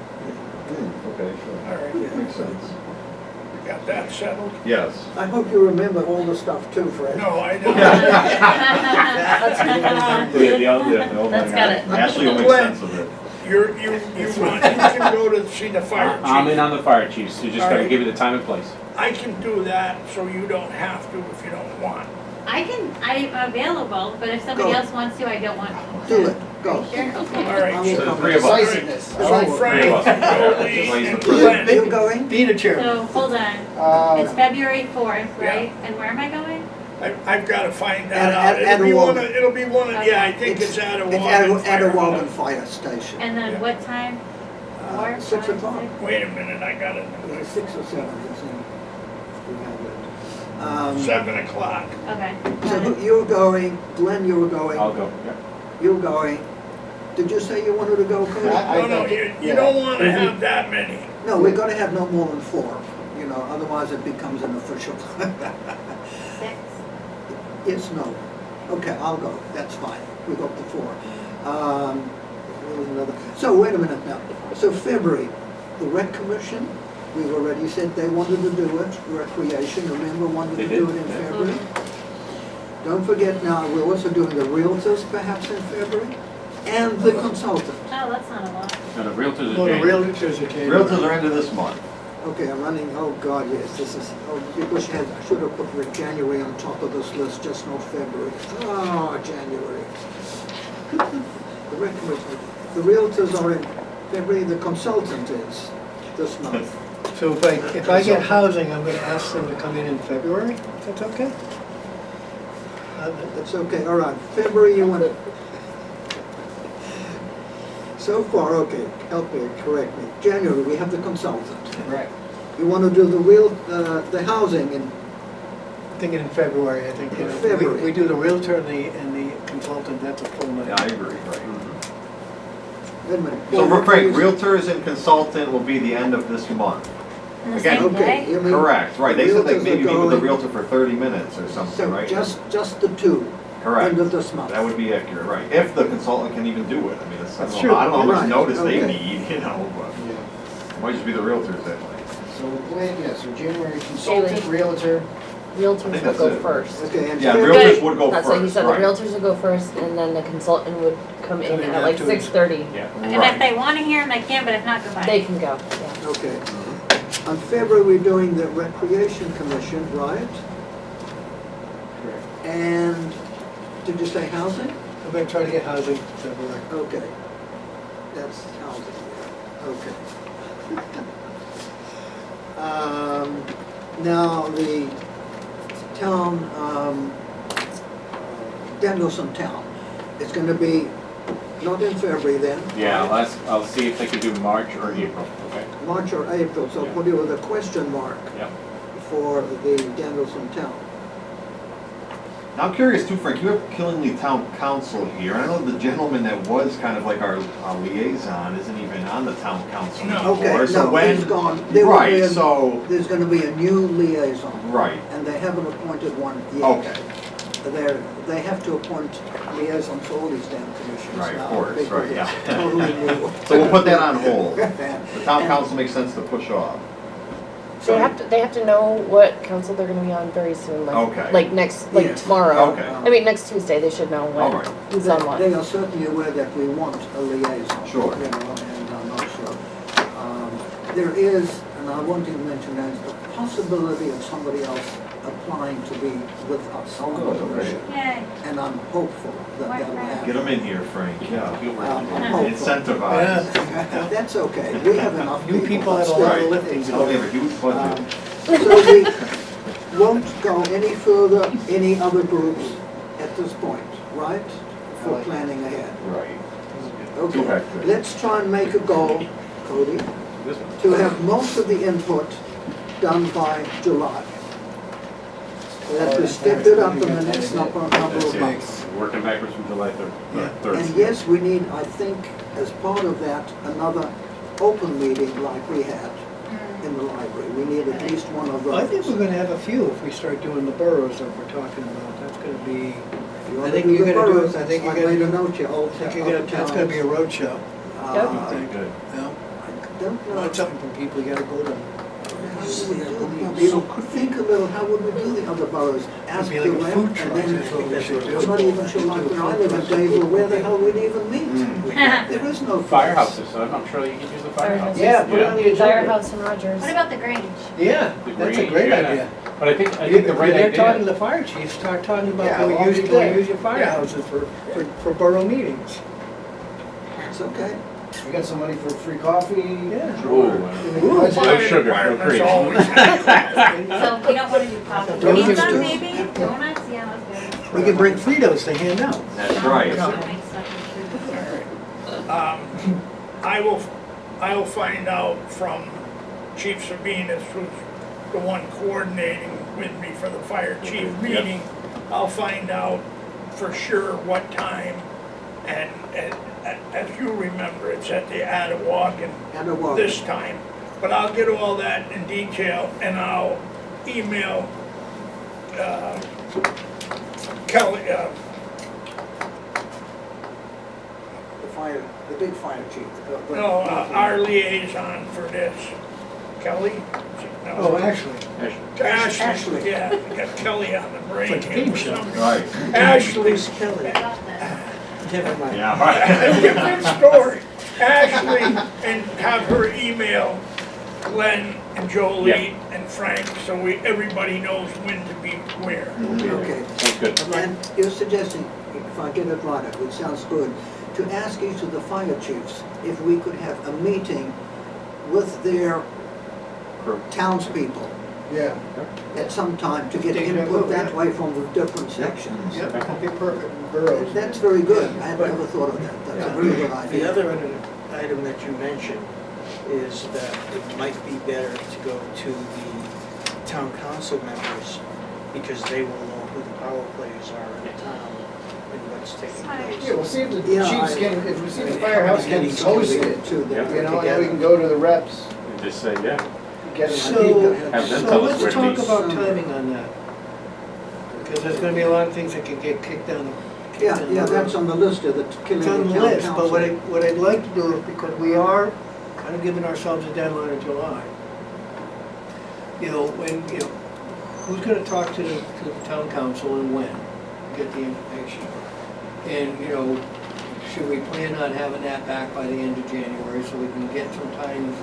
Okay, sure. All right, Makes sense. we got that settled? Yes. I hope you remember all the stuff too, Fred. No, I don't. That's got it. Ashley will make Glenn. sense of it. You can go to see the fire chief. I'm in on the fire chief, so you just All gotta right. give me the time and place. I can do that, so you don't have to if you don't want. I'm available, but if somebody Go. else wants to, I don't want to. Do it, go. Sure, All okay. right. I will So the come. three of us. Decisiveness. I So like it. Frank, Three of us. Jolie, Well, he's the and president. Glenn. You going? Being a chairman. So, hold on, it's Uh, February 4th, right? And where am I going? I've got to find that At- out. at Awagon. It'll be one of, yeah, I think it's at a It's at a Walden Fire Station. And then what time? 4, 6 5, o'clock. 6? Wait a minute, I got it. It's 6 or 7, it's in, we have it. 7 o'clock. Okay. So you're going, Glenn, you were going, I'll go, yeah. you're going. Did you say you wanted to go, Cody? No, no, you don't want to have that many. No, we're gonna have no more than 4, you know, otherwise it becomes an official. 6? Yes, no. Okay, I'll go, that's fine, we got the 4. There was another, so wait a minute now. So February, the rec commission, we've already said they wanted to do it, recreation, remember, wanted They to do did, it in yeah. February? Don't forget now, we're also doing the realtors perhaps in February, and the consultant. Oh, that's not a lot. And the realtors Well, are the January. realtors are January. Realtors are into this month. Okay, I'm running, oh God, yes, this is, oh, you wish I should have put the January on top of this list, just not February. Oh, January. The rec commission, the realtors are in February, the consultant is this month. So if I get housing, I'm gonna ask them to come in February, if that's okay? That's okay, all right, February you want to... So far, okay, help me, correct me. January, we have the consultant. right. You want to do the housing in, Thinking in February, I think, you know, February. we do the realtor and the consultant, that's a full night. Yeah, I agree, right. wait a minute. So Frank, realtors and consultant will be the end of this month. On the Again, same Okay, day? you mean, Correct, right, they said like Realtors are maybe meet with the going- realtor for 30 minutes or something, so right? just the two, Correct, end of this month. that would be accurate, right, if the consultant can even do it, I mean, it's, I That's don't know true. I don't know how much Right, notice they okay. need, you know, but it might just be the realtors that way. So the plan, yeah, so January consultant, realtor, Realtors think will that's go it. first. Okay, and Yeah, February- realtors would go That's what he first, said, the right. realtors would go first, and then the consultant would come in Come in at like afterwards. 6:30. Yeah. And if they want to hear them, they can, but if not, goodbye. They can go, yeah. Okay. On February, we're doing the Recreation Commission, right? correct. And did you say housing? I'm gonna try to get housing February. Okay. That's housing, yeah. Okay. Now, the town, Danielson Town, it's gonna be not in February then? Yeah, I'll see if they can do March or April, okay? March or April, so Yeah. put it with a question mark Yep. for the Danielson Town. Now, I'm curious too, Frank, you have Killingly Town Council here, I know the gentleman that was kind of like our liaison isn't even on the town council No. anymore, Okay, so no, when? he's gone. There will be Right, a- so, There's gonna be a new liaison, right, and they haven't appointed one yet. okay, They have to appoint liaisons for all these damn commissions Right, of now, course, because right, it's yeah. totally new. so we'll put that on hold. The town And- council makes sense to push off. They have to know what council they're gonna be on very soon, Okay. like next, like Yes. tomorrow. Okay. I mean, next Tuesday, they should know All when, right. who's on what. They are certainly aware that we want a liaison. Sure. You know, and I'm not sure. There is, and I wanted to mention that, the possibility of somebody else applying to be with us on the good, commission. Yay. And I'm hopeful that Why that'll not? happen. Get them in here, Frank, yeah. I'm hopeful. Incentivize. That's okay, we have enough New people have a lot of lifting to Oh, they do. have a huge budget. So we won't go any further, any other groups at this point, right? For planning ahead. Right. Okay, hectic. let's try and make a goal, Cody, This one. to have most of the input done by July. So that we step it up in the next number That's of it. months. Working backwards from July 3rd. Yeah. 3rd. And yes, we need, I think, as part of that, another open meeting like we had in the library. We need at least one of those. I think we're gonna have a few if we start doing the boroughs that we're talking about. That's gonna be, If you I wanna think do you're the gonna do boroughs, it, I think I you're made a gonna, note here, all I think you're gonna, that's gonna be a road show. Uh, Good. Yeah. I don't know. Not something for people, you gotta go to. How would we do it? So think a little, how would we do the other boroughs? Ask Be the like a rep, food and truck, then, that's what we should do. I'm not even sure, like, when I live in Dayville, where the hell we'd even meet? Mm. There is no. place. Firehouses, so I'm sure you can use the firehouse. Yeah, put it on the agenda. Firehouse and Rogers. What about the Grange? Yeah, The that's a Grange, great yeah. idea. But I think the right They're talking idea, to the fire chief, start talking Yeah, about, well, can we good. use your firehouses for borough meetings? It's okay. We got some money for free coffee. Yeah. ooh, Ooh, no Fire sugar, no department's cream. always So we don't want to do coffee. Donuts Pizza, too. maybe? Donuts? Yeah, that's good. We can bring Fritos to hand out. That's right. I will find out from Chief Sabinas, who's the one coordinating with me for the fire chief meeting. I'll find out for sure what time, and as you remember, it's at the Attawagan And a walk. this time. But I'll get all that in detail, and I'll email Kelly, The big fire chief. our liaison for this, Kelly? No. Oh, actually. Ashley, Ashley. yeah, we got Kelly on the brain It's like a here game for show. some reason. Right. Ashley's Kelly. Never mind. Yeah, right. Different story. Ashley, and have her email Glenn and Jolie and Frank, so everybody knows when to be where. Okay. Sounds good. And you're suggesting, if I get it right, it sounds good, to ask each of the fire chiefs if we could have a meeting with their townspeople Yeah. at some time to get Take it input up, that yeah. way from the different sections. Yep, that'd be perfect. Boroughs. That's very good. I had never thought of that. That's a very good Yeah. idea. The other item that you mentioned, is that it might be better to go to the town council members because they will know who the power players are in the town and what's taking place. Yeah, we'll see if the Yeah, chiefs I- can, if we see the I mean, firehouse how can many post meetings it, do they Yeah. put you know, and then we together? can go to the reps, And just say, yeah, get an So, idea. Have them so tell us let's where to talk meet. about timing on that. Because there's gonna be a lot of things that can get kicked down the. Yeah, yeah, that's on the list, of the killing It's on the the town list, council. but what I'd like to do is, because we are kind of giving ourselves a deadline in July. Who's gonna talk to the town council and when, get the information? And, should we plan on having that back by the end of January, so we can get some time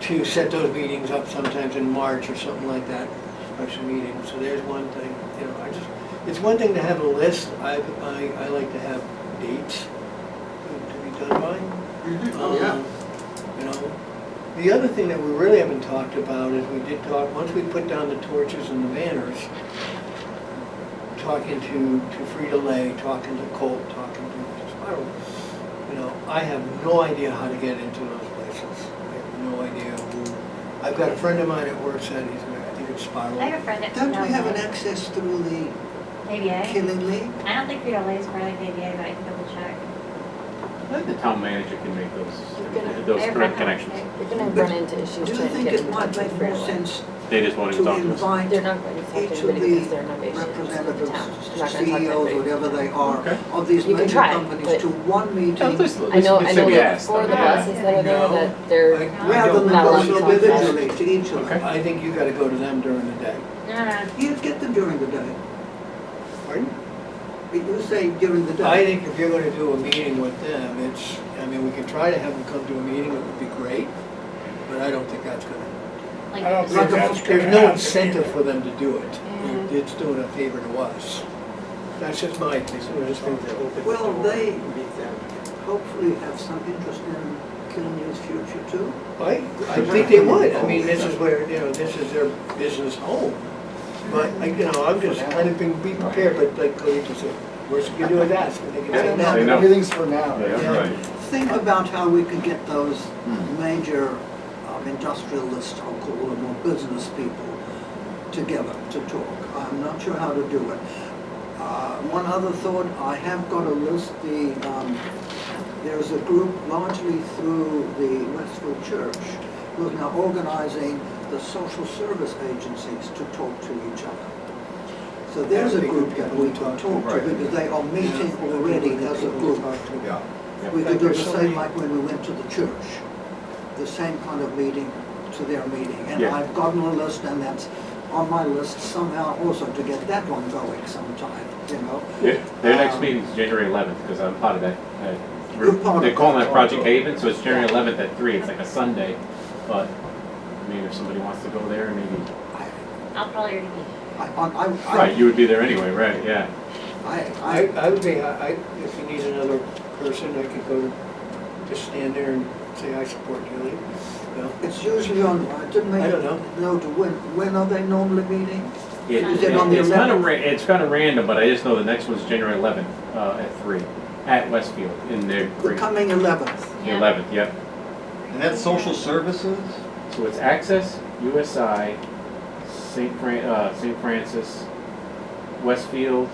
to set those meetings up sometimes in March or something like that, special meetings, so there's one thing, it's one thing to have a list, I like to have dates to be done by. Oh, yeah. The other thing that we really haven't talked about is we did talk, once we put down the torches and the banners, talking to Frito-Lay, talking to Colt, talking to Spiral, I have no idea how to get into those places. I have no idea who, I've got a friend of mine at work said I think it's Spiral. I have a friend that. Don't we have an knows access through the ABA? Killing League? I don't think Frito-Lay is part of the ABA, but I can double check. I think the town manager can make those I have correct a friend connections. that You're gonna run into issues Do you trying to think get it in might touch with make more Frito-Lay. sense They just won't even to talk to us. invite They're not going to talk to each of anybody the because they're not nations in the representatives, town. They're not gonna talk to CEOs, anybody. whatever they are, Okay. of these You can major try, companies but- to one meeting? I know Let's say we that asked for the them, yeah. buses that are there, No. that they're Rather than not allowed going to talk about it. individually to each of Okay. them. I think you gotta go to them during the day. No. You get them during the day. Pardon? You say during the I day. think if you're gonna do a meeting with them, we can try to have them come to a meeting, it would be great, but I don't think that's gonna, Like, I don't think that's gonna there's no happen incentive either. for them to do it. Mhm. It's doing a favor to us. That's just my opinion. Well, they hopefully have some interest in Killenly's future too. I think they would, this is where, this is their business home. But, I'm just kind of be prepared, but like Cody just said, worst you can do is ask, and they can say Say no. no. Everything's for now. Yeah, right. Think about how we could get those major industrialists, I'll call them, or business people together to talk. I'm not sure how to do it. One other thought, I have got a list, there's a group largely through the Westfield Church who is now organizing the social service agencies to talk to each other. So there's a group that we can talk to Right. because they are meeting already as a group. Yeah. We could do the same like when we went to the church, the same kind of meeting to their meeting. And Yeah. I've gotten a list, and that's on my list somehow also to get that one going sometime, Their next meeting's January 11th, because I'm part of that You're group. part of They're calling that. that Project Haven, so it's January 11th at 3. It's like a Sunday, but, if somebody wants to go there, maybe. I'll probably already be. Right, you would be there anyway, right, yeah. I would be, if you need another person, I could go, just stand there and say, I support Julie. It's usually on, I didn't make I don't a note of when are they normally meeting? Is it on the It's kind of 11th? it's kind of random, but I just know the next one's January 11th at 3 at Westfield in their The coming 11th. the 11th. Yep. And that's social services? So it's Access, USI, St. Francis, Westfield.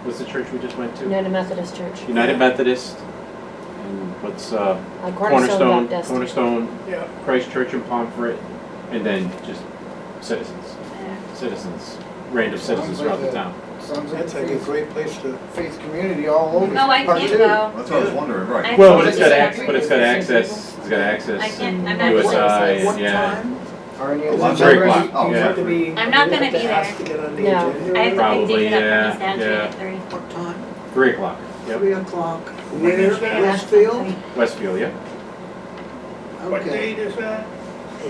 What's the church we just went to? United Methodist Church. United Methodist. And what's Cornerstone Baptist. Cornerstone, Yeah. Christ Church in Pomfret, and then just citizens. Citizens, random citizens throughout the town. Sounds like That's like a faith, great place to. faith community all over. Oh, I Part can't two. go. That's what I was wondering, right. I- Well, but it's got Yeah. access. But it's got access. It's got access. I can't, I'm not. USI, What yeah. time? Are any Oh, of that's them very ready? close. Oh, You yeah. have to be. I'm not you gonna have to be ask there. to get on the No. agenda. I have to pick Probably, David up from yeah, his dad's yeah. at 3. What time? 3 o'clock. Yep. 3 o'clock. When is that? Westfield? Westfield. Yep. What Okay. date is that?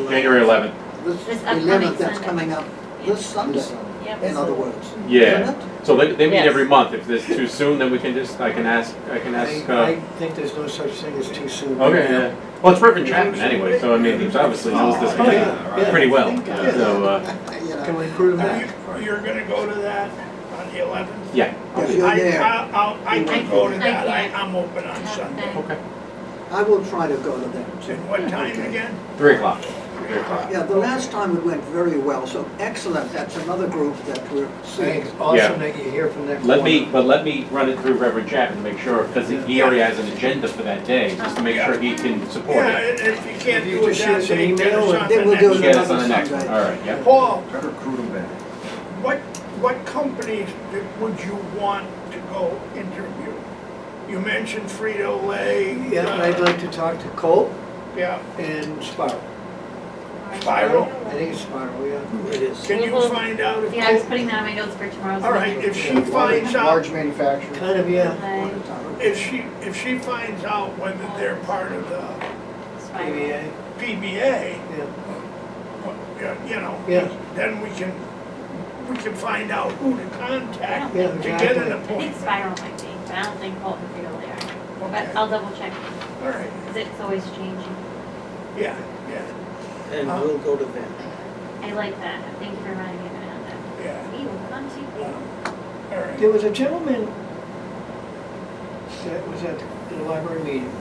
January 11th. This upcoming 11th, that's Sunday. coming up this Sunday, This Sunday. Yep. in other words. Yeah. Isn't it? So they meet Yes. every month. If it's too soon, then we can just I can ask. I think there's no such thing as too soon. Okay. Yeah. Well, it's Reverend Chapman anyway, so I mean he obviously knows this Oh, guy yeah. pretty well. Yeah. So You know, Can we recruit him Are back? you're gonna go to that on the 11th? yeah. If you're there. I can go to I that, can't. I'm open on Sunday. Okay. I will try to go to them too. And what time again? 3 o'clock. 3 o'clock. Yeah, the last time it went very well, so excellent, that's another group that we're I seeing. think it's awesome that you hear from them. Let me run it through Reverend Chapman to make sure, because he already has an agenda for that day, just to make sure he can support Yeah, it. and if you can't If you do it just shoot that us an day, get email us and on then the we'll do next. it Get us on the next one, Sunday. all right, yeah. Paul, Better recruit them back. what companies would you want to go interview? You mentioned Frito-Lay. Yeah, I'd like to talk to Colt Yeah, and Spiral. Spiral. I think it's Spiral, yeah. It is. Can you find out if Yeah, I was Colt, putting that on my notes for tomorrow's all right, meeting. if she finds out, Large manufacturer. Kind of, yeah. Okay. if she finds out whether they're part of the Spiral. PBA, PBA, yeah. you know, Yeah. then we can find out who to contact Yeah, to get exactly. an I think appointment. Spiral might be, but I don't think Colt and Frito-Lay are. Okay. But I'll double check, All right, because it's always changing. yeah. Uh-huh. And we'll go to them. I like that. Thank you for reminding me about that. Yeah. We will come to you. All right. There was a gentleman that was at the library meeting.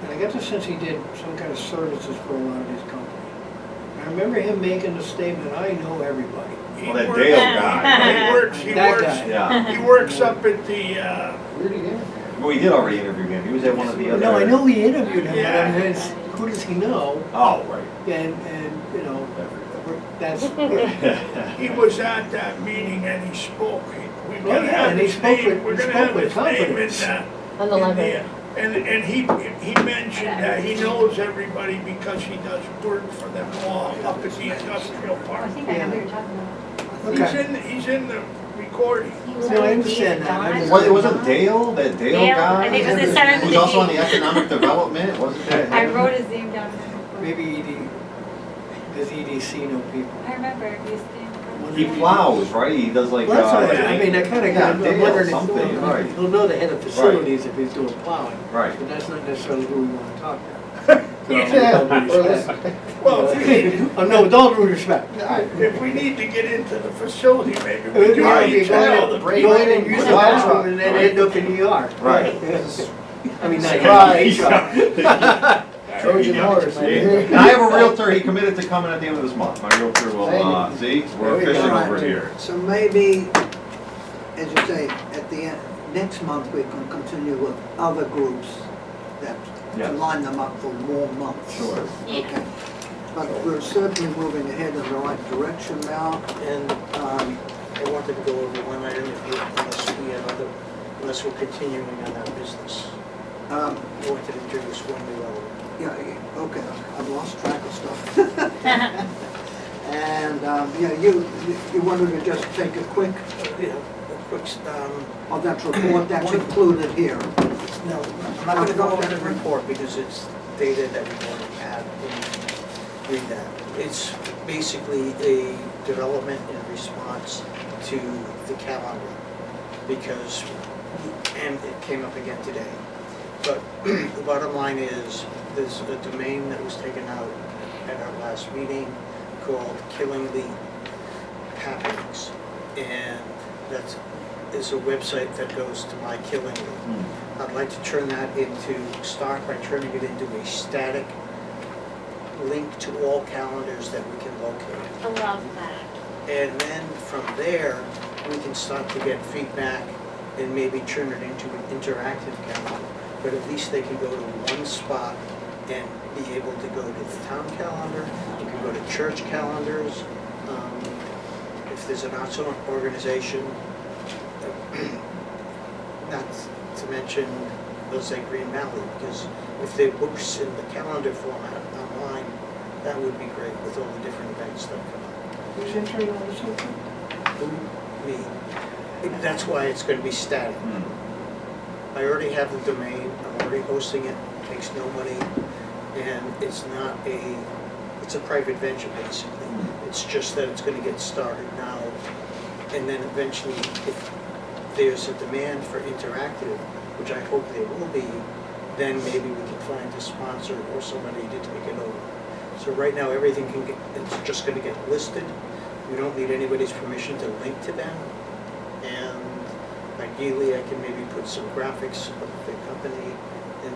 And I got the sense he did some kind of services for a lot of these companies. I remember him making the statement, I know everybody. He Well, that works- Dale guy. He That works, guy. Yeah. he works up at the, Where did he get it? Well, we did already interview him. He was at one of the other. No, I know we interviewed him, but Yeah. I mean, it's- who does he know? Oh, right. And, you know, that's, he was at that meeting and he spoke. We're Well, gonna yeah, have and he his spoke name, with- we're he gonna spoke have with his name in confidence. On the library. And he mentioned that he knows everybody because he does work for them all up at the industrial Oh, I park. think I know who you're talking about. okay. He's in the recording. He was No, I on understand that. I Days just- Gone. It wasn't Dale, that Dale Dale, guy? I think it was the center of Who's the also on D. the economic development, wasn't that? I him? wrote his name down. Maybe does EDC know people? I remember, he was He plows, right? He does like, Well, that's what I mean, I kinda yeah, got, I'm Dale wondering something, if, right. he'll know the head of facilities if he's doing plowing. Right. But that's not necessarily who we wanna talk to. Yeah, or this- Well, if we need, Oh, no, with all due respect. if we need to get into the facility, maybe It would we be can like tell go the in and people. use the bathroom and then end up in ER. Right. I mean, not Surprise. Trojan horse. And I have a realtor, he committed to coming at the end of this month. My realtor will, see, we're There we go. efficient over here. So maybe, as you say, at the end, next month we can continue with other groups that, to Yes. line them up for more months. Sure. Yeah. Okay. But we're certainly moving ahead in the right direction now. And I wanted to go over one item unless we're continuing on that business. Um, I wanted to introduce one new element. Yeah, okay, I've lost track of stuff. And, yeah, you wanted to just take a quick, A quick, of that report that's included here. no, I'm not gonna go over the report because it's data that we already have. Read that. It's basically a development in response to the calendar because, and it came up again today. But the bottom line is, there's a domain that was taken out at our last meeting called Killingly Happenings. And that is a website that goes to My Killingly. I'd like to turn that start by turning it into a static link to all calendars that we can locate. I love that. And then from there, we can start to get feedback and maybe turn it into an interactive calendar. But at least they can go to one spot and be able to go to the town calendar, you can go to church calendars, if there's an arts organization, not to mention, let's say Green Valley, because if they books in the calendar format online, that would be great with all the different events that come up. Who's entering all this open? Me. That's why it's going to be static. I already have the domain, I'm already hosting it, takes no money, and it's not it's a private venture basically. It's just that it's going to get started now, and then eventually, if there's a demand for interactive, which I hope there will be, then maybe we can find a sponsor or somebody to take it over. So right now, everything it's just going to get listed. We don't need anybody's permission to link to them. And ideally, I can maybe put some graphics of the company and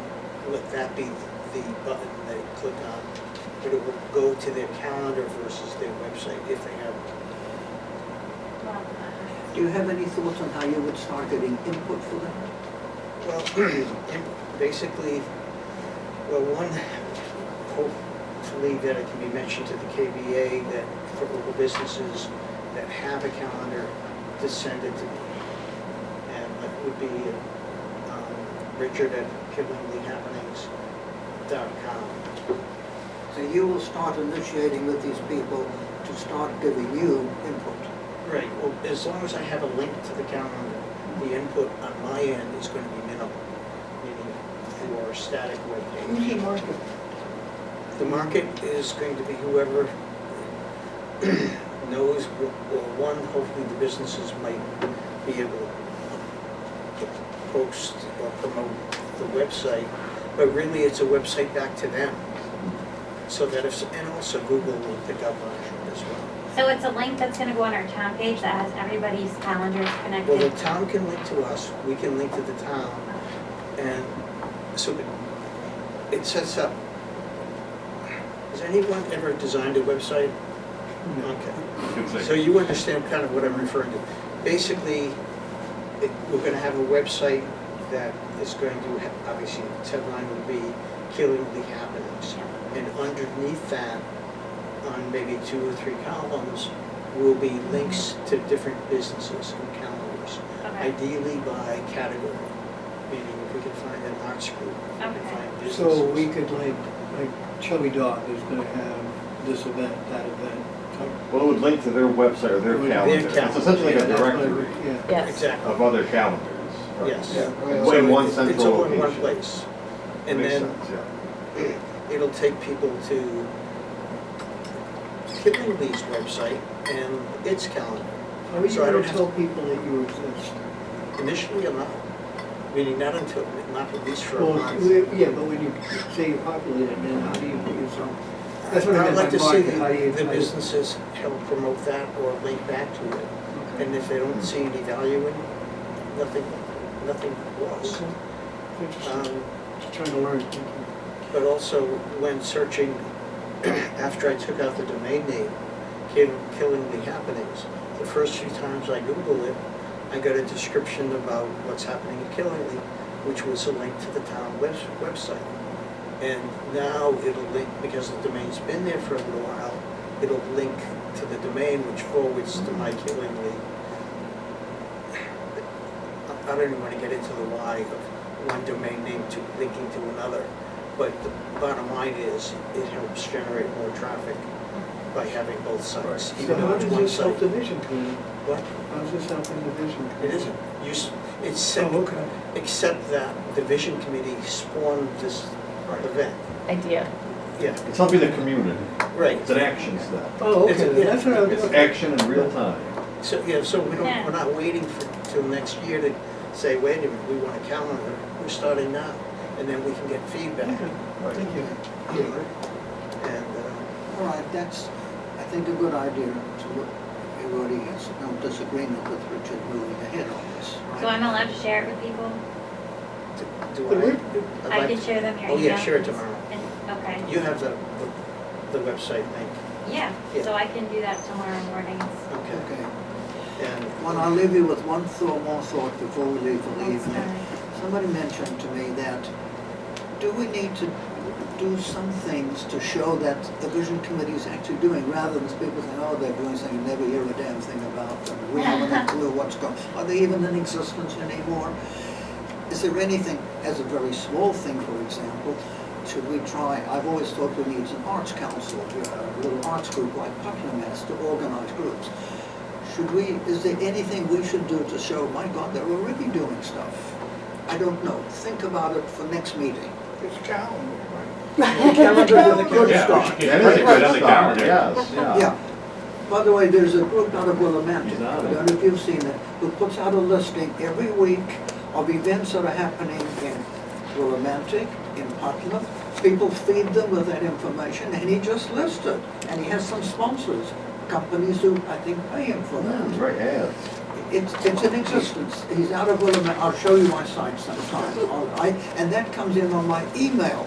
let that be the button they click on. But it will go to their calendar versus their website if they have one. Well, Do you have any thoughts on how you would start getting input for that? Well, basically, well, one, hopefully that it can be mentioned to the KBA that for local businesses that have a calendar to send it to me. And that would be Richard at KillinglyHappenings.com. So you will start initiating with these people to start giving you input. Right, well, as long as I have a link to the calendar, the input on my end is going to be minimal, meaning for a static web Who's the page. market? The market is going to be whoever knows, or one, hopefully the businesses might be able to post or promote the website, but really it's a website back to them. So that if, and also Google will pick up on it as well. So it's a link that's gonna go on our town page that has everybody's calendars Well, connected? the town can link to us, we can link to the town, and so it sets up. Has anyone ever designed a website? Okay. Good thing. So you understand kind of what I'm referring to. Basically, we're gonna have a website that is going to, obviously, the headline would be Killing the Happenings. And underneath that, on maybe 2 or 3 columns, will be links to different businesses and calendars. Okay. Ideally by category, meaning if we can find an arts group, we can Okay. find businesses. So we could like Chubby Dog is gonna have this event, that event. Well, it would link to their website or their Their calendar. It's calendar. essentially Yeah, like a that's what I directory would- Yeah. Yes. Exactly. of other calendars. right? Yes. Yeah. It's in one It's central all in one location. place. And Makes then sense, yeah. it'll take people to Killingly's website and its calendar. How are you So I gonna don't have tell people that you exist? Initially, I'm not, meaning not until, not at least for a Well, month. yeah, but when you say you populate it, then how do you put yourself? That's what I I'd meant like by to see market, how do you? the businesses help promote that or link back to it. Okay. And if they don't see any value in it, nothing lost. Okay. Interesting, Um, just trying to learn, thank you. But also, when searching, after I took out the domain name, Killing the Happenings, the first few times I Googled it, I got a description about what's happening in Killingly, which was a link to the town website. And now it'll link, because the domain's been there for a little while, it'll link to the domain, which forwards to my Killingly. I don't even want to get into the why of one domain name to linking to another, but the bottom line is, it helps generate more traffic by having both sites, So even though how it's does one this help site. the vision committee? What? How does this help in the vision It committee? isn't. It's Oh, simple, okay. except that the vision committee spawned this event. Idea. Yeah, It's helping the community. right. It's an action step. Oh, It's- okay, yeah. that's what I was. It's action in real time. So, yeah, so Yeah. we're not waiting till next year to say, wait a minute, we want a calendar. We're starting now, and then we can get feedback. Okay, thank you. And, All right, that's, I think, a good idea to look, everybody has no disagreement with Richard moving ahead on this, right? So I'm allowed to share it with people? do But I? we- I'd I like can to- share them your Oh, email? yeah, share it tomorrow. Okay, You have the website link. yeah, Yeah. so I can do that tomorrow morning. Okay. Okay. And Well, I'll leave you with more thought before we leave for the That's evening. fine. Somebody mentioned to me that, do we need to do some things to show that the vision committee is actually doing, rather than people saying, oh, they're doing something you never hear a damn thing about, and we haven't a clue what's going, are they even in existence anymore? Is there anything, as a very small thing, for example, should we try, I've always thought we need an arts council, a little arts group like Putnam has to organize groups. Should we, is there anything we should do to show, my God, they're already doing stuff? I don't know. Think about it for next meeting. It's calendar, Calendar with a good Yeah. start. That is a Right, good right on the start, calendar. yes, yeah. Yeah. By the way, there's a group out of Willimantic, He's on I it. don't know if you've seen it, who puts out a listing every week of events that are happening in Willimantic, in Putnam. People feed them with that information, and he just lists it. And he has some sponsors, companies who, I think, pay him for that. Right, ads. It's in existence. He's out of Willamette. I'll show you my site sometime. And that comes in on my email.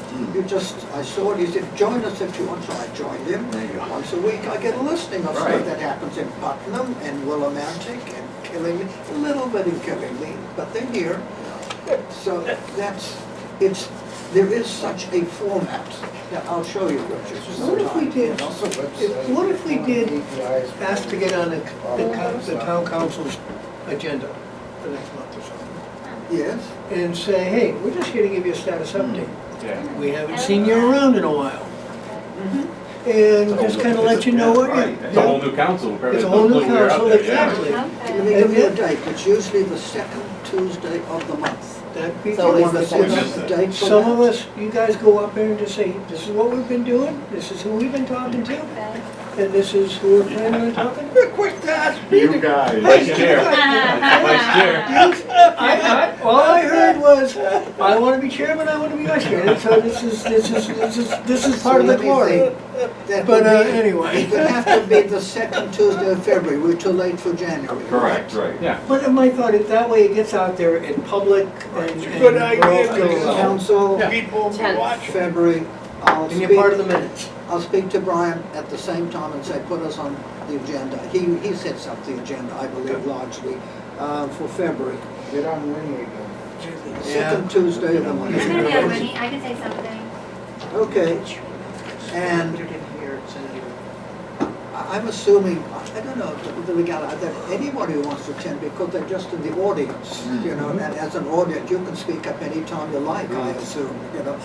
I saw it, he said, join us if you want, so I joined him. There you go. Once a week, I get a listing of Right. stuff that happens in Putnam and Willimantic and Killingley, a little bit in Killingley, but they're here. So there is such a format that I'll show you, Richard. What if we did, sometime. what if we did ask to get on the town council's agenda for next month or something? Yes? And say, hey, we're just here to give you a status update. Yeah. We haven't seen you around in a while. And just kind of let you know what Right. you're. It's a whole new council. It's a whole new council, exactly. Let me give you a date. It's usually the second Tuesday of the month. That'd be It's always You good. the want to second. set up a date for Some that? of us, you guys go up there and just say, this is what we've been doing, this is who we've been talking to, and this is who we're planning on talking to. Quick to ask me You guys. Vice chair. Vice chair. All I heard was, I want to be chairman, I want to be vice chair, and so this is part of the So let me glory. think. That But would be- anyway. It would have to be the second Tuesday of February. We're too late for January. Correct, right. Yeah. But my thought is, that way it gets out there in public and. It's a good and idea, we're all because feeling well. Council, People will be Tenth. watching. February, I'll And you're part of the speak, minutes. I'll speak to Brian at the same time and say, put us on the agenda. He sets up the agenda, I believe, largely, for February. Get on Winnie again. Second Tuesday of the month. I'm gonna be on Winnie, I can say something. Okay, and I'm assuming, I don't know, that anybody who wants to attend, because they're just in the audience, you know, and as an audience, you can speak up anytime you like, I assume, you know.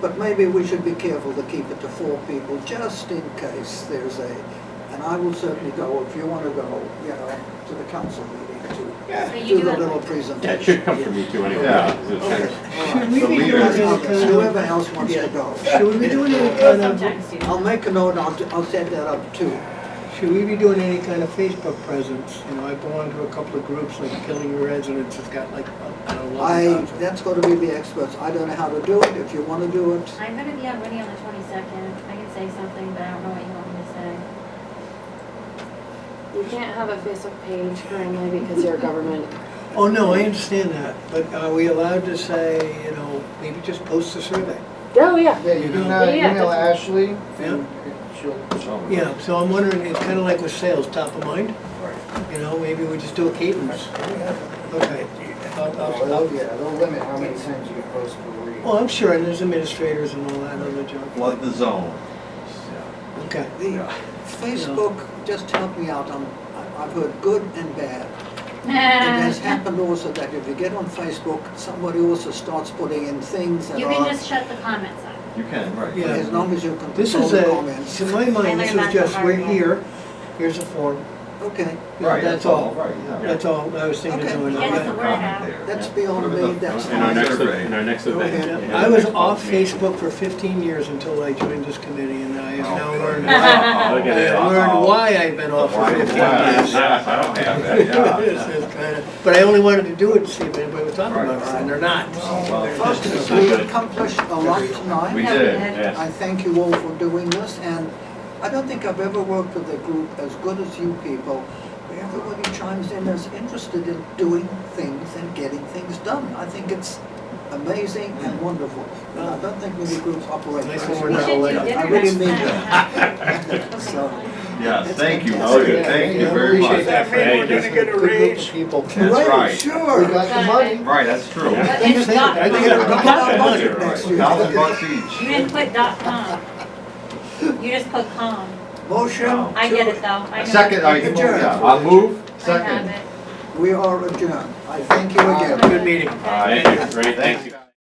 But maybe we should be careful to keep it to 4 people, just in case there's and I will certainly go, if you want to go, you know, to the council meeting So to you do do the it. little Yeah, presentation. it should come from you too anyway. Yeah. Okay. Should we The be doing leaders. any kind Whoever of, else wants to go. should we be doing any kind of, Sometimes you. I'll make a note, I'll set that up too. should we be doing any kind of Facebook presence? You know, I belong to a couple of groups, like Killing Residents has got like, I don't know, 11,000. That's going to be the experts. I don't know how to do it. If you want to do it, I'm gonna be on Winnie on the 22nd. I can say something, but I don't know what you want me to say. You can't have a Facebook page currently because you're a government. Oh, no, I understand that, but are we allowed to say, you know, maybe just post a survey? Oh, yeah. Yeah, you can Yeah, email that's- Ashley, Yeah. and she'll, Yeah, so I'm wondering, it's kind of like with sales, top of mind? You know, maybe we just do a cadence. Okay. they'll limit how many times you can post per week. Well, I'm sure, and there's administrators and all that other junk. Flood the zone. Okay. the Facebook, just help me out. I've heard good and bad. It has happened also that if you get on Facebook, somebody also starts putting in things that You can are, just shut the comments on. You can, right. Yeah. as long as you can This control is the a, comments. to my mind, this I learned is that just, the we're hard way. here, here's a form. Okay, You know, Right, That's all. Right, yeah. That's all I was thinking Okay. of doing. Get the Okay. word out. that's beyond me, that's In our fine. next, Survey. in our next Go event. ahead. in I our was next off meeting. Facebook for 15 years until I joined this committee, and I have now learned, Look at I it. have learned why I've been off for Why- 15 why- years. Yes, I don't have that, yeah. This is kinda- But I only wanted to do it to see if anybody was talking Right. about it, and they're not. Well, Folks, we accomplished a lot tonight. We Yeah, did. Yes. I thank you all for doing this, and I don't think I've ever worked with a group as good as you people, where everybody chimes in as interested in doing things and getting things done. I think it's amazing and wonderful. And I don't think many groups operate Nice this when we're way. not We should do late. dinner I really next mean time. So, Yes, thank you, fantastic. Elliot, thank you Yeah, very appreciate much. that. That means we're Thank you. gonna get a Good group of raise. people. That's right, right. We sure. got the money. Right, that's true. But I it's think dot I think com. it's Got got our money. budget next year. $1,000 each. You didn't put .com. You just put com. Motion. I get it though. I know. Second, I can, Adjourn. yeah, I'll move. I have Second. it. We are adjourned. I thank you again. Good meeting. Thank you, great, thank you.